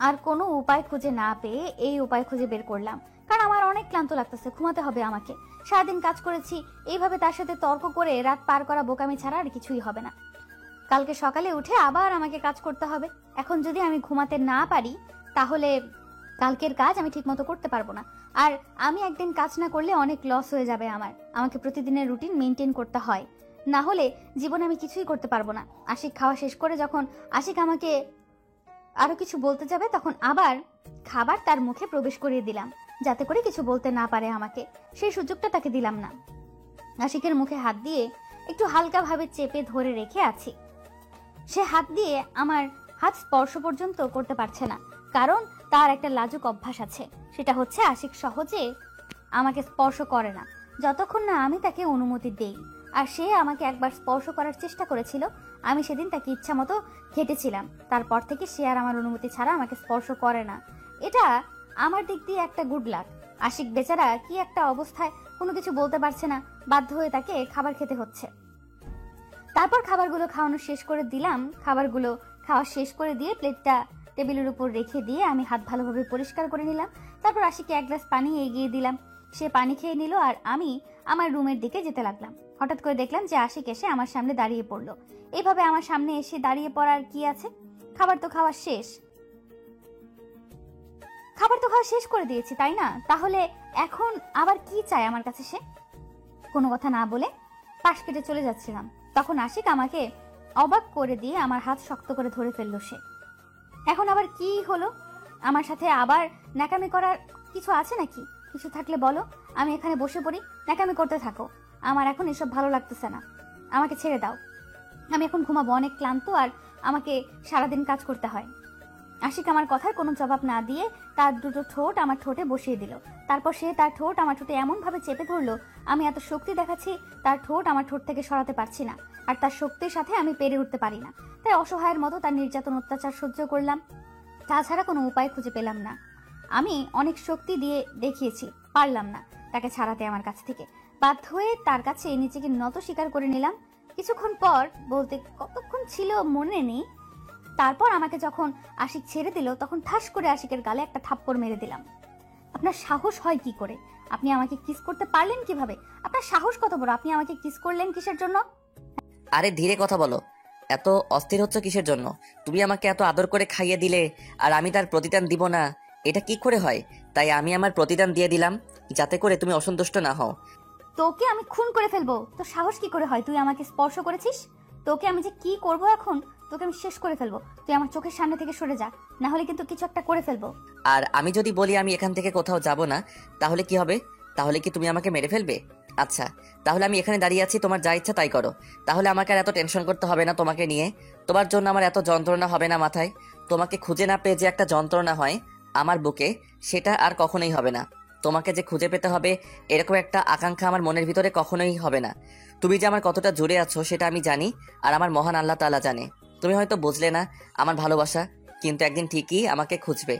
আর কোনো উপায় খুঁজে না পেয়ে এই উপায় খুঁজে বের করলাম, কারণ আমার অনেক ক্লান্ত লাগতেছে, ঘুমাতে হবে আমাকে। সারাদিন কাজ করেছি, এইভাবে তার সাথে তর্ক করে রাত পার করা বোকামি ছাড়া আর কিছুই হবে না। কালকে সকালে উঠে আবার আমাকে কাজ করতে হবে। এখন যদি আমি ঘুমাতে না পারি তাহলে কালকের কাজ আমি ঠিকমতো করতে পারবো না। আর আমি একদিন কাজ না করলে অনেক লস হয়ে যাবে আমাকে প্রতিদিনের রুটিন মেনটেন করতে হয়, না হলে জীবনে আমি কিছুই করতে পারবো না। আশিক খাওয়া শেষ করে যখন আশিক আমাকে আরো কিছু বলতে যাবে তখন আবার খাবার তার মুখে প্রবেশ করিয়ে দিলাম, যাতে করে কিছু বলতে না পারে আমাকে। সেই সুযোগটা তাকে দিলাম না। আশিকের মুখে হাত দিয়ে একটু হালকাভাবে চেপে ধরে রেখে আছি। সে হাত দিয়ে আমার হাত স্পর্শ পর্যন্ত করতে পারছে না, কারণ তার একটা লাজুক অভ্যাস আছে। সেটা হচ্ছে আশিক সহজে আমাকে স্পর্শ করে না যতক্ষণ না আমি তাকে অনুমতি দেই। আর সে আমাকে একবার স্পর্শ করার চেষ্টা করেছিল, আমি সেদিন তাকে ইচ্ছা মতো ঘেটেছিলাম। তারপর থেকে সে আর আমার অনুমতি ছাড়া আমাকে স্পর্শ করে না। এটা আমার দিক দিয়ে একটা গুড লাক। আশিক বেচারা কি একটা অবস্থায়, কোনো কিছু বলতে পারছে না, বাধ্য হয়ে তাকে খাবার খেতে হচ্ছে। তারপর খাবারগুলো খাওয়ানো শেষ করে দিলাম। খাবারগুলো খাওয়া শেষ করে দিয়ে প্লেটটা টেবিলের উপর রেখে দিয়ে আমি হাত ভালোভাবে পরিষ্কার করে নিলাম। তারপর আশিকে এক গ্লাস পানি এগিয়ে দিলাম। সে পানি খেয়ে নিল আর আমি আমার রুমের দিকে যেতে লাগলাম। হঠাৎ করে দেখলাম যে আশিক এসে আমার সামনে দাঁড়িয়ে পড়লো। এইভাবে আমার সামনে এসে দাঁড়িয়ে পড়ার কি আছে? খাবার তো খাওয়া শেষ, খাবার তো খাওয়া শেষ করে দিয়েছি, তাই না? তাহলে এখন আবার কি চায় আমার কাছে সে? কোনো কথা না বলে পাশ কেটে চলে যাচ্ছিলাম, তখন আশিক আমাকে অবাক করে দিয়ে আমার হাত শক্ত করে ধরে ফেললো সে। এখন আবার কি হলো? আমার সাথে আবার ন্যাকামি করার কিছু আছে নাকি? কিছু থাকলে বলো, আমি এখানে বসে পড়ি, ন্যাকামি করতে থাকো। আমার এখন এসব ভালো লাগতেছে না, আমাকে ছেড়ে দাও। আমি এখন ঘুমাবো, অনেক ক্লান্ত, আর আমাকে সারাদিন কাজ করতে হয়। আশিক আমার কথার কোনো জবাব না দিয়ে তার দুটো ঠোঁট আমার ঠোঁটে বসিয়ে দিল। তারপর সে তার ঠোঁট আমার ঠোঁটে এমন ভাবে চেপে ধরলো, আমি এত শক্তি দেখাচ্ছি তার ঠোঁট আমার ঠোঁট থেকে সরাতে পারছি না। আর তার শক্তির সাথে আমি পেরে উঠতে পারি না, তাই অসহায়ের মতো তার নির্যাতন অত্যাচার সহ্য করলাম। তাছাড়া কোনো উপায় খুঁজে পেলাম না। আমি অনেক শক্তি দিয়ে দেখিয়েছি, পারলাম না তাকে ছাড়াতে আমার কাছ থেকে। বাধ্য হয়ে তার কাছে নিজেকে নত স্বীকার করে নিলাম। কিছুক্ষণ পর, বলতে কতক্ষণ ছিল মনে নেই, তারপর আমাকে যখন আশিক ছেড়ে দিল তখন ঠাস করে আশিকের গালে একটা থাপ্পড় মেরে দিলাম। আপনার সাহস হয় কি করে? আপনি আমাকে কিস করতে পারলেন কিভাবে? আপনার সাহস কত বড়? আপনি আমাকে কিস করলেন কিসের জন্য? আরে ধীরে কথা বলো, এত অস্থির হচ্ছে কিসের জন্য? তুমি আমাকে এত আদর করে খাইয়ে দিলে আর আমি তার প্রতিদান দিব না, এটা কি করে হয়? তাই আমি আমার প্রতিদান দিয়ে দিলাম, যাতে করে তুমি অসন্তুষ্ট না হও। তোকে আমি খুন করে ফেলবো। তোর সাহস কি করে হয়? তুই আমাকে স্পর্শ করেছিস, তোকে আমি যে কি করব এখন, তোকে আমি শেষ করে ফেলবো। তুই আমার চোখের সামনে থেকে সরে যা, না হলে কিন্তু কিছু একটা করে ফেলবো। আর আমি যদি বলি আমি এখান থেকে কোথাও যাব না, তাহলে কি হবে? তাহলে কি তুমি আমাকে মেরে ফেলবে? আচ্ছা, তাহলে আমি এখানে দাঁড়িয়ে আছি, তোমার যা ইচ্ছা তাই করো। তাহলে আমাকে আর এত টেনশন করতে হবে না তোমাকে নিয়ে। তোমার জন্য আমার এত যন্ত্রণা হবে না মাথায়। তোমাকে খুঁজে না পেয়ে যে একটা যন্ত্রণা হয় আমার বুকে, সেটা আর কখনোই হবে না। তোমাকে যে খুঁজে পেতে হবে এরকম একটা আকাঙ্ক্ষা আমার মনের ভিতরে কখনোই হবে না। তুমি যে আমার কতটা জুড়ে আছো সেটা আমি জানি, আর আমার মহান আল্লাহ তাআলা জানে। তুমি হয়তো বুঝলে না আমার ভালোবাসা, কিন্তু একদিন ঠিকই আমাকে খুঁজবে,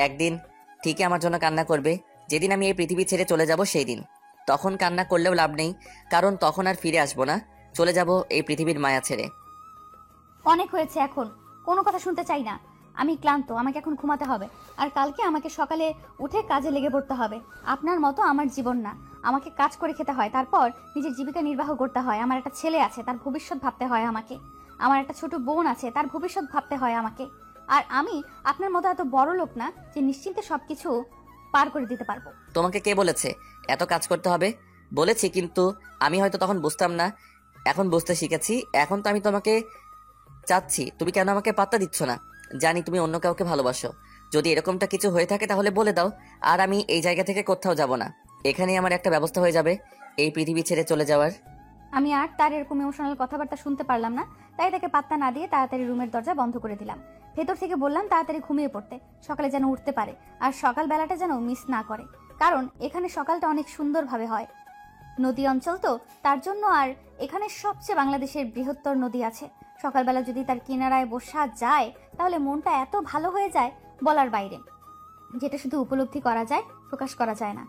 একদিন ঠিকই আমার জন্য কান্না করবে। যেদিন আমি এই পৃথিবী ছেড়ে চলে যাব সেই দিন। তখন কান্না করলেও লাভ নেই, কারণ তখন আর ফিরে আসবো না, চলে যাব এই পৃথিবীর মায়া ছেড়ে। অনেক হয়েছে, এখন কোনো কথা শুনতে চাই না। আমি ক্লান্ত, আমাকে এখন ঘুমাতে হবে। আর কালকে আমাকে সকালে উঠে কাজে লেগে পড়তে হবে। আপনার মতো আমার জীবন না, আমাকে কাজ করে খেতে হয়, তারপর নিজের জীবিকা নির্বাহ করতে হয়। আমার একটা ছেলে আছে, তার ভবিষ্যৎ ভাবতে হয় আমাকে। আমার একটা ছোট বোন আছে, তার ভবিষ্যৎ ভাবতে হয় আমাকে। আর আমি আপনার মতো এত বড় লোক না যে নিশ্চিন্তে সবকিছু পার করে দিতে পারবো। তোমাকে কে বলেছে এত কাজ করতে হবে? বলেছি, কিন্তু আমি হয়তো তখন বুঝতাম না, এখন বুঝতে শিখেছি। এখন তো আমি তোমাকে চাচ্ছি, তুমি কেন আমাকে পাত্তা দিচ্ছ না? জানি তুমি অন্য কাউকে ভালোবাসো। যদি এরকমটা কিছু হয়ে থাকে তাহলে বলে দাও, আর আমি এই জায়গা থেকে কোথাও যাব না। এখানেই আমার একটা ব্যবস্থা হয়ে যাবে এই পৃথিবী ছেড়ে চলে যাওয়ার। আমি আর তার এরকম ইমোশনাল কথাবার্তা শুনতে পারলাম না, তাই তাকে পাত্তা না দিয়ে তাড়াতাড়ি রুমের দরজা বন্ধ করে দিলাম। ভেতর থেকে বললাম তাড়াতাড়ি ঘুমিয়ে পড়তে, সকালে যেন উঠতে পারে, আর সকালবেলাটা যেন মিস না করে, কারণ এখানে সকালটা অনেক সুন্দরভাবে হয়। নদী অঞ্চল তো, তার জন্য। আর এখানে সবচেয়ে বাংলাদেশের বৃহত্তর নদী আছে। সকালবেলা যদি তার কিনারায় বসা যায় তাহলে মনটা এত ভালো হয়ে যায় বলার বাইরে, যেটা শুধু উপলব্ধি করা যায়, প্রকাশ করা যায় না।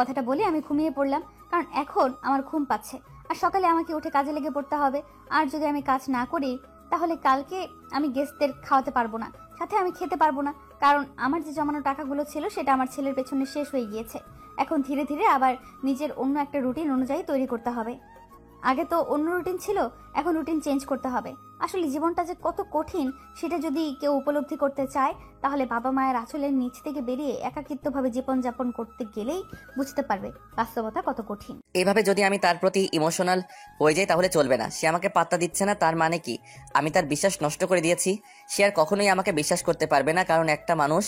কথাটা বলে আমি ঘুমিয়ে পড়লাম, কারণ এখন আমার ঘুম পাচ্ছে আর সকালে আমাকে উঠে কাজে লেগে পড়তে হবে। আর যদি আমি কাজ না করি তাহলে কালকে আমি গেস্টদের খাওয়াতে পারবো না, সাথে আমি খেতে পারবো না, কারণ আমার যে জমানো টাকাগুলো ছিল সেটা আমার ছেলের পেছনে শেষ হয়ে গিয়েছে। এখন ধীরে ধীরে আবার নিজের অন্য একটা রুটিন অনুযায়ী তৈরি করতে হবে। আগে তো অন্য রুটিন ছিল, এখন রুটিন চেঞ্জ করতে হবে। আসলে জীবনটা যে কত কঠিন সেটা যদি কেউ উপলব্ধি করতে চায় তাহলে বাবা মায়ের আঁচলের নিচ থেকে বেরিয়ে একাকিত্বভাবে জীবনযাপন করতে গেলেই বুঝতে পারবে বাস্তবতা কত কঠিন। এভাবে যদি আমি তার প্রতি ইমোশনাল হয়ে যাই তাহলে চলবে না। সে আমাকে পাত্তা দিচ্ছে না, তার মানে কি আমি তার বিশ্বাস নষ্ট করে দিয়েছি? সে আর কখনোই আমাকে বিশ্বাস করতে পারবে না, কারণ একটা মানুষ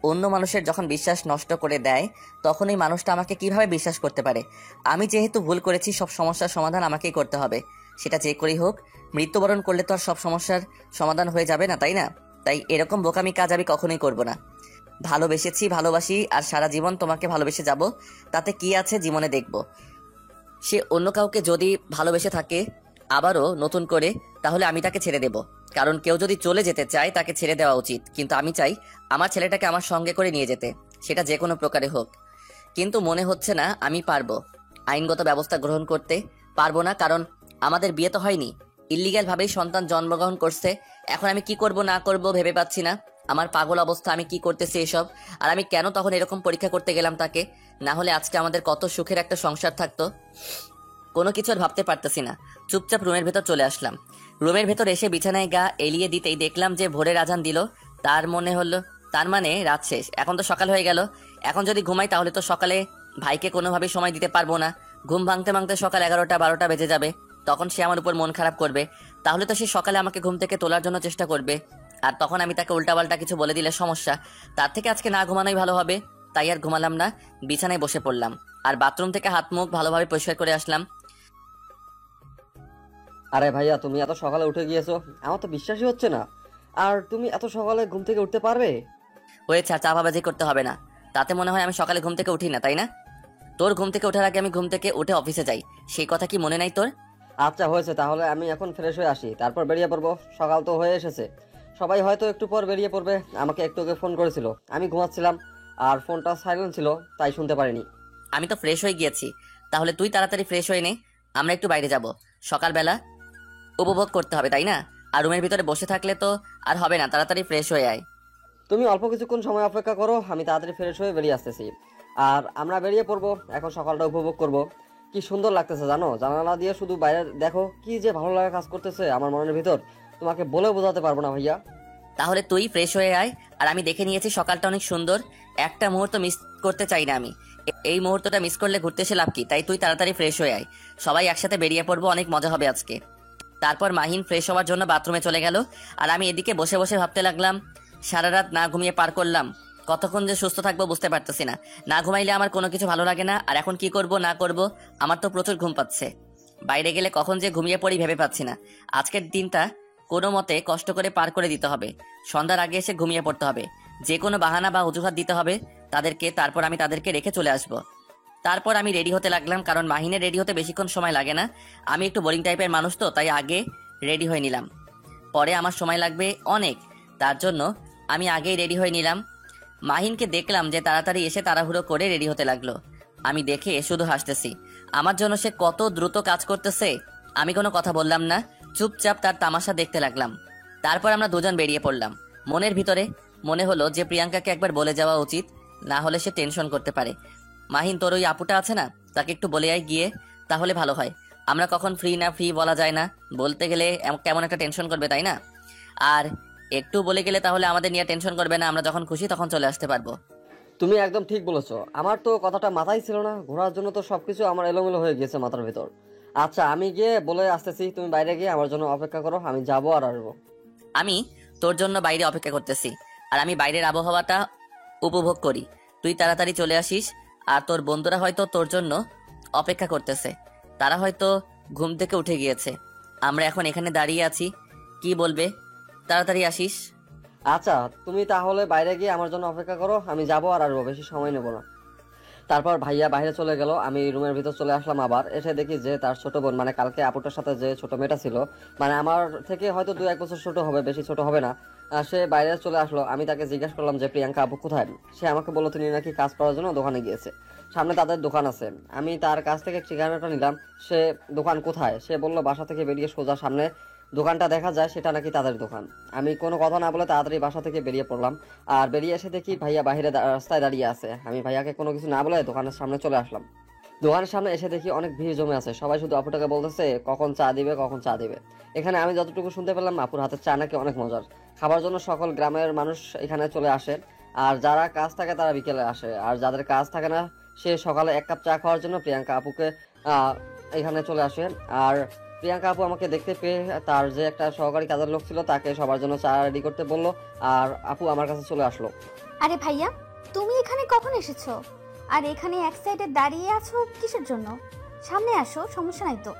অন্য মানুষের যখন বিশ্বাস নষ্ট করে দেয় তখন এই মানুষটা আমাকে কিভাবে বিশ্বাস করতে পারে? আমি যেহেতু ভুল করেছি, সব সমস্যার সমাধান আমাকেই করতে হবে, সেটা যে করেই হোক। মৃত্যুবরণ করলে তো আর সব সমস্যার সমাধান হয়ে যাবে না, তাই না? তাই এরকম বোকামি কাজ আমি কখনোই করব না। ভালোবেসেছি, ভালোবাসি, আর সারা জীবন তোমাকে ভালোবেসে যাব, তাতে কি আছে জীবনে দেখব। সে অন্য কাউকে যদি ভালোবেসে থাকে আবারও নতুন করে, তাহলে আমি তাকে ছেড়ে দেব, কারণ কেউ যদি চলে যেতে চায় তাকে ছেড়ে দেওয়া উচিত। কিন্তু আমি চাই আমার ছেলেটাকে আমার সঙ্গে করে নিয়ে যেতে, সেটা যে কোনো প্রকারে হোক। কিন্তু মনে হচ্ছে না আমি পারবো আইনগত ব্যবস্থা গ্রহণ করতে। পারবো না, কারণ আমাদের বিয়ে তো হয়নি, ইল্লিগ্যাল ভাবেই সন্তান জন্মগ্রহণ করছে। এখন আমি কি করব না করব ভেবে পাচ্ছি না। আমার পাগল অবস্থা, আমি কি করতেছি এসব? আর আমি কেন তখন এরকম পরীক্ষা করতে গেলাম তাকে? না হলে আজকে আমাদের কত সুখের একটা সংসার থাকতো। কোনো কিছু আর ভাবতে পারতেছি না। চুপচাপ রুমের ভেতর চলে আসলাম। রুমের ভেতর এসে বিছানায় গা এলিয়ে দিতেই দেখলাম যে ভোরের আজান দিল। তার মানে রাত শেষ, এখন তো সকাল হয়ে গেল। এখন যদি ঘুমাই তাহলে তো সকালে ভাইকে কোনোভাবেই সময় দিতে পারবো না। ঘুম ভাঙতে ভাঙতে সকাল 11টা 12টা বেজে যাবে, তখন সে আমার উপর মন খারাপ করবে। তাহলে তো সে সকালে আমাকে ঘুম থেকে তোলার জন্য চেষ্টা করবে, আর তখন আমি তাকে উল্টাপাল্টা কিছু বলে দিলে সমস্যা। তার থেকে আজকে না ঘুমানোই ভালো হবে। তাই আর ঘুমালাম না, বিছানায় বসে পড়লাম আর বাথরুম থেকে হাত মুখ ভালোভাবে পরিষ্কার করে আসলাম। আরে ভাইয়া, তুমি এত সকালে উঠে গিয়েছো, আমার তো বিশ্বাসই হচ্ছে না। আর তুমি এত সকালে ঘুম থেকে উঠতে পারবে? হয়েছে, আর চাপাবাজি করতে হবে না। তাতে মনে হয় আমি সকালে ঘুম থেকে উঠি না, তাই না? তোর ঘুম থেকে ওঠার আগে আমি ঘুম থেকে উঠে অফিসে যাই, সেই কথা কি মনে নাই তোর? আচ্ছা হয়েছে, তাহলে আমি এখন ফ্রেশ হয়ে আসি, তারপর বেরিয়ে পড়বো। সকাল তো হয়ে এসেছে, সবাই হয়তো একটু পর বেরিয়ে পড়বে। আমাকে একটু আগে ফোন করেছিল, আমি ঘুমাচ্ছিলাম আর ফোনটা সাইলেন্ট ছিল, তাই শুনতে পারিনি। আমি তো ফ্রেশ হয়ে গিয়েছি, তাহলে তুই তাড়াতাড়ি ফ্রেশ হয়ে নে, আমরা একটু বাইরে যাব। সকালবেলা উপভোগ করতে হবে, তাই না? আর রুমের ভিতরে বসে থাকলে তো আর হবে না, তাড়াতাড়ি ফ্রেশ হয়ে আয়। তুমি অল্প কিছুক্ষণ সময় অপেক্ষা করো, আমি তাড়াতাড়ি ফ্রেশ হয়ে বেরিয়ে আসতেছি। আর আমরা বেরিয়ে পড়বো, এখন সকালটা উপভোগ করব। কি সুন্দর লাগতেছে জানো, জানালা দিয়ে শুধু বাইরে দেখো, কি যে ভালো লাগা কাজ করতেছে আমার মনের ভিতর, তোমাকে বলে বোঝাতে পারবো না ভাইয়া। তাহলে তুই ফ্রেশ হয়ে আয়। আর আমি দেখে নিয়েছি সকালটা অনেক সুন্দর, একটা মুহূর্ত মিস করতে চাই না আমি। এই মুহূর্তটা মিস করলে ঘুরতে এসে লাভ কি? তাই তুই তাড়াতাড়ি ফ্রেশ হয়ে আয়, সবাই একসাথে বেরিয়ে পড়বো, অনেক মজা হবে আজকে। তারপর মাহিন ফ্রেশ হওয়ার জন্য বাথরুমে চলে গেল, আর আমি এদিকে বসে বসে ভাবতে লাগলাম, সারা রাত না ঘুমিয়ে পার করলাম, কতক্ষণ যে সুস্থ থাকবো বুঝতে পারতেছি না। না ঘুমাইলে আমার কোনো কিছু ভালো লাগে না, আর এখন কি করব না করব, আমার তো প্রচুর ঘুম পাচ্ছে। বাইরে গেলে কখন যে ঘুমিয়ে পড়ি ভেবে পাচ্ছি না। আজকের দিনটা কোনো মতে কষ্ট করে পার করে দিতে হবে, সন্ধ্যার আগে এসে ঘুমিয়ে পড়তে হবে, যে কোনো বাহানা বা অজুহাত দিতে হবে তাদেরকে, তারপর আমি তাদেরকে রেখে চলে আসব। তারপর আমি রেডি হতে লাগলাম, কারণ মাহিনের রেডি হতে বেশিক্ষণ সময় লাগে না। আমি একটু বোরিং টাইপের মানুষ তো, তাই আগে রেডি হয়ে নিলাম, পরে আমার সময় লাগবে অনেক, তার জন্য আমি আগেই রেডি হয়ে নিলাম। মাহিনকে দেখলাম যে তাড়াতাড়ি এসে তাড়াহুড়ো করে রেডি হতে লাগলো। আমি দেখে শুধু হাসতেছি, আমার জন্য সে কত দ্রুত কাজ করতেছে। আমি কোনো কথা বললাম না, চুপচাপ তার তামাশা দেখতে লাগলাম। তারপর আমরা দুজন বেরিয়ে পড়লাম। মনের ভিতরে মনে হলো যে প্রিয়াঙ্কাকে একবার বলে যাওয়া উচিত, না হলে সে টেনশন করতে পারে। মাহিন, তোর ওই আপুটা আছে না, তাকে একটু বলে আয় গিয়ে, তাহলে ভালো হয়। আমরা কখন ফ্রি না ফ্রি বলা যায় না, বলতে গেলে কেমন একটা টেনশন করবে, তাই না? আর একটু বলে গেলে তাহলে আমাদের নিয়ে টেনশন করবে না, আমরা যখন খুশি তখন চলে আসতে পারবো। তুমি একদম ঠিক বলেছো, আমার তো কথাটা মাথায় ছিল না, ঘোরার জন্য তো সবকিছু আমার এলোমেলো হয়ে গেছে মাথার ভিতর। আচ্ছা আমি গিয়ে বলে আসতেছি, তুমি বাইরে গিয়ে আমার জন্য অপেক্ষা করো, আমি যাবো আর আসবো। আমি তোর জন্য বাইরে অপেক্ষা করতেছি, আর আমি বাইরের আবহাওয়াটা উপভোগ করি। তুই তাড়াতাড়ি চলে আসিস, আর তোর বন্ধুরা হয়তো তোর জন্য অপেক্ষা করতেছে, তারা হয়তো ঘুম থেকে উঠে গিয়েছে। আমরা এখন এখানে দাঁড়িয়ে আছি, কি বলবে? তাড়াতাড়ি আসিস। আচ্ছা তুমি তাহলে বাইরে গিয়ে আমার জন্য অপেক্ষা করো, আমি যাবো আর আসবো, বেশি সময় নেবো না। তারপর ভাইয়া বাইরে চলে গেল, আমি রুমের ভিতর চলে আসলাম। আবার এসে দেখি যে তার ছোট বোন, মানে কালকে আপুটার সাথে যে ছোট মেয়েটা ছিল, মানে আমার থেকে হয়তো 2-1 বছর ছোট হবে, বেশি ছোট হবে না, সে বাইরে চলে আসলো। আমি তাকে জিজ্ঞাসা করলাম যে প্রিয়াঙ্কা আপু কোথায়। সে আমাকে বললো তিনি নাকি কাজ করার জন্য দোকানে গিয়েছে, সামনে তাদের দোকান আছে। আমি তার কাছ থেকে ঠিকানাটা নিলাম, সে দোকান কোথায়। সে বলল বাসা থেকে বেরিয়ে সোজা সামনে দোকানটা দেখা যায়, সেটা নাকি তাদের দোকান। আমি কোনো কথা না বলে তাড়াতাড়ি বাসা থেকে বেরিয়ে পড়লাম। আর বেরিয়ে এসে দেখি ভাইয়া বাইরে রাস্তায় দাঁড়িয়ে আছে। আমি ভাইয়াকে কোনো কিছু না বলে দোকানের সামনে চলে আসলাম। দোকানের সামনে এসে দেখি অনেক ভিড় জমে আছে, সবাই শুধু আপুটাকে বলতেছে কখন চা দিবে, কখন চা দিবে। এখানে আমি যতটুকু শুনতে পেলাম আপুর হাতের চা নাকি অনেক মজার। খাবার জন্য সকল গ্রামের মানুষ এখানে চলে আসে, আর যারা কাজ থাকে তারা বিকেলে আসে, আর যাদের কাজ থাকে না সে সকালে এক কাপ চা খাওয়ার জন্য প্রিয়াঙ্কা আপুকে এখানে চলে আসে। আর প্রিয়াঙ্কা আপু আমাকে দেখতে পেয়ে তার যে একটা সহকারী কাজের লোক ছিল তাকে সবার জন্য চা রেডি করতে বললো, আর আপু আমার কাছে চলে আসলো। আরে ভাইয়া, তুমি এখানে কখন এসেছো? আর এখানে এক সাইডে দাঁড়িয়ে আছো কিসের জন্য? সামনে আসো, সমস্যা নাই তো।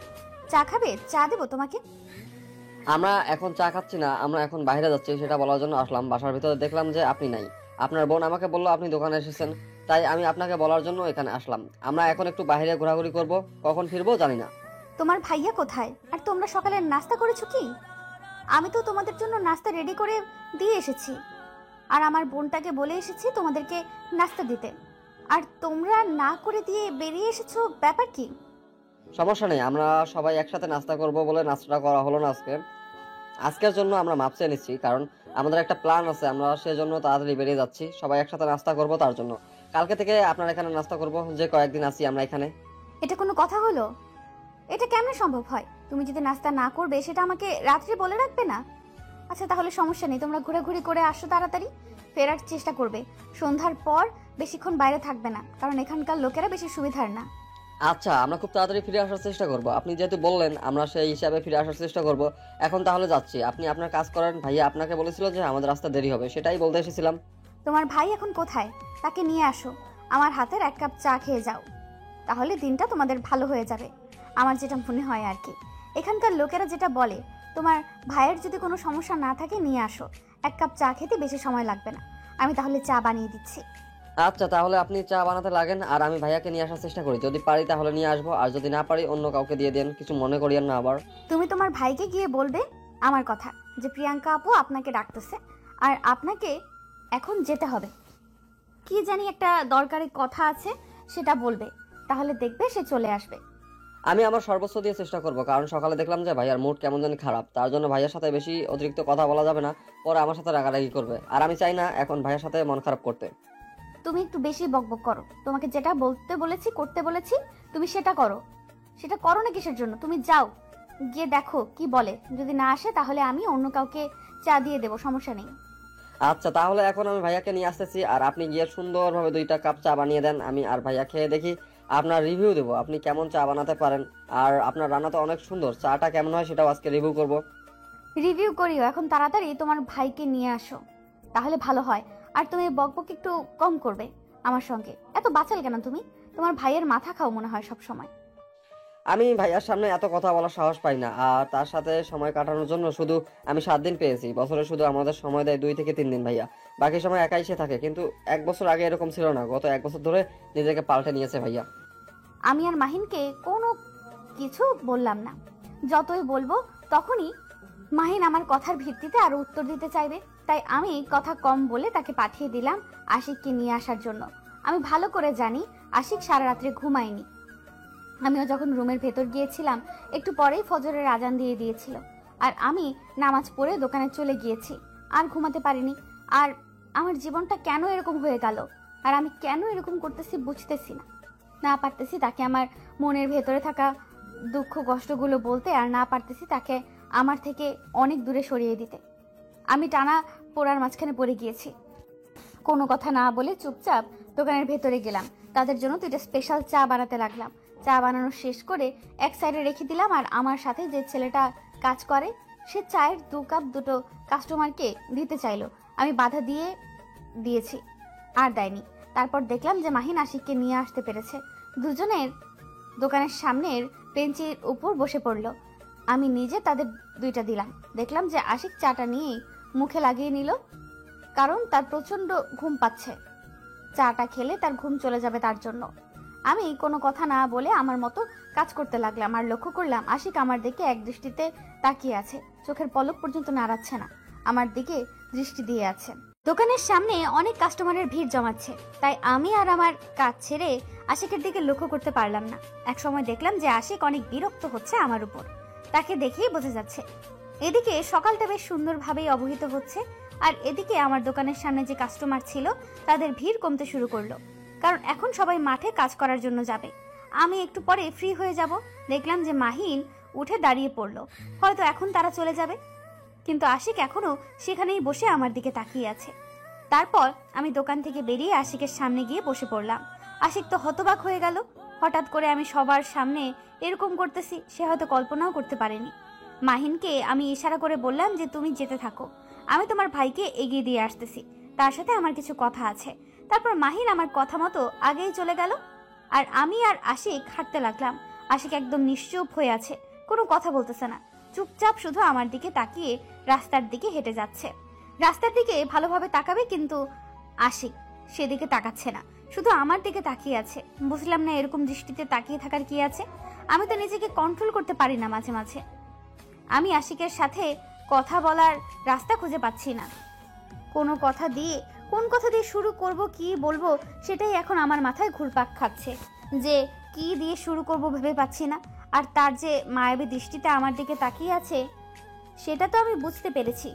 চা খাবে? চা দেবো তোমাকে। আমরা এখন চা খাচ্ছি না, আমরা এখন বাইরে যাচ্ছি, সেটা বলার জন্য আসলাম। বাসার ভিতরে দেখলাম যে আপনি নাই। আপনার বোন আমাকে বললো আপনি দোকানে এসেছেন, তাই আমি আপনাকে বলার জন্য এখানে আসলাম। আমরা এখন একটু বাইরে ঘোরাঘুরি করব, কখন ফিরবো জানি না। তোমার ভাইয়া কোথায়? আর তোমরা সকালে নাস্তা করেছো কি? আমি তো তোমাদের জন্য নাস্তা রেডি করে দিয়ে এসেছি, আর আমার বোনটাকে বলে এসেছি তোমাদেরকে নাস্তা দিতে, আর তোমরা না করে দিয়ে বেরিয়ে এসেছো। ব্যাপার কি? সমস্যা নেই, আমরা সবাই একসাথে নাস্তা করব বলে নাস্তাটা করা হলো না আজকের জন্য আমরা মাপ চেয়ে নিচ্ছি, কারণ আমাদের একটা প্ল্যান আছে। আমরা সেজন্য তাড়াতাড়ি বেরিয়ে যাচ্ছি, সবাই একসাথে নাস্তা করব তার জন্য। কালকে থেকে আপনার এখানে নাস্তা করব, যে কয়েকদিন আছি আমরা এখানে। এটা কোনো কথা হলো? এটা কেমন সম্ভব হয়? তুমি যদি নাস্তা না করবে সেটা আমাকে রাত্রে বলে রাখবে না? আচ্ছা তাহলে সমস্যা নেই, তোমরা ঘোরাঘুরি করে আসো, তাড়াতাড়ি ফেরার চেষ্টা করবে। সন্ধ্যার পর বেশিক্ষণ বাইরে থাকবে না, কারণ এখানকার লোকেরা বেশি সুবিধার না। আচ্ছা, আমরা খুব তাড়াতাড়ি ফিরে আসার চেষ্টা করব। আপনি যেহেতু বললেন আমরা সেই হিসাবে ফিরে আসার চেষ্টা করব। এখন তাহলে যাচ্ছি, আপনি আপনার কাজ করেন। ভাইয়া আপনাকে বলেছিল যে আমাদের রাস্তা দেরি হবে, সেটাই বলতে এসেছিলাম। তোমার ভাই এখন কোথায়? তাকে নিয়ে আসো, আমার হাতের এক কাপ চা খেয়ে যাও, তাহলে দিনটা তোমাদের ভালো হয়ে যাবে। আমার যেটা মনে হয় আর কি, এখানকার লোকেরা যেটা বলে, তোমার ভাইয়ের যদি কোনো সমস্যা না থাকে নিয়ে আসো, এক কাপ চা খেতে বেশি সময় লাগবে না। আমি তাহলে চা বানিয়ে দিচ্ছি। আচ্ছা, তাহলে আপনি চা বানাতে লাগেন, আর আমি ভাইয়াকে নিয়ে আসার চেষ্টা করি। যদি পারি তাহলে নিয়ে আসবো, আর যদি না পারি অন্য কাউকে দিয়ে দেন, কিছু মনে করিয়েন না আবার। তুমি তোমার ভাইকে গিয়ে বলবে আমার কথা, যে প্রিয়াঙ্কা আপু আপনাকে ডাকতেছে, আর আপনাকে এখন যেতে হবে। কি জানি একটা দরকারি কথা আছে, সেটা বলবে, তাহলে দেখবে সে চলে আসবে। আমি আমার সর্বোচ্চ দিয়ে চেষ্টা করব, কারণ সকালে দেখলাম যে ভাইয়ার মুড কেমন জানি খারাপ। তার জন্য ভাইয়ার সাথে বেশি অতিরিক্ত কথা বলা যাবে না, পরে আমার সাথে রাগারাগি করবে, আর আমি চাই না এখন ভাইয়ার সাথে মন খারাপ করতে। তুমি একটু বেশি বকবক করো, তোমাকে যেটা বলতে বলেছি, করতে বলেছি, তুমি সেটা করো। সেটা করো না কিসের জন্য? তুমি যাও, গিয়ে দেখো কি বলে। যদি না আসে তাহলে আমি অন্য কাউকে চা দিয়ে দেবো, সমস্যা নেই। আচ্ছা, তাহলে এখন আমি ভাইয়াকে নিয়ে আসতেছি, আর আপনি গিয়ে সুন্দরভাবে 2টা কাপ চা বানিয়ে দেন। আমি আর ভাইয়া খেয়ে দেখি, আপনার রিভিউ দেবো আপনি কেমন চা বানাতে পারেন। আর আপনার রান্না তো অনেক সুন্দর, চাটা কেমন হয় সেটাও আজকে রিভিউ করব। রিভিউ করিও, এখন তাড়াতাড়ি তোমার ভাইকে নিয়ে আসো, তাহলে ভালো হয়। আর তুমি বকবক একটু কম করবে আমার সঙ্গে। এত বাচাল কেন তুমি? তোমার ভাইয়ের মাথা খাও মনে হয় সব সময়। আমি ভাইয়ার সামনে এত কথা বলার সাহস পাই না, আর তার সাথে সময় কাটানোর জন্য শুধু আমি 7 দিন পেয়েছি। বছরে শুধু আমাদের সময় দেয় 2 থেকে 3 দিন ভাইয়া, বাকি সময় একাই সে থাকে। কিন্তু 1 বছর আগে এরকম ছিল না, গত 1 বছর ধরে নিজেকে পাল্টে নিয়েছে ভাইয়া। আমি আর মাহিনকে কোনো কিছু বললাম না, যতই বলবো তখনই মাহিন আমার কথার ভিত্তিতে আরো উত্তর দিতে চাইবে, তাই আমি কথা কম বলে তাকে পাঠিয়ে দিলাম আশিককে নিয়ে আসার জন্য। আমি ভালো করে জানি আশিক সারা রাত্রে ঘুমায়নি। আমিও যখন রুমের ভেতর গিয়েছিলাম একটু পরেই ফজরের আজান দিয়ে দিয়েছিল, আর আমি নামাজ পড়ে দোকানে চলে গিয়েছি। আর ঘুমাতে পারিনি। আর আমার জীবনটা কেন এরকম হয়ে গেল, আর আমি কেন এরকম করতেছি বুঝতেছি না। না পারতেছি তাকে আমার মনের ভেতরে থাকা দুঃখ কষ্টগুলো বলতে, আর না পারতেছি তাকে আমার থেকে অনেক দূরে সরিয়ে দিতে। আমি টানা পোড়ার মাঝখানে পড়ে গিয়েছি। কোনো কথা না বলে চুপচাপ দোকানের ভেতরে গেলাম, তাদের জন্য 2টা স্পেশাল চা বানাতে লাগলাম। চা বানানো শেষ করে এক সাইডে রেখে দিলাম, আর আমার সাথে যে ছেলেটা কাজ করে সে চায়ের 2 কাপ দুটো কাস্টমারকে দিতে চাইলো। আমি বাধা দিয়েছি, আর দেয়নি। তারপর দেখলাম যে মাহিন আশিককে নিয়ে আসতে পেরেছে। দুজনের দোকানের সামনের বেঞ্চের উপর বসে পড়লো। আমি নিজে তাদের 2টা দিলাম। দেখলাম যে আশিক চাটা নিয়ে মুখে লাগিয়ে নিল, কারণ তার প্রচন্ড ঘুম পাচ্ছে। চাটা খেলে তার ঘুম চলে যাবে তার জন্য। আমি কোনো কথা না বলে আমার মতো কাজ করতে লাগলাম, আর লক্ষ্য করলাম আশিক আমার দিকে এক দৃষ্টিতে তাকিয়ে আছে, চোখের পলক পর্যন্ত নাড়াচ্ছে না। আমার দিকে দৃষ্টি দিয়ে আছে। দোকানের সামনে অনেক কাস্টমারের ভিড় জমাচ্ছে, তাই আমি আর আমার কাজ ছেড়ে আশিকের দিকে লক্ষ্য করতে পারলাম না। এক সময় দেখলাম যে আশিক অনেক বিরক্ত হচ্ছে আমার উপর, তাকে দেখেই বোঝা যাচ্ছে। এদিকে সকালটা বেশ সুন্দরভাবেই অবহিত হচ্ছে, আর এদিকে আমার দোকানের সামনে যে কাস্টমার ছিল তাদের ভিড় কমতে শুরু করলো, কারণ এখন সবাই মাঠে কাজ করার জন্য যাবে। আমি একটু পরে ফ্রি হয়ে যাব। দেখলাম যে মাহিন উঠে দাঁড়িয়ে পড়লো, হয়তো এখন তারা চলে যাবে, কিন্তু আশিক এখনো সেখানেই বসে আমার দিকে তাকিয়ে আছে। তারপর আমি দোকান থেকে বেরিয়ে আশিকের সামনে গিয়ে বসে পড়লাম। আশিক তো হতবাক হয়ে গেল। হঠাৎ করে আমি সবার সামনে এরকম করতেছি, সে হয়তো কল্পনাও করতে পারেনি। মাহিনকে আমি ইশারা করে বললাম যে তুমি যেতে থাকো, আমি তোমার ভাইকে এগিয়ে দিয়ে আসতেছি, তার সাথে আমার কিছু কথা আছে। তারপর মাহিন আমার কথা মতো আগেই চলে গেল, আর আমি আর আশিক হাঁটতে লাগলাম। আশিক একদম নিশ্চুপ হয়ে আছে, কোনো কথা বলতেছে না, চুপচাপ শুধু আমার দিকে তাকিয়ে রাস্তার দিকে হেঁটে যাচ্ছে। রাস্তার দিকে ভালোভাবে তাকাবে, কিন্তু আশিক সেদিকে তাকাচ্ছে না, শুধু আমার দিকে তাকিয়ে আছে। বুঝলাম না এরকম দৃষ্টিতে তাকিয়ে থাকার কি আছে। আমি তো নিজেকে কন্ট্রোল করতে পারি না মাঝে মাঝে। আমি আশিকের সাথে কথা বলার রাস্তা খুঁজে পাচ্ছি না। কোন কথা দিয়ে শুরু করব, কি বলবো সেটাই এখন আমার মাথায় ঘুরপাক খাচ্ছে, যে কি দিয়ে শুরু করব ভেবে পাচ্ছি না। আর তার যে মায়াবী দৃষ্টিতে আমার দিকে তাকিয়ে আছে সেটা তো আমি বুঝতে পেরেছি,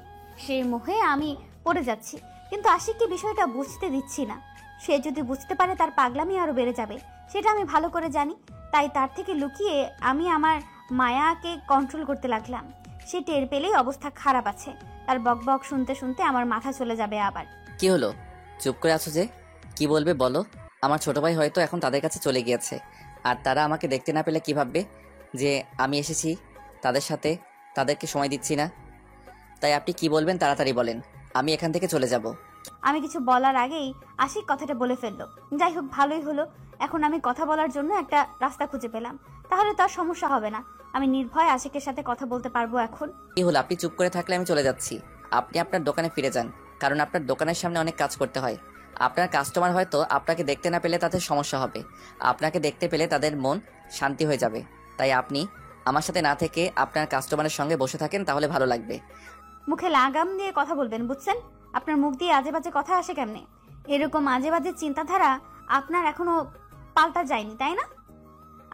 সেই মোহে আমি পড়ে যাচ্ছি, কিন্তু আশিককে বিষয়টা বুঝতে দিচ্ছি না। সে যদি বুঝতে পারে তার পাগলামি আরো বেড়ে যাবে, সেটা আমি ভালো করে জানি। তাই তার থেকে লুকিয়ে আমি আমার মায়াকে কন্ট্রোল করতে লাগলাম। সে টের পেলেই অবস্থা খারাপ আছে, তার বকবক শুনতে শুনতে আমার মাথা চলে যাবে আবার। কি হলো, চুপ করে আছো যে? কি বলবে বলো। আমার ছোট ভাই হয়তো এখন তাদের কাছে চলে গিয়েছে, আর তারা আমাকে দেখতে না পেলে কি ভাববে, যে আমি এসেছি তাদের সাথে, তাদেরকে সময় দিচ্ছি না। তাই আপনি কি বলবেন তাড়াতাড়ি বলেন, আমি এখান থেকে চলে যাব। আমি কিছু বলার আগেই আশিক কথাটা বলে ফেললো। যাই হোক, ভালোই হলো, এখন আমি কথা বলার জন্য একটা রাস্তা খুঁজে পেলাম, তাহলে তো আর সমস্যা হবে না। আমি নির্ভয় আশিকের সাথে কথা বলতে পারবো এখন। কি হলো, আপনি চুপ করে থাকলে আমি চলে যাচ্ছি। আপনি আপনার দোকানে ফিরে যান, কারণ আপনার দোকানের সামনে অনেক কাজ করতে হয়। আপনার কাস্টমার হয়তো আপনাকে দেখতে না পেলে তাদের সমস্যা হবে, আপনাকে দেখতে পেলে তাদের মন শান্তি হয়ে যাবে। তাই আপনি আমার সাথে না থেকে আপনার কাস্টমারের সঙ্গে বসে থাকেন, তাহলে ভালো লাগবে। মুখে লাগাম দিয়ে কথা বলবেন, বুঝছেন? আপনার মুখ দিয়ে আজে বাজে কথা আসে কেমনে? এরকম আজে বাজে চিন্তাধারা আপনার এখনো পাল্টা যায়নি, তাই না?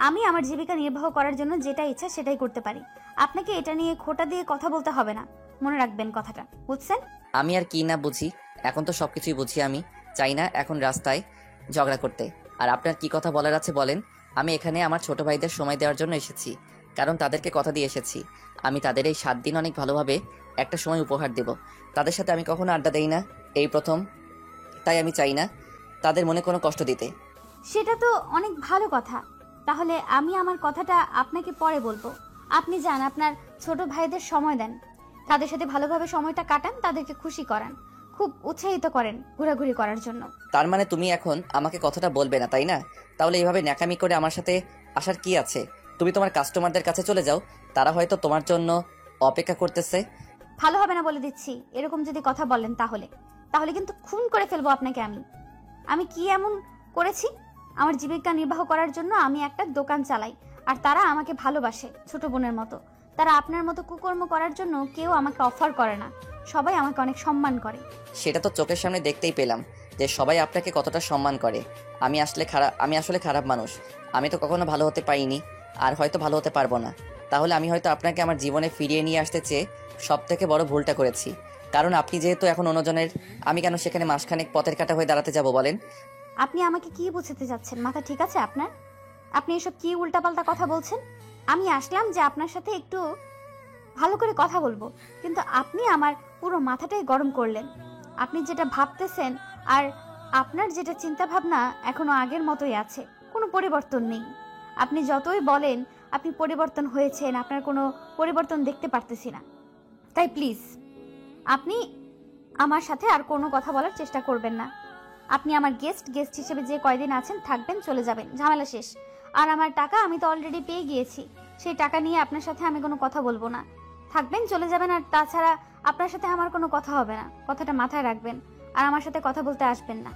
আমি আমার জীবিকা নির্বাহ করার জন্য যেটা ইচ্ছা সেটাই করতে পারি, আপনাকে এটা নিয়ে খোটা দিয়ে কথা বলতে হবে না। মনে রাখবেন কথাটা, বুঝছেন? আমি আর কি না বুঝি, এখন তো সবকিছুই বুঝি। আমি চাই না এখন রাস্তায় ঝগড়া করতে। আর আপনার কি কথা বলার আছে বলেন। আমি এখানে আমার ছোট ভাইদের সময় দেওয়ার জন্য এসেছি, কারণ তাদেরকে কথা দিয়ে এসেছি আমি তাদের এই 7 দিন অনেক ভালোভাবে একটা সময় উপহার দেব। তাদের সাথে আমি কখনো আড্ডা দেই না, এই প্রথম। তাই আমি চাই না তাদের মনে কোনো কষ্ট দিতে। সেটা তো অনেক ভালো কথা, তাহলে আমি আমার কথাটা আপনাকে পরে বলবো। আপনি যান, আপনার ছোট ভাইদের সময় দেন, তাদের সাথে ভালোভাবে সময়টা কাটান, তাদেরকে খুশি করান, খুব উৎসাহিত করেন ঘোরাঘুরি করার জন্য। তার মানে তুমি এখন আমাকে কথাটা বলবে না, তাই না? তাহলে এইভাবে ন্যাকামি করে আমার সাথে আসার কি আছে? তুমি তোমার কাস্টমারদের কাছে চলে যাও, তারা হয়তো তোমার জন্য অপেক্ষা করতেছে। ভালো হবে না বলে দিচ্ছি, এরকম যদি কথা বলেন তাহলে কিন্তু খুন করে ফেলবো আপনাকে। আমি কি এমন করেছি? আমার জীবিকা নির্বাহ করার জন্য আমি একটা দোকান চালাই, আর তারা আমাকে ভালোবাসে ছোট বোনের মতো। তারা আপনার মতো কুকর্ম করার জন্য কেউ আমাকে অফার করে না, সবাই আমাকে অনেক সম্মান করে। সেটা তো চোখের সামনে দেখতেই পেলাম যে সবাই আপনাকে কতটা সম্মান করে। আমি আসলে খারাপ মানুষ, আমি তো কখনো ভালো হতে পারিনি, আর হয়তো ভালো হতে পারবো না। তাহলে আমি হয়তো আপনাকে আমার জীবনে ফিরিয়ে নিয়ে আসতে চেয়ে সব থেকে বড় ভুলটা করেছি, কারণ আপনি যেহেতু এখন অন্যজনের, আমি কেন সেখানে মাসখানেক পথের কাটা হয়ে দাঁড়াতে যাব বলেন? আপনি আমাকে কি বোঝাতে যাচ্ছেন? মাথা ঠিক আছে আপনার? আপনি এসব কি উল্টাপাল্টা কথা বলছেন? আমি আসলাম যে আপনার সাথে একটু ভালো করে কথা বলবো, কিন্তু আপনি আমার পুরো মাথাটাই গরম করলেন। আপনি যেটা ভাবতেছেন আর আপনার যেটা চিন্তা ভাবনা এখনো আগের মতোই আছে, কোনো পরিবর্তন নেই। আপনি যতই বলেন আপনি পরিবর্তন হয়েছেন, আপনার কোনো পরিবর্তন দেখতে পারতেছি না। তাই প্লিজ আপনি আমার সাথে আর কোনো কথা বলার চেষ্টা করবেন না। আপনি আমার গেস্ট হিসেবে যে কয়দিন আছেন থাকবেন, চলে যাবেন, ঝামেলা শেষ। আর আমার টাকা আমি তো অলরেডি পেয়ে গিয়েছি, সেই টাকা নিয়ে আপনার সাথে আমি কোনো কথা বলবো না। থাকবেন, চলে যাবেন, আর তাছাড়া আপনার সাথে আমার কোনো কথা হবে না, কথাটা মাথায় রাখবেন। আর আমার সাথে কথা বলতে আসবেন না।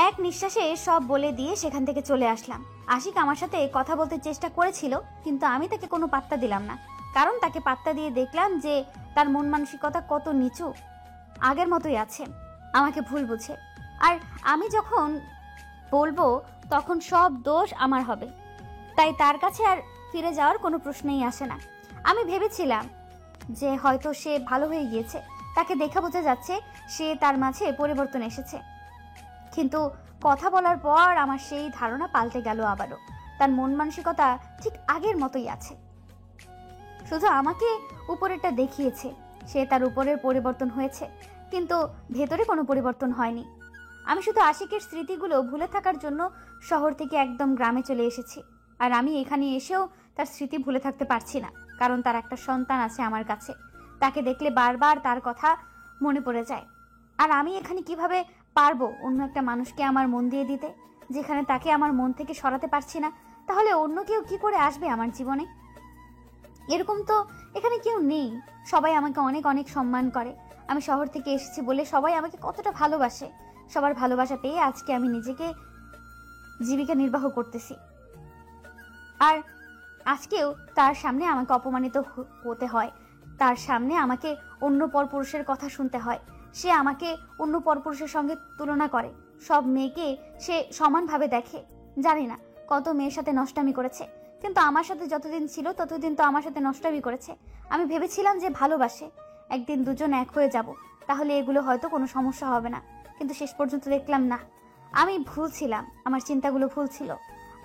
এক নিঃশ্বাসে সব বলে দিয়ে সেখান থেকে চলে আসলাম। আশিক আমার সাথে কথা বলতে চেষ্টা করেছিল, কিন্তু আমি তাকে কোনো পাত্তা দিলাম না, কারণ তাকে পাত্তা দিয়ে দেখলাম যে তার মন মানসিকতা কত নিচু। আগের মতোই আছে, আমাকে ভুল বুঝে। আর আমি যখন বলবো তখন সব দোষ আমার হবে, তাই তার কাছে আর ফিরে যাওয়ার কোনো প্রশ্নই আসে না। আমি ভেবেছিলাম যে হয়তো সে ভালো হয়ে গিয়েছে, তাকে দেখা বোঝা যাচ্ছে সে তার মাঝে পরিবর্তন এসেছে, কিন্তু কথা বলার পর আমার সেই ধারণা পাল্টে গেল আবারও। তার মন মানসিকতা ঠিক আগের মতোই আছে, শুধু আমাকে উপরেরটা দেখিয়েছে সে তার উপরের পরিবর্তন হয়েছে, কিন্তু ভেতরে কোনো পরিবর্তন হয়নি। আমি শুধু আশিকের স্মৃতিগুলো ভুলে থাকার জন্য শহর থেকে একদম গ্রামে চলে এসেছি, আর আমি এখানে এসেও তার স্মৃতি ভুলে থাকতে পারছি না, কারণ তার একটা সন্তান আছে আমার কাছে। তাকে দেখলে বারবার তার কথা মনে পড়ে যায়। আর আমি এখানে কিভাবে পারবো অন্য একটা মানুষকে আমার মন দিয়ে দিতে, যেখানে তাকে আমার মন থেকে সরাতে পারছি না? তাহলে অন্য কেউ কি করে আসবে আমার জীবনে? এরকম তো এখানে কেউ নেই, সবাই আমাকে অনেক অনেক সম্মান করে। আমি শহর থেকে এসেছি বলে সবাই আমাকে কতটা ভালোবাসে। সবার ভালোবাসা পেয়ে আজকে আমি নিজেকে জীবিকা নির্বাহ করতেছি, আর আজকেও তার সামনে আমাকে অপমানিত হতে হয়, তার সামনে আমাকে অন্য পরপুরুষের কথা শুনতে হয়। সে আমাকে অন্য পরপুরুষের সঙ্গে তুলনা করে, সব মেয়েকে সে সমানভাবে দেখে। জানি না কত মেয়ের সাথে নষ্টামি করেছে, কিন্তু আমার সাথে যতদিন ছিল ততদিন তো আমার সাথে নষ্টামি করেছে। আমি ভেবেছিলাম যে ভালোবাসে, একদিন দুজন এক হয়ে যাব, তাহলে এগুলো হয়তো কোনো সমস্যা হবে না, কিন্তু শেষ পর্যন্ত দেখলাম না, আমি ভুল ছিলাম, আমার চিন্তাগুলো ভুল ছিল।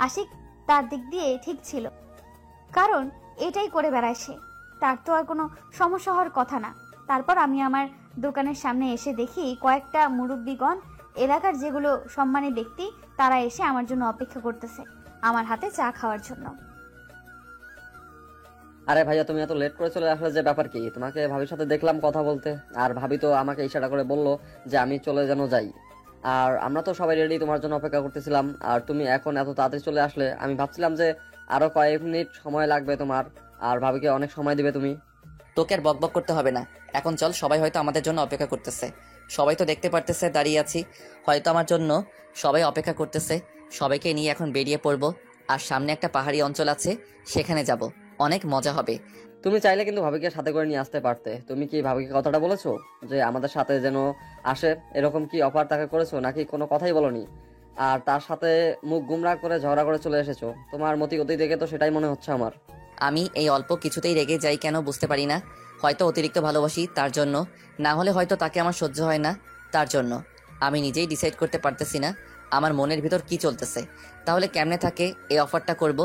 আশিক তার দিক দিয়ে ঠিক ছিল, কারণ এটাই করে বেড়ায় সে, তার তো আর কোনো সমস্যা হওয়ার কথা না। তারপর আমি আমার দোকানের সামনে এসে দেখি কয়েকটা মুরব্বীগণ, এলাকার যেগুলো সম্মানী ব্যক্তি, তারা এসে আমার জন্য অপেক্ষা করতেছে আমার হাতে চা খাওয়ার জন্য। আরে ভাইয়া, তুমি এত লেট করে চলে আসলে যে ব্যাপার কি? তোমাকে ভাবির সাথে দেখলাম কথা বলতে, আর ভাবি তো আমাকে ইশারা করে বললো যে আমি চলে যেন যাই। আর আমরা তো সবাই রেডি তোমার জন্য অপেক্ষা করতেছিলাম, আর তুমি এখন এত তাড়াতাড়ি চলে আসলে। আমি ভাবছিলাম যে আরো কয়েক মিনিট সময় লাগবে তোমার, আর ভাবিকে অনেক সময় দিবে তুমি। তোকে আর বকবক করতে হবে না, এখন চল। সবাই হয়তো আমাদের জন্য অপেক্ষা করতেছে, সবাই তো দেখতে পারতেছে দাঁড়িয়ে আছি, হয়তো আমার জন্য সবাই অপেক্ষা করতেছে। সবাইকে নিয়ে এখন বেরিয়ে পড়বো, আর সামনে একটা পাহাড়ি অঞ্চল আছে, সেখানে যাব, অনেক মজা হবে। তুমি চাইলে কিন্তু ভাবিকে সাথে করে নিয়ে আসতে পারতে। তুমি কি ভাবিকে কথাটা বলেছো যে আমাদের সাথে যেন আসে? এরকম কি অফার তাকে করেছো, নাকি কোনো কথাই বলনি? আর তার সাথে মুখ গুমরা করে ঝগড়া করে চলে এসেছো? তোমার মতি গতি দেখে তো সেটাই মনে হচ্ছে আমার। আমি এই অল্প কিছুতেই রেগে যাই কেন বুঝতে পারি না, হয়তো অতিরিক্ত ভালোবাসি তার জন্য, না হলে হয়তো তাকে আমার সহ্য হয় না তার জন্য। আমি নিজেই ডিসাইড করতে পারতেছি না আমার মনের ভিতর কি চলতেছে। তাহলে কেমনে থাকে এই অফারটা করব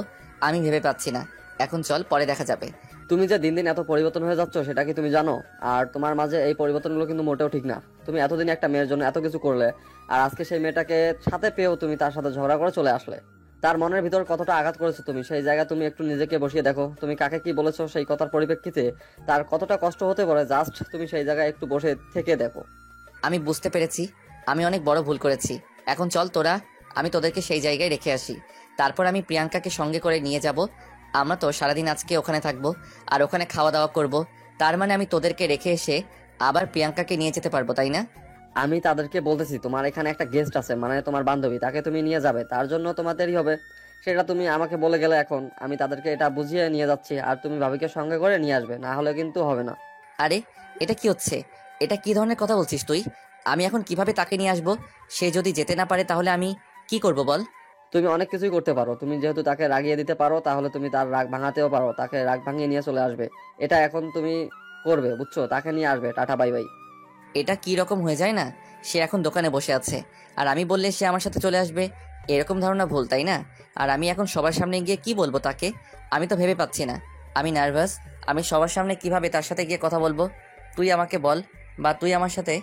আমি ভেবে পাচ্ছি না। এখন চল, পরে দেখা যাবে। তুমি যে দিন দিন এত পরিবর্তন হয়ে যাচ্ছ সেটা কি তুমি জানো? আর তোমার মাঝে এই পরিবর্তনগুলো কিন্তু মোটেও ঠিক না। তুমি এতদিন একটা মেয়ের জন্য এত কিছু করলে, আর আজকে সেই মেয়েটাকে সাথে পেয়েও তুমি তার সাথে ঝগড়া করে চলে আসলে। তার মনের ভিতর কতটা আঘাত করেছো তুমি, সেই জায়গায় তুমি একটু নিজেকে বসিয়ে দেখো। তুমি কাকে কি বলেছো সেই কথার পরিপ্রেক্ষিতে তার কতটা কষ্ট হতে পারে, জাস্ট তুমি সেই জায়গায় একটু বসে থেকে দেখো। আমি বুঝতে পেরেছি আমি অনেক বড় ভুল করেছি। এখন চল তোরা, আমি তোদেরকে সেই জায়গায় রেখে আসি, তারপর আমি প্রিয়াঙ্কাকে সঙ্গে করে নিয়ে যাব। আমরা তো সারাদিন আজকে ওখানে থাকবো, আর ওখানে খাওয়া দাওয়া করব। তার মানে আমি তোদেরকে রেখে এসে আবার প্রিয়াঙ্কাকে নিয়ে যেতে পারবো, তাই না? আমি তাদেরকে বলতেছি তোমার এখানে একটা গেস্ট আছে, মানে তোমার বান্ধবী, তাকে তুমি নিয়ে যাবে, তার জন্য তোমার দেরি হবে। সেটা তুমি আমাকে বলে গেলে, এখন আমি তাদেরকে এটা বুঝিয়ে নিয়ে যাচ্ছি, আর তুমি ভাবিকে সঙ্গে করে নিয়ে আসবে, না হলে কিন্তু হবে না। আরে এটা কি হচ্ছে? এটা কি ধরনের কথা বলছিস তুই? আমি এখন কিভাবে তাকে নিয়ে আসবো? সে যদি যেতে না পারে তাহলে আমি কি করব বল? তুমি অনেক কিছুই করতে পারো। তুমি যেহেতু তাকে রাগিয়ে দিতে পারো, তাহলে তুমি তার রাগ ভাঙাতেও পারো, তাকে রাগ ভাঙিয়ে নিয়ে চলে আসবে। এটা এখন তুমি করবে, বুঝছো? তাকে নিয়ে আসবে, টাটা বাই বাই। এটা কি রকম হয়ে যায় না? সে এখন দোকানে বসে আছে, আর আমি বললে সে আমার সাথে চলে আসবে, এরকম ধারণা ভুল, তাই না? আর আমি এখন সবার সামনে গিয়ে কি বলবো তাকে? আমি তো ভেবে পাচ্ছি না, আমি নার্ভাস। আমি সবার সামনে কিভাবে তার সাথে গিয়ে কথা বলবো? তুই আমাকে বল, বা তুই আমার সাথে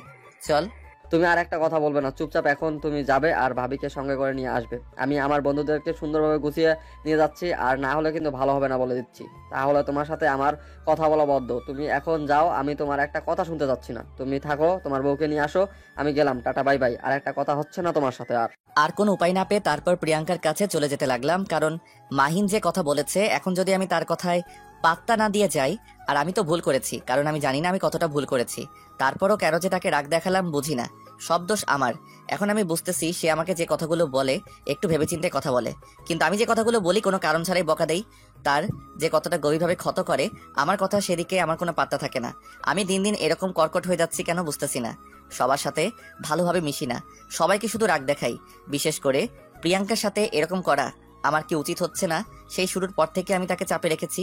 চল। তুমি আর একটা কথা বলবে না, চুপচাপ এখন তুমি যাবে আর ভাবিকে সঙ্গে করে নিয়ে আসবে। আমি আমার বন্ধুদেরকে সুন্দরভাবে গুছিয়ে নিয়ে যাচ্ছি, আর না হলে কিন্তু ভালো হবে না বলে দিচ্ছি। তাহলে তোমার সাথে আমার কথা বলা বদ্ধ। তুমি এখন যাও, আমি তোমার একটা কথা শুনতে যাচ্ছি না। তুমি থাকো, তোমার বউকে নিয়ে আসো, আমি গেলাম, টাটা বাই বাই। আর একটা কথা হচ্ছে না তোমার সাথে আর। আর কোনো উপায় না পেয়ে তারপর প্রিয়াঙ্কার কাছে চলে যেতে লাগলাম, কারণ মাহিন যে কথা বলেছে, এখন যদি আমি তার কথায় পাত্তা না দিয়ে যাই, আর আমি তো ভুল করেছি, কারণ আমি জানি না আমি কতটা ভুল করেছি, তারপরও কেন যে তাকে রাগ দেখালাম বুঝি না। সব দোষ আমার। এখন আমি বুঝতেছি সে আমাকে যে কথাগুলো বলে একটু ভেবেচিন্তে কথা বলে, কিন্তু আমি যে কথাগুলো বলি কোনো কারণ ছাড়াই বকা দেই। তার যে কতটা গভীরভাবে ক্ষত করে আমার কথা, সেদিকে আমার কোনো পাত্তা থাকে না। আমি দিন দিন এরকম কর্কট হয়ে যাচ্ছি কেন বুঝতেছি না। সবার সাথে ভালোভাবে মিশি না, সবাইকে শুধু রাগ দেখাই। বিশেষ করে প্রিয়াঙ্কার সাথে এরকম করা আমার কি উচিত হচ্ছে না? সেই শুরুর পর থেকে আমি তাকে চাপে রেখেছি।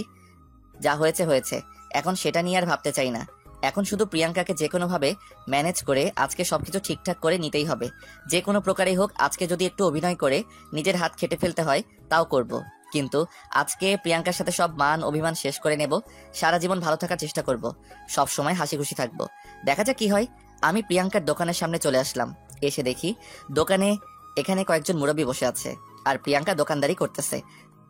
যা হয়েছে হয়েছে, এখন সেটা নিয়ে আর ভাবতে চাই না। এখন শুধু প্রিয়াঙ্কাকে যে কোনোভাবে ম্যানেজ করে আজকে সবকিছু ঠিকঠাক করে নিতেই হবে। যে কোনো প্রকারেই হোক, আজকে যদি একটু অভিনয় করে নিজের হাত খেটে ফেলতে হয় তাও করব। কিন্তু আজকে প্রিয়াঙ্কার সাথে সব মান অভিমান শেষ করে নেব। সারা জীবন ভালো থাকার চেষ্টা করব, সব সময় হাসি খুশি থাকবো। দেখা যাক কি হয়। আমি প্রিয়াঙ্কার দোকানের সামনে চলে আসলাম। এসে দেখি দোকানে এখানে কয়েকজন মুরব্বী বসে আছে আর প্রিয়াঙ্কা দোকানদারি করতেছে।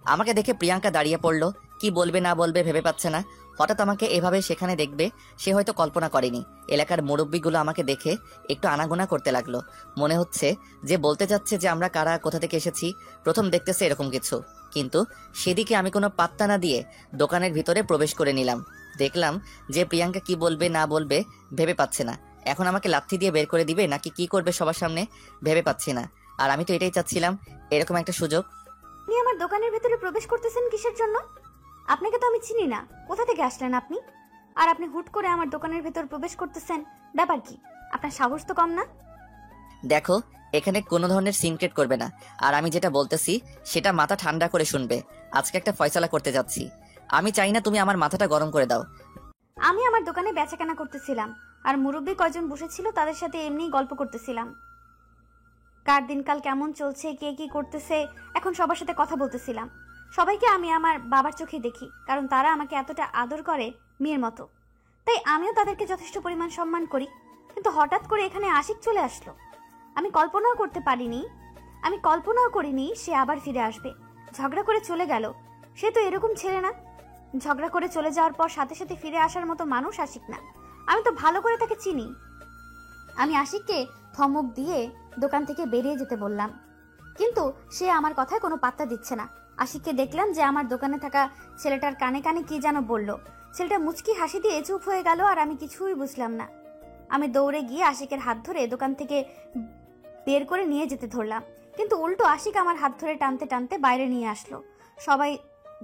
আমাকে দেখে প্রিয়াঙ্কা দাঁড়িয়ে পড়লো। কি বলবে না বলবে ভেবে পাচ্ছে না। হঠাৎ আমাকে এভাবে সেখানে দেখবে সে হয়তো কল্পনা করেনি। এলাকার মুরব্বীগুলো আমাকে দেখে একটু আনাগোনা করতে লাগলো। মনে হচ্ছে যে বলতে যাচ্ছে যে আমরা কারা, কোথা থেকে এসেছি। প্রথম দেখতেছে এরকম কিছু, কিন্তু সেদিকে আমি কোনো পাত্তা না দিয়ে দোকানের ভিতরে প্রবেশ করে নিলাম। দেখলাম যে প্রিয়াঙ্কা কি বলবে না বলবে ভেবে পাচ্ছে না। এখন আমাকে লাথি দিয়ে বের করে দিবে নাকি কি করবে সবার সামনে ভেবে পাচ্ছি না। আর আমি তো এটাই চাচ্ছিলাম, এরকম একটা সুযোগ। আপনি আমার দোকানের ভেতরে প্রবেশ করতেছেন কিসের জন্য? আপনাকে তো আমি চিনি না, কোথা থেকে আসলেন আপনি? আর আপনি হুট করে আমার দোকানের ভেতর প্রবেশ করতেছেন, ব্যাপার কি? আপনার সাহস তো কম না। দেখো, এখানে কোনো ধরনের সিনক্রেট করবে না। আর আমি যেটা বলতেছি সেটা মাথা ঠান্ডা করে শুনবে। আজকে একটা ফয়সালা করতে যাচ্ছি। আমি চাই না তুমি আমার মাথাটা গরম করে দাও। আমি আমার দোকানে বেচাকেনা করতেছিলাম, আর মুরব্বী কয়জন বসেছিল তাদের সাথে এমনি গল্প করতেছিলাম। কার দিনকাল কেমন চলছে, কে কি করতেছে, এখন সবার সাথে কথা বলতেছিলাম। সবাইকে আমি আমার বাবার চোখে দেখি, কারণ তারা আমাকে এতটা আদর করে মেয়ের মতো। তাই আমিও তাদেরকে যথেষ্ট পরিমাণ সম্মান করি। কিন্তু হঠাৎ করে এখানে আশিক চলে আসলো। আমি কল্পনাও করিনি সে আবার ফিরে আসবে। ঝগড়া করে চলে গেল। সে তো এরকম ছেলে না। ঝগড়া করে চলে যাওয়ার পর সাথে সাথে ফিরে আসার মতো মানুষ আশিক না। আমি তো ভালো করে তাকে চিনি। আমি আশিককে ধমক দিয়ে দোকান থেকে বেরিয়ে যেতে বললাম, কিন্তু সে আমার কথায় কোনো পাত্তা দিচ্ছে না। আশিককে দেখলাম যে আমার দোকানে থাকা ছেলেটার কানে কানে কি যেন বলল। ছেলেটা মুচকি হাসি দিয়ে চুপ হয়ে গেল, আর আমি কিছুই বুঝলাম না। আমি দৌড়ে গিয়ে আশিকের হাত ধরে দোকান থেকে বের করে নিয়ে যেতে ধরলাম, কিন্তু উল্টো আশিক আমার হাত ধরে টানতে টানতে বাইরে নিয়ে আসলো। সবাই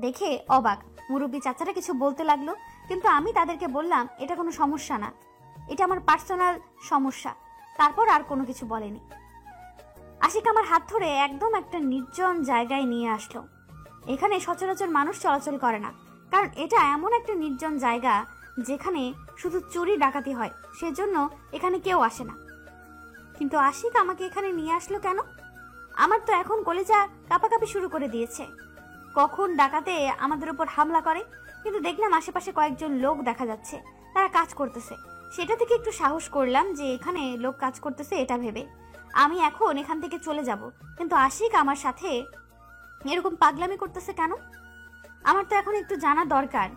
দেখে অবাক। মুরব্বী চাচারা কিছু বলতে লাগলো, কিন্তু আমি তাদেরকে বললাম এটা কোনো সমস্যা না, এটা আমার পার্সোনাল সমস্যা। তারপর আর কোনো কিছু বলেনি। আশিক আমার হাত ধরে একদম একটা নির্জন জায়গায় নিয়ে আসলো। এখানে সচরাচর মানুষ চলাচল করে না, কারণ এটা এমন একটা নির্জন জায়গা যেখানে শুধু চুরি ডাকাতি হয়, সেজন্য এখানে কেউ আসে না। কিন্তু আশিক আমাকে এখানে নিয়ে আসলো কেন? আমার তো এখন কলিজা কাঁপাকাঁপি শুরু করে দিয়েছে। কখন ডাকাতে আমাদের উপর হামলা করে। কিন্তু দেখলাম আশেপাশে কয়েকজন লোক দেখা যাচ্ছে, তারা কাজ করতেছে। সেটা থেকে একটু সাহস করলাম যে এখানে লোক কাজ করতেছে এটা ভেবে আমি এখন এখান থেকে চলে যাব। কিন্তু আশিক আমার সাথে এরকম পাগলামি করতেছে কেন? আমার তো এখন একটু জানা দরকার।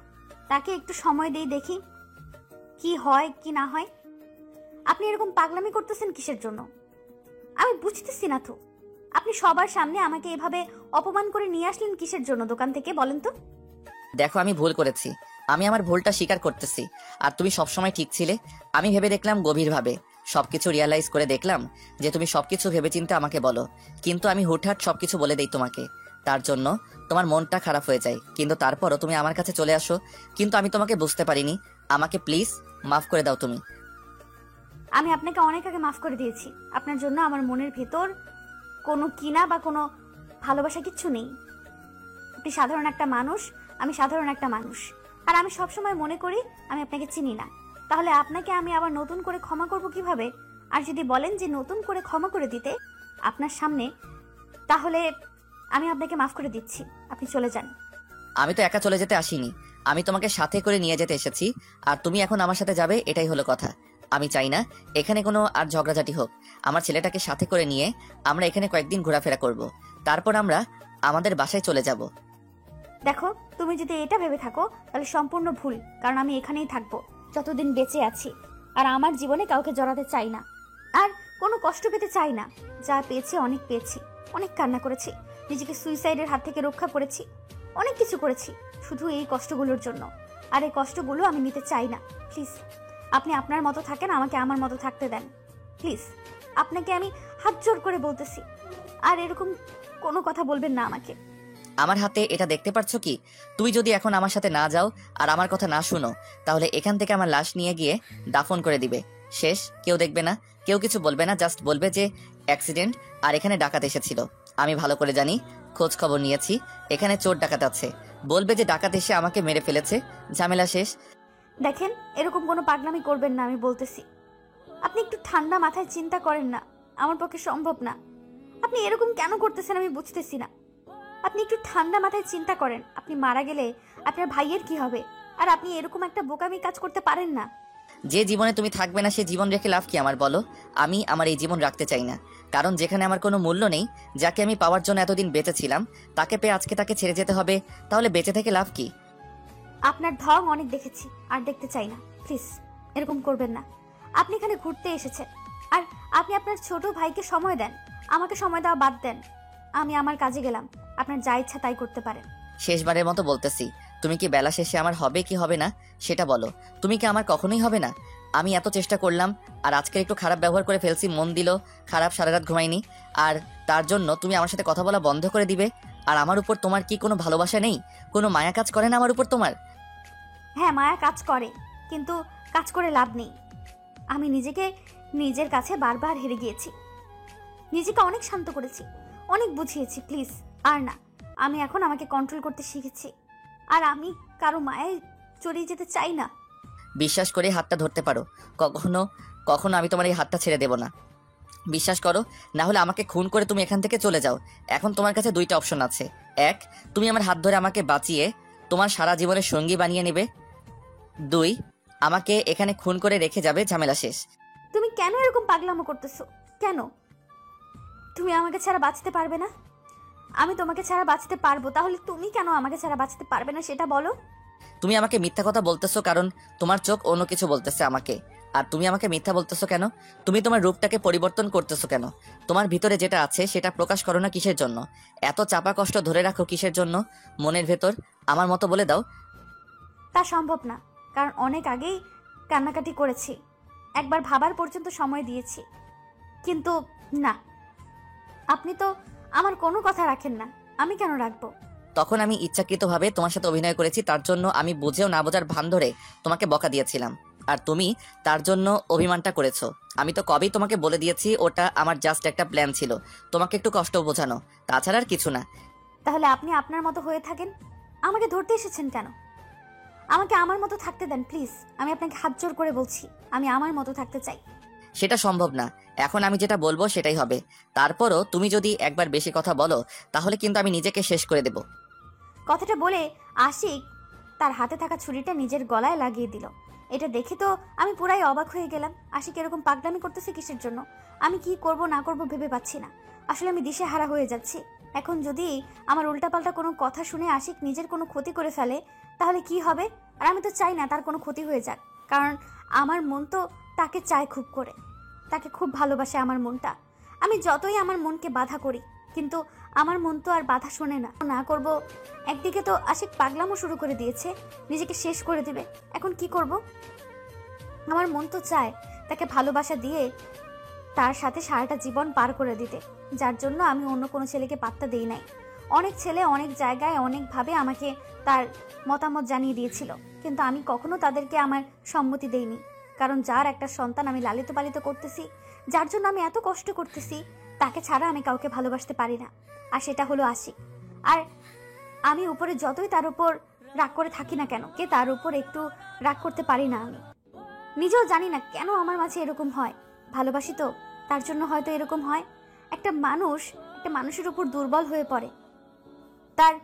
তাকে একটু সময় দেই, দেখি কি হয় কি না হয়। আপনি এরকম পাগলামি করতেছেন কিসের জন্য? আমি বুঝতেছি না তো। আপনি সবার সামনে আমাকে এভাবে অপমান করে নিয়ে আসলেন কিসের জন্য দোকান থেকে, বলেন তো? দেখো, আমি ভুল করেছি। আমি আমার ভুলটা স্বীকার করতেছি। আর তুমি সবসময় ঠিক ছিলে। আমি ভেবে দেখলাম গভীরভাবে, সবকিছু রিয়ালাইজ করে দেখলাম যে তুমি সবকিছু ভেবেচিন্তে আমাকে বলো, কিন্তু আমি হুটহাট সবকিছু বলে দেই তোমাকে। তার জন্য তোমার মনটা খারাপ হয়ে যায়, কিন্তু তারপরও তুমি আমার কাছে চলে আসো। কিন্তু আমি তোমাকে বুঝতে পারিনি। আমাকে প্লিজ মাফ করে দাও তুমি। আমি আপনাকে অনেক আগে মাফ করে দিয়েছি। আপনার জন্য আমার মনের ভেতর কোনো কিনা বা কোনো ভালোবাসা কিচ্ছু নেই। আপনি সাধারণ একটা মানুষ, আমি সাধারণ একটা মানুষ। আর আমি সবসময় মনে করি আমি আপনাকে চিনি না। তাহলে আপনাকে আমি আবার নতুন করে ক্ষমা করব কিভাবে? আর যদি বলেন যে নতুন করে ক্ষমা করে দিতে আপনার সামনে, তাহলে আমি আপনাকে মাফ করে দিচ্ছি, আপনি চলে যান। আমি তো একা চলে যেতে আসিনি, আমি তোমাকে সাথে করে নিয়ে যেতে এসেছি। আর তুমি এখন আমার সাথে যাবে, এটাই হলো কথা। আমি চাই না এখানে কোনো আর ঝগড়াঝাটি হোক। আমার ছেলেটাকে সাথে করে নিয়ে আমরা এখানে কয়েকদিন ঘোরাফেরা করব, তারপর আমরা আমাদের বাসায় চলে যাব। দেখো, তুমি যদি এটা ভেবে থাকো তাহলে সম্পূর্ণ ভুল, কারণ আমি এখানেই থাকবো যতদিন বেঁচে আছি। আর আমার জীবনে কাউকে জড়াতে চাই না, আর কোনো কষ্ট পেতে চাই না। যা পেয়েছি অনেক পেয়েছি, অনেক কান্না করেছি, নিজেকে সুইসাইডের হাত থেকে রক্ষা করেছি, অনেক কিছু করেছি শুধু এই কষ্টগুলোর জন্য। আর এই কষ্টগুলো আমি নিতে চাই না। প্লিজ আপনি আপনার মতো থাকেন, আমাকে আমার মতো থাকতে দেন। প্লিজ আপনাকে আমি হাত জোর করে বলতেছি, আর এরকম কোনো কথা বলবেন না আমাকে। আমার হাতে এটা দেখতে পাচ্ছ কি? তুই যদি এখন আমার সাথে না যাও আর আমার কথা না শুনো, তাহলে এখান থেকে আমার লাশ নিয়ে গিয়ে দাফন করে দিবে। শেষ, কেউ দেখবে না, কেউ কিছু বলবে না, জাস্ট বলবে যে অ্যাক্সিডেন্ট আর এখানে ডাকাত এসেছিল। আমি ভালো করে জানি, খোঁজ খবর নিয়েছি, এখানে চোর ডাকাত আছে। বলবে যে ডাকাত এসে আমাকে মেরে ফেলেছে, ঝামেলা শেষ। দেখেন, এরকম কোনো পাগলামি করবেন না, আমি বলতেছি। আপনি একটু ঠান্ডা মাথায় চিন্তা করেন না, আমার পক্ষে সম্ভব না। আপনি এরকম কেন করতেছেন আমি বুঝতেছি না। আপনি একটু ঠান্ডা মাথায় চিন্তা করেন, আপনি মারা গেলে আপনার ভাইয়ের কি হবে? আর আপনি এরকম একটা বোকামি কাজ করতে পারেন না। যে জীবনে তুমি থাকবে না সে জীবন রেখে লাভ কি আমার বলো? আমি আমার এই জীবন রাখতে চাই না, কারণ যেখানে আমার কোনো মূল্য নেই, যাকে আমি পাওয়ার জন্য এতদিন বেঁচেছিলাম, তাকে পেয়ে আজকে তাকে ছেড়ে যেতে হবে, তাহলে বেঁচে থেকে লাভ কি? আপনার ঢং অনেক দেখেছি, আর দেখতে চাই না। প্লিজ এরকম করবেন না। আপনি এখানে ঘুরতে এসেছেন, আর আপনি আপনার ছোট ভাইকে সময় দেন, আমাকে সময় দেওয়া বাদ দেন। আমি আমার কাজে গেলাম, আপনার যা ইচ্ছা তাই করতে পারেন। শেষবারের মতো বলতেছি, তুমি কি বেলা শেষে আমার হবে কি হবে না সেটা বলো। তুমি কি আমার কখনোই হবে না? আমি এত চেষ্টা করলাম, আর আজকে একটু খারাপ ব্যবহার করে ফেলছি, মন দিল খারাপ, সারা রাত ঘুমাইনি, আর তার জন্য তুমি আমার সাথে কথা বলা বন্ধ করে দিবে? আর আমার উপর তোমার কি কোনো ভালোবাসা নেই, কোনো মায়া কাজ করে না আমার উপর তোমার? হ্যাঁ, মায়া কাজ করে, কিন্তু কাজ করে লাভ নেই। আমি নিজেকে নিজের কাছে বারবার হেরে গিয়েছি, নিজেকে অনেক শান্ত করেছি, অনেক বুঝিয়েছি। প্লিজ আর না, আমি এখন আমাকে কন্ট্রোল করতে শিখেছি, আর আমি কারো মায়ায় চড়িয়ে যেতে চাই না। বিশ্বাস করে হাতটা ধরতে পারো, কখনো কখনো আমি তোমার এই হাতটা ছেড়ে দেব না। বিশ্বাস করো, না হলে আমাকে খুন করে তুমি এখান থেকে চলে যাও। এখন তোমার কাছে দুইটা অপশন আছে। এক, তুমি আমার হাত ধরে আমাকে বাঁচিয়ে তোমার সারা জীবনের সঙ্গী বানিয়ে নেবে। দুই, আমাকে এখানে খুন করে রেখে যাবে, ঝামেলা শেষ। তুমি কেন এরকম পাগলামো করতেছো? কেন? তুমি আমাকে ছাড়া বাঁচতে পারবে না? আমি তোমাকে ছাড়া বাঁচতে পারবো, তাহলে তুমি কেন আমাকে ছাড়া বাঁচতে পারবে না সেটা বলো। তুমি আমাকে মিথ্যা কথা বলতেছো, কারণ তোমার চোখ অন্য কিছু বলতেছে আমাকে। আর তুমি আমাকে মিথ্যা বলতেছো কেন? তুমি তোমার রূপটাকে পরিবর্তন করতেছো কেন? তোমার ভিতরে যেটা আছে সেটা প্রকাশ করো না কিসের জন্য? এত চাপা কষ্ট ধরে রাখো কিসের জন্য মনের ভেতর? আমার মতো বলে দাও। তা সম্ভব না, কারণ অনেক আগেই কান্নাকাটি করেছি, একবার ভাবার পর্যন্ত সময় দিয়েছি, কিন্তু না, আপনি তো আমার কোনো কথা রাখেন না, আমি কেন রাখবো? তখন আমি ইচ্ছাকৃতভাবে তোমার সাথে অভিনয় করেছি, তার জন্য আমি বুঝেও না বোঝার ভান ধরে তোমাকে বকা দিয়েছিলাম, আর তুমি তার জন্য অভিমানটা করেছো। আমি তো কবেই তোমাকে বলে দিয়েছি ওটা আমার জাস্ট একটা প্ল্যান ছিল, তোমাকে একটু কষ্ট বোঝানো, তাছাড়া আর কিছু না। তাহলে আপনি আপনার মতো হয়ে থাকেন, আমাকে ধরতে এসেছেন কেন? আমাকে আমার মতো থাকতে দেন প্লিজ। আমি আপনাকে হাত জোর করে বলছি, আমি আমার মতো থাকতে চাই। সেটা সম্ভব না, এখন আমি যেটা বলবো সেটাই হবে। তারপরও তুমি যদি একবার বেশি কথা বলো তাহলে কিন্তু আমি নিজেকে শেষ করে দেব। কথাটা বলে আশিক তার হাতে থাকা ছুরিটা নিজের গলায় লাগিয়ে দিল। এটা দেখে তো আমি পুরাই অবাক হয়ে গেলাম। আশিক এরকম পাগলামি করতেছে কিসের জন্য? আমি কি করব না করব ভেবে পাচ্ছি না। আসলে আমি দিশেহারা হয়ে যাচ্ছি। এখন যদি আমার উল্টাপাল্টা কোনো কথা শুনে আশিক নিজের কোনো ক্ষতি করে ফেলে তাহলে কি হবে? আর আমি তো চাই না তার কোনো ক্ষতি হয়ে যাক, কারণ আমার মন তো তাকে চায় খুব করে, তাকে খুব ভালোবাসে আমার মনটা। আমি যতই আমার মনকে বাধা করি, কিন্তু আমার মন তো আর বাধা শোনে না। না করব, একদিকে তো আশিক পাগলামো শুরু করে দিয়েছে, নিজেকে শেষ করে দিবে। এখন কি করব? আমার মন তো চায় তাকে ভালোবাসা দিয়ে তার সাথে সারাটা জীবন পার করে দিতে, যার জন্য আমি অন্য কোনো ছেলেকে পাত্তা দেই নাই। অনেক ছেলে অনেক জায়গায় অনেকভাবে আমাকে তার মতামত জানিয়ে দিয়েছিল, কিন্তু আমি কখনো তাদেরকে আমার সম্মতি দেইনি, কারণ যার একটা সন্তান আমি লালিত পালিত করতেছি, যার জন্য আমি এত কষ্ট করতেছি, তাকে ছাড়া আমি কাউকে ভালোবাসতে পারি না, আর সেটা হলো আশিক। আর আমি উপরে যতই তার উপর রাগ করে থাকি না কেন, কে তার উপর একটু রাগ করতে পারি না। আমি নিজেও জানি না কেন আমার মাঝে এরকম হয়। ভালোবাসি তো, তার জন্য হয়তো এরকম হয়। একটা মানুষের উপর দুর্বল হয়ে পড়ে, তার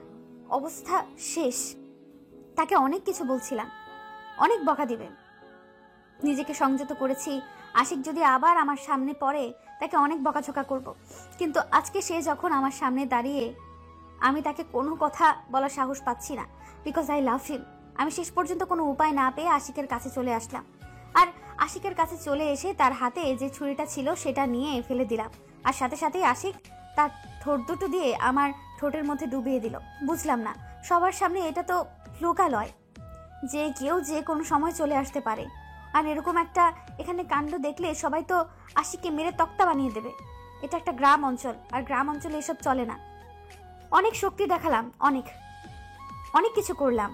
অবস্থা শেষ। তাকে অনেক কিছু বলছিলাম, অনেক বকা দিবে, নিজেকে সংযত করেছি। আশিক যদি আবার আমার সামনে পড়ে তাকে অনেক বকাঝকা করব, কিন্তু আজকে সে যখন আমার সামনে দাঁড়িয়ে, আমি তাকে কোনো কথা বলার সাহস পাচ্ছি না, বিকজ আই লাভ হিম। আমি শেষ পর্যন্ত কোনো উপায় না পেয়ে আশিকের কাছে চলে আসলাম, আর আশিকের কাছে চলে এসে তার হাতে যে ছুরিটা ছিল সেটা নিয়ে ফেলে দিলাম, আর সাথে সাথেই আশিক তার ঠোঁট দুটো দিয়ে আমার ঠোঁটের মধ্যে ডুবিয়ে দিল। বুঝলাম না, সবার সামনে এটা তো লোকালয়, যে কেউ যে কোনো সময় চলে আসতে পারে। আর এরকম একটা এখানে কাণ্ড দেখলে সবাই তো আশিককে মেরে তক্তা বানিয়ে দেবে। এটা একটা গ্রাম অঞ্চল, আর গ্রাম অঞ্চলে এসব চলে না। অনেক শক্তি দেখালাম, অনেক অনেক কিছু করলাম।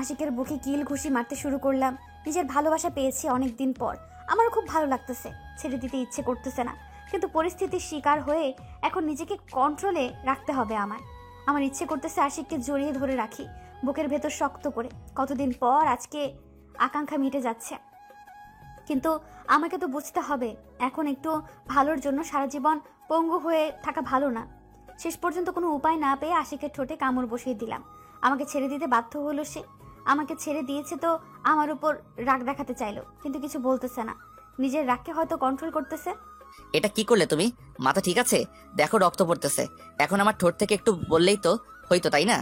আশিকের বুকে কিল ঘুষি মারতে শুরু করলাম। নিজের ভালোবাসা পেয়েছি অনেক দিন পর। আমারও খুব ভালো লাগতেছে, ছেড়ে দিতে ইচ্ছে করতেছে না, কিন্তু পরিস্থিতির শিকার হয়ে এখন নিজেকে কন্ট্রোলে রাখতে হবে। আমার ইচ্ছে করতেছে আশিককে জড়িয়ে ধরে রাখি বুকের ভেতর শক্ত করে। কতদিন পর আজকে আকাঙ্ক্ষা মিটে যাচ্ছে, কিন্তু আমাকে তো বুঝতে হবে এখন একটু ভালোর জন্য সারা জীবন পঙ্গু হয়ে থাকা ভালো না। শেষ পর্যন্ত কোনো উপায় না পেয়ে আশিকের ঠোঁটে কামড় বসিয়ে দিলাম। আমাকে ছেড়ে দিতে বাধ্য হলো সে। আমাকে ছেড়ে দিয়েছে তো আমার উপর রাগ দেখাতে চাইলো, কিন্তু কিছু বলতেছে না। নিজের রাগকে হয়তো কন্ট্রোল করতেছে। এটা কি করলে তুমি? মাথা ঠিক আছে? দেখো রক্ত পড়তেছে। এখন আমার ঠোঁট থেকে একটু বললেই তো হইতো, তাই না?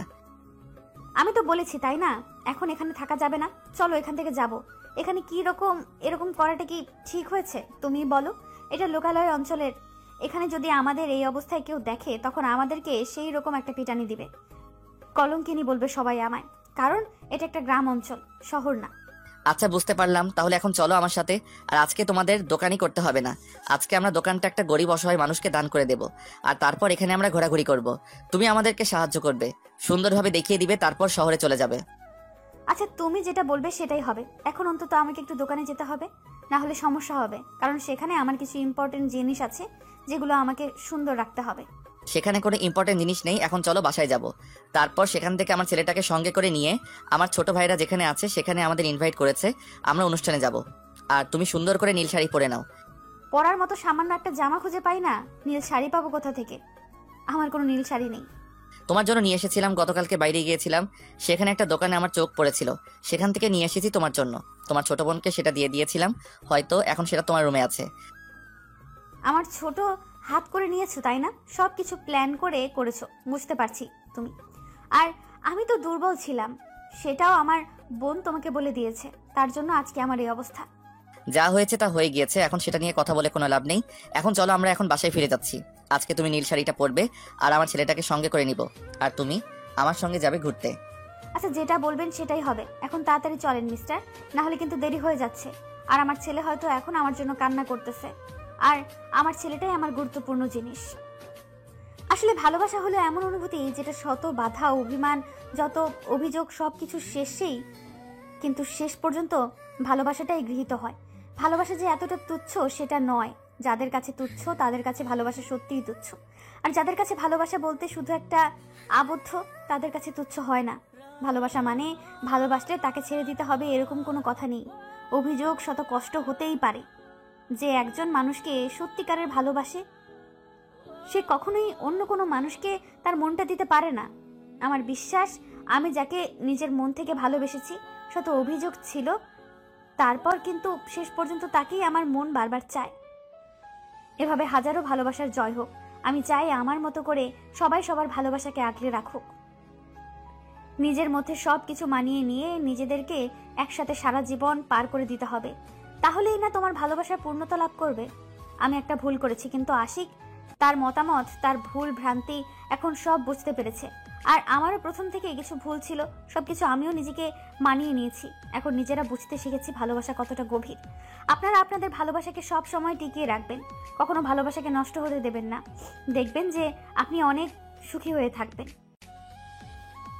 আমি তো বলেছি তাই না, এখন এখানে থাকা যাবে না, চলো এখান থেকে যাব। এখানে কি রকম এরকম করাটা কি ঠিক হয়েছে তুমি বলো? এটা লোকালয় অঞ্চলের, এখানে যদি আমাদের এই অবস্থায় কেউ দেখে তখন আমাদেরকে সেই রকম একটা পিটানি দিবে, কলঙ্কিনী বলবে সবাই আমায়, কারণ এটা একটা গ্রাম অঞ্চল, শহর না। আচ্ছা বুঝতে পারলাম, তাহলে এখন চলো আমার সাথে। আর আজকে তোমাদের দোকানই করতে হবে না, আজকে আমরা দোকানটা একটা গরিব অসহায় মানুষকে দান করে দেব। আর তারপর এখানে আমরা ঘোরাঘুরি করব। তুমি আমাদেরকে সাহায্য করবে, সুন্দরভাবে দেখিয়ে দিবে, তারপর শহরে চলে যাবে। আচ্ছা তুমি যেটা বলবে সেটাই হবে। এখন অন্তত আমাকে একটু দোকানে যেতে হবে, না হলে সমস্যা হবে, কারণ সেখানে আমার কিছু ইম্পর্টেন্ট জিনিস আছে যেগুলো আমাকে সুন্দর রাখতে হবে। সেখানে কোনো ইম্পর্টেন্ট জিনিস নেই, এখন চলো বাসায় যাব। তারপর সেখান থেকে আমার ছেলেটাকে সঙ্গে করে নিয়ে আমার ছোট ভাইরা যেখানে আছে সেখানে আমাদের ইনভাইট করেছে, আমরা অনুষ্ঠানে যাব। আর তুমি সুন্দর করে নীল শাড়ি পরে নাও। পরার মতো সামান্য একটা জামা খুঁজে পাই না, নীল শাড়ি পাবো কোথা থেকে? আমার কোনো নীল শাড়ি নেই। তোমার জন্য নিয়ে এসেছিলাম, গতকালকে বাইরে গিয়েছিলাম, সেখানে একটা দোকানে আমার চোখ পড়েছিল, সেখান থেকে নিয়ে এসেছি তোমার জন্য। তোমার ছোট বোনকে সেটা দিয়ে দিয়েছিলাম, হয়তো এখন সেটা তোমার রুমে আছে। আমার ছোট হাত করে নিয়েছো তাই না? সব কিছু প্ল্যান করে করেছো, বুঝতে পারছি তুমি। আর আমি তো দুর্বল ছিলাম, সেটাও আমার বোন তোমাকে বলে দিয়েছে, তার জন্য আজকে আমার এই অবস্থা। যা হয়েছে তা হয়ে গিয়েছে, এখন সেটা নিয়ে কথা বলে কোনো লাভ নেই। এখন চলো আমরা এখন বাসায় ফিরে যাচ্ছি। আজকে তুমি নীল শাড়িটা পরবে আর আমার ছেলেটাকে সঙ্গে করে নিব, আর তুমি আমার সঙ্গে যাবে ঘুরতে। আচ্ছা যেটা বলবেন সেটাই হবে, এখন তাড়াতাড়ি চলেন মিস্টার, না হলে কিন্তু দেরি হয়ে যাচ্ছে। আর আমার ছেলে হয়তো এখন আমার জন্য কান্না করতেছে, আর আমার ছেলেটাই আমার গুরুত্বপূর্ণ জিনিস। আসলে ভালোবাসা হলো এমন অনুভূতি যেটা শত বাধা, অভিমান, যত অভিযোগ সবকিছু শেষেই কিন্তু শেষ পর্যন্ত ভালোবাসাটাই গৃহীত হয়। ভালোবাসা যে এতটা তুচ্ছ সেটা নয়, যাদের কাছে তুচ্ছ তাদের কাছে ভালোবাসা সত্যিই তুচ্ছ। আর যাদের কাছে ভালোবাসা বলতে শুধু একটা আবদ্ধ, তাদের কাছে তুচ্ছ হয় না। ভালোবাসা মানে ভালোবাসলে তাকে ছেড়ে দিতে হবে এরকম কোনো কথা নেই। অভিযোগ, শত কষ্ট হতেই পারে। যে একজন মানুষকে সত্যিকারের ভালোবাসে সে কখনোই অন্য কোনো মানুষকে তার মনটা দিতে পারে না। আমার বিশ্বাস আমি যাকে নিজের মন থেকে ভালোবেসেছি, শত অভিযোগ ছিল, তারপর কিন্তু শেষ পর্যন্ত তাকেই আমার মন বারবার চায়। এভাবে হাজারো ভালোবাসার জয় হোক। আমি চাই আমার মতো করে সবাই সবার ভালোবাসাকে আগলে রাখুক। নিজের মধ্যে সব কিছু মানিয়ে নিয়ে নিজেদেরকে একসাথে সারা জীবন পার করে দিতে হবে, তাহলেই না তোমার ভালোবাসার পূর্ণতা লাভ করবে। আমি একটা ভুল করেছি, কিন্তু আশিক তার মতামত, তার ভুল ভ্রান্তি এখন সব বুঝতে পেরেছে। আর আমারও প্রথম থেকে কিছু ভুল ছিল, সবকিছু আমিও নিজেকে মানিয়ে নিয়েছি। এখন নিজেরা বুঝতে শিখেছি ভালোবাসা কতটা গভীর। আপনারা আপনাদের ভালোবাসাকে সব সময় টিকিয়ে রাখবেন, কখনো ভালোবাসাকে নষ্ট হতে দেবেন না। দেখবেন যে আপনি অনেক সুখী হয়ে থাকবেন।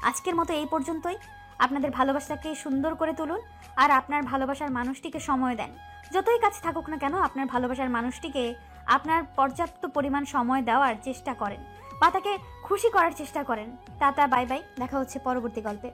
আজকের মতো এই পর্যন্তই। আপনাদের ভালোবাসাকে সুন্দর করে তুলুন, আর আপনার ভালোবাসার মানুষটিকে সময় দেন। যতই কাছে থাকুক না কেন, আপনার ভালোবাসার মানুষটিকে আপনার পর্যাপ্ত পরিমাণ সময় দেওয়ার চেষ্টা করেন, বা তাকে খুশি করার চেষ্টা করেন। টাটা, বাই বাই, দেখা হচ্ছে পরবর্তী গল্পে।